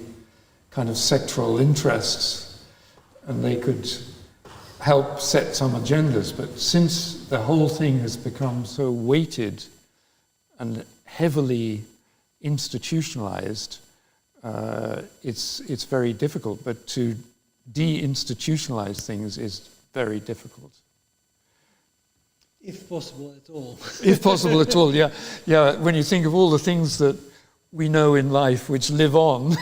kind of sectoral interests, and they could help set some agendas. But since the whole thing has become so weighted and heavily institutionalized, it's very difficult. But to de-institutionalize things is very difficult. If possible at all. If possible at all, yeah. When you think of all the things that we know in life which live on,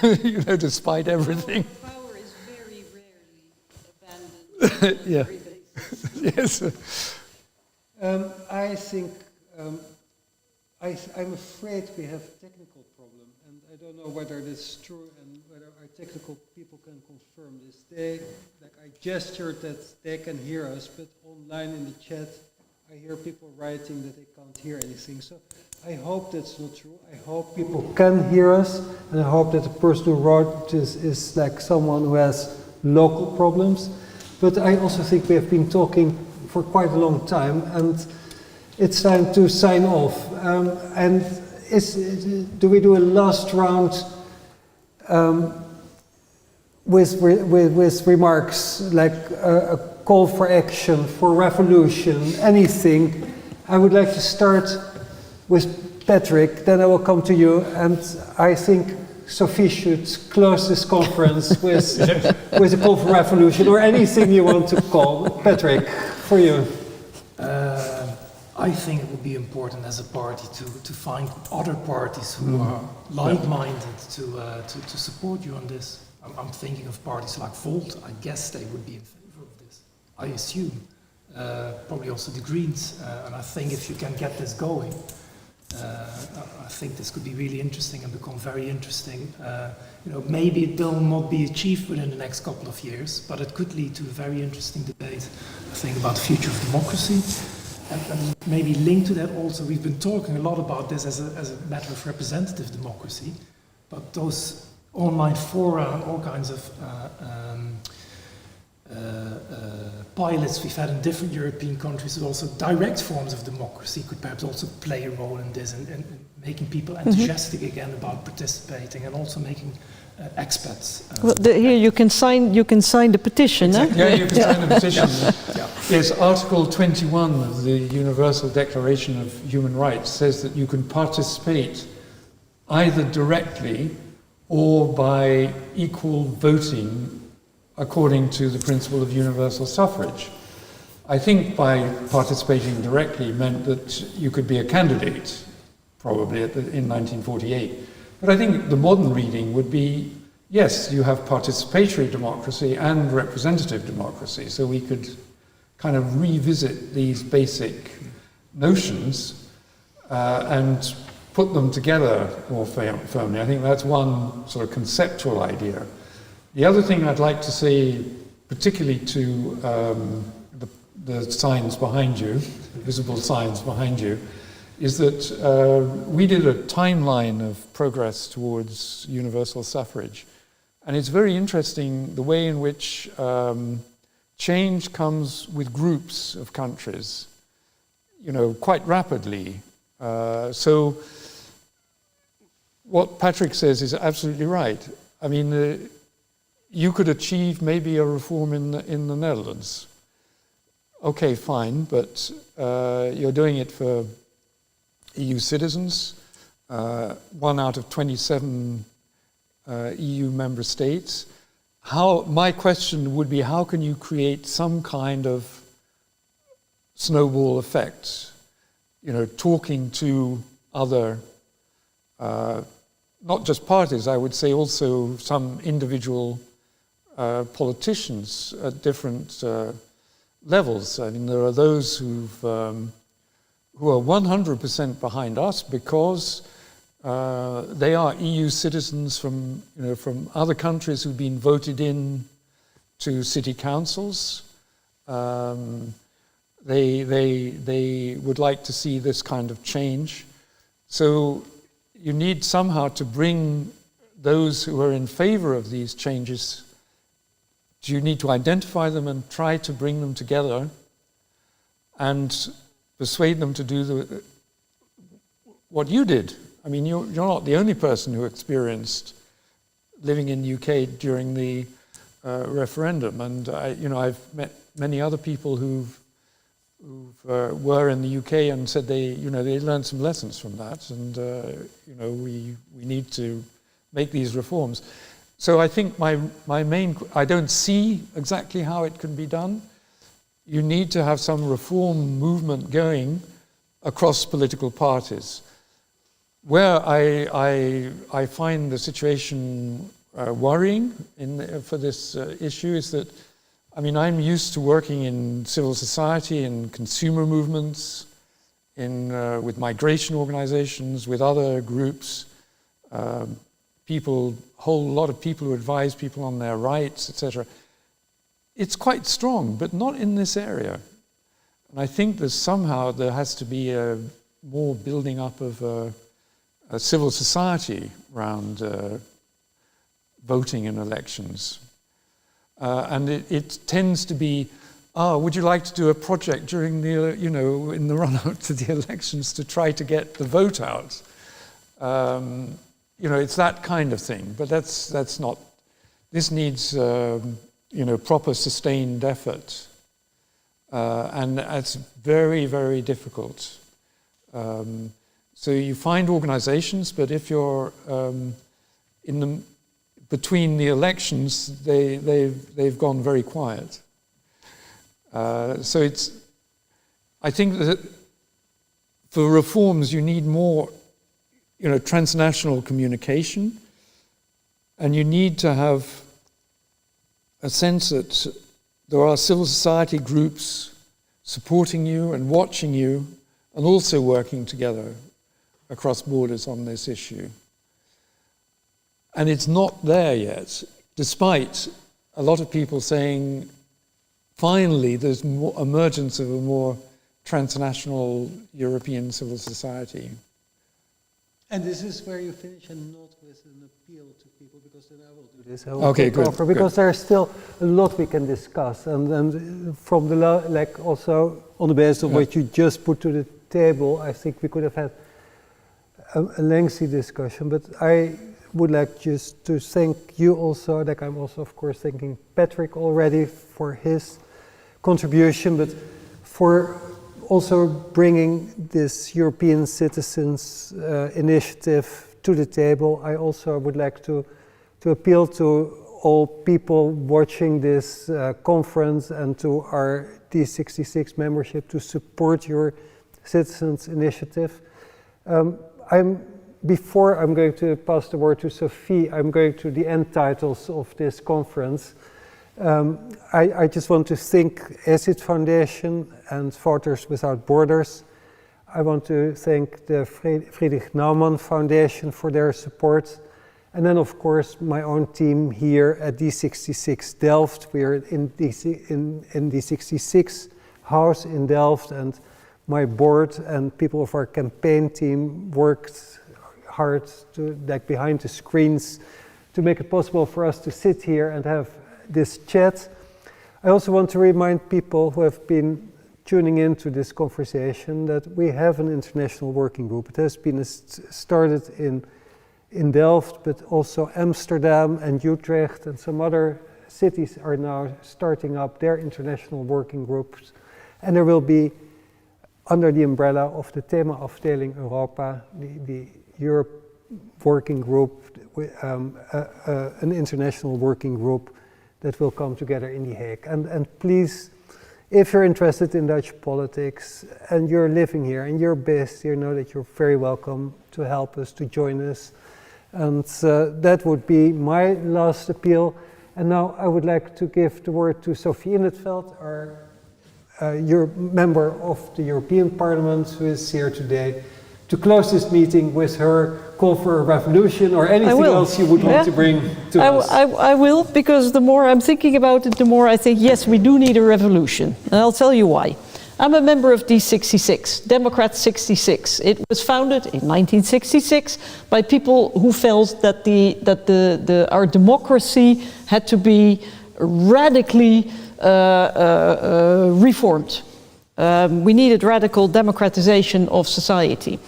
despite everything. Power is very rarely abandoned on every basis. Yes. I think I'm afraid we have a technical problem, and I don't know whether that's true and whether our technical people can confirm this. I gestured that they can hear us, but online in the chat, I hear people writing that they can't hear anything. So I hope that's not true. I hope people can hear us, and I hope that the person who wrote this is like someone who has local problems. But I also think we have been talking for quite a long time, and it's time to sign off. Do we do a last round with remarks like a call for action, for revolution, anything? I would like to start with Patrick, then I will come to you, and I think Sophie should close this conference with a call for revolution, or anything you want to call. Patrick, for you. I think it would be important as a party to find other parties who are like-minded to support you on this. I'm thinking of parties like Veld. I guess they would be in favor of this. I assume. Probably also the Greens. And I think if you can get this going, I think this could be really interesting and become very interesting. Maybe it will not be achieved within the next couple of years, but it could lead to a very interesting debate, I think, about the future of democracy. And maybe linked to that also, we've been talking a lot about this as a matter of representative democracy, but those online fora and all kinds of pilots we've had in different European countries, but also direct forms of democracy could perhaps also play a role in this and making people enthusiastic again about participating and also making expats. Here you can sign the petition. Exactly. Yeah, you can sign the petition. Yeah. Yes, Article 21 of the Universal Declaration of Human Rights says that you can participate either directly or by equal voting according to the principle of universal suffrage. I think by participating directly meant that you could be a candidate, probably in 1948. But I think the modern reading would be, yes, you have participatory democracy and representative democracy, so we could kind of revisit these basic notions and put them together more firmly. I think that's one sort of conceptual idea. The other thing I'd like to say, particularly to the signs behind you, visible signs behind you, is that we did a timeline of progress towards universal suffrage. And it's very interesting the way in which change comes with groups of countries, quite rapidly. So what Patrick says is absolutely right. I mean, you could achieve maybe a reform in the Netherlands. Okay, fine, but you're doing it for EU citizens, 1 out of 27 EU member states. My question would be, how can you create some kind of snowball effect? Talking to other, not just parties, I would say also some individual politicians at different levels. I mean, there are those who are 100% behind us because they are EU citizens from other countries who've been voted in to city councils. They would like to see this kind of change. So you need somehow to bring those who are in favor of these changes. You need to identify them and try to bring them together and persuade them to do what you did. I mean, you're not the only person who experienced living in the UK during the referendum, and I've met many other people who were in the UK and said they learned some lessons from that, and we need to make these reforms. So I think I don't see exactly how it can be done. You need to have some reform movement going across political parties. Where I find the situation worrying for this issue is that, I mean, I'm used to working in civil society, in consumer movements, with migration organizations, with other groups, whole lot of people who advise people on their rights, etc. It's quite strong, but not in this area. And I think that somehow there has to be a more building up of a civil society around voting in elections. And it tends to be, would you like to do a project during the, in the run-up to the elections to try to get the vote out? It's that kind of thing, but that's not. This needs, proper sustained effort, and it's very, very difficult. So you find organizations, but if you're between the elections, they've gone very quiet. So I think that for reforms, you need more, transnational communication, and you need to have a sense that there are civil society groups supporting you and watching you, and also working together across borders on this issue. And it's not there yet, despite a lot of people saying, finally, there's more emergence of a more transnational European civil society. And this is where you finish, and not with an appeal to people, because then I will do this. Okay, good. Because there's still a lot we can discuss, and from the also on the basis of what you just put to the table, I think we could have had a lengthy discussion. But I would like just to thank you also. Like I'm also, of course, thanking Patrick already for his contribution, but for also bringing this European Citizens initiative to the table. I also would like to appeal to all people watching this conference and to our D66 membership to support your Citizens initiative. Before I'm going to pass the word to Sophie, I'm going to the end titles of this conference. I just want to thank ECIT Foundation and Voters Without Borders. I want to thank the Friedrich Naumann Foundation for their support. And then, of course, my own team here at D66 Delft. We are in D66 house in Delft, and my board and people of our campaign team worked hard behind the screens to make it possible for us to sit here and have this chat. I also want to remind people who have been tuning into this conversation that we have an international working group. It has been started in Delft, but also Amsterdam and Utrecht and some other cities are now starting up their international working groups. And there will be, under the umbrella of the Thema-Afdeling Europa, the Europe working group, an international working group that will come together in The Hague. And please, if you're interested in Dutch politics and you're living here and you're based here, know that you're very welcome to help us, to join us. And that would be my last appeal. And now I would like to give the word to Sophie in 't Veld, your member of the European Parliament, who is here today, to close this meeting with her call for a revolution or anything else you would want to bring to us. I will, because the more I'm thinking about it, the more I think, yes, we do need a revolution. And I'll tell you why. I'm a member of D66, Democrat 66. It was founded in 1966 by people who felt that our democracy had to be radically reformed. We needed radical democratization of society.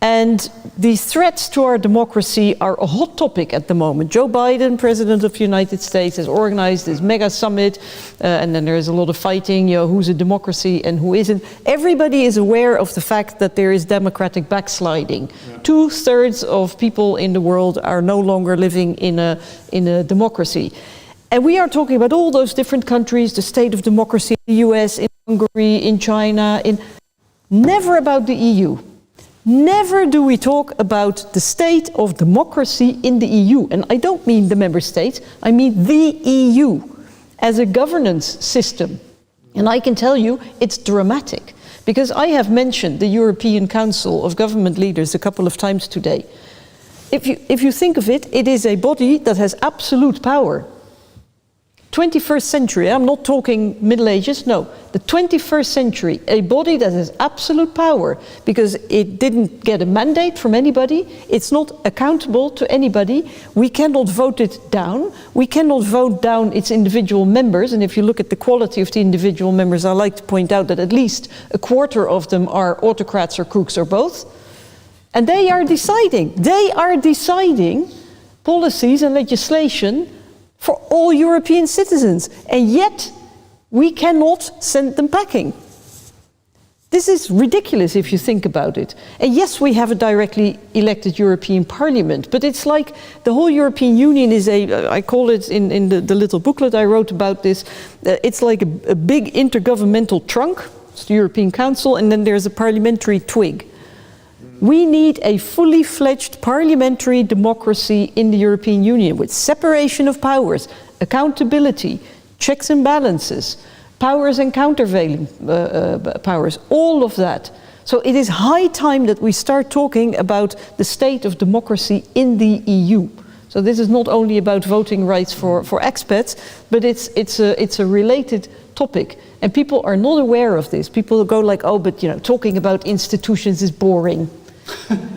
And the threats to our democracy are a hot topic at the moment. Joe Biden, President of the United States, has organized this mega summit, and then there is a lot of fighting, who's a democracy and who isn't. Everybody is aware of the fact that there is democratic backsliding. Yeah. 2/3 of people in the world are no longer living in a democracy. And we are talking about all those different countries, the state of democracy in the US, in Hungary, in China, never about the EU. Never do we talk about the state of democracy in the EU. And I don't mean the member states, I mean the EU as a governance system. And I can tell you it's dramatic, because I have mentioned the European Council of Government Leaders a couple of times today. If you think of it, it is a body that has absolute power. 21st century, I'm not talking Middle Ages, no. The 21st century, a body that has absolute power because it didn't get a mandate from anybody, it's not accountable to anybody, we cannot vote it down, we cannot vote down its individual members, and if you look at the quality of the individual members, I like to point out that at least a quarter of them are autocrats or crooks or both, and they are deciding policies and legislation for all European citizens, and yet we cannot send them packing. This is ridiculous if you think about it. And yes, we have a directly elected European Parliament, but it's like the whole European Union is I call it in the little booklet I wrote about this, it's like a big intergovernmental trunk, it's the European Council, and then there's a parliamentary twig. We need a fully fledged parliamentary democracy in the European Union with separation of powers, accountability, checks and balances, powers and countervailing powers, all of that. So it is high time that we start talking about the state of democracy in the EU. So this is not only about voting rights for expats, but it's a related topic. And people are not aware of this. People go like, oh, but talking about institutions is boring.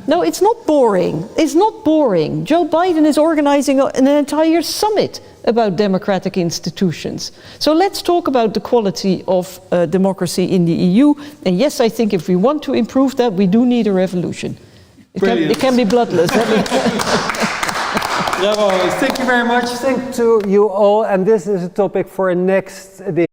No, it's not boring. It's not boring. Joe Biden is organizing an entire summit about democratic institutions. So let's talk about the quality of democracy in the EU. And yes, I think if we want to improve that, we do need a revolution. It can be bloodless. Bravo, thank you very much. Thank to you all, and this is a topic for a next edition.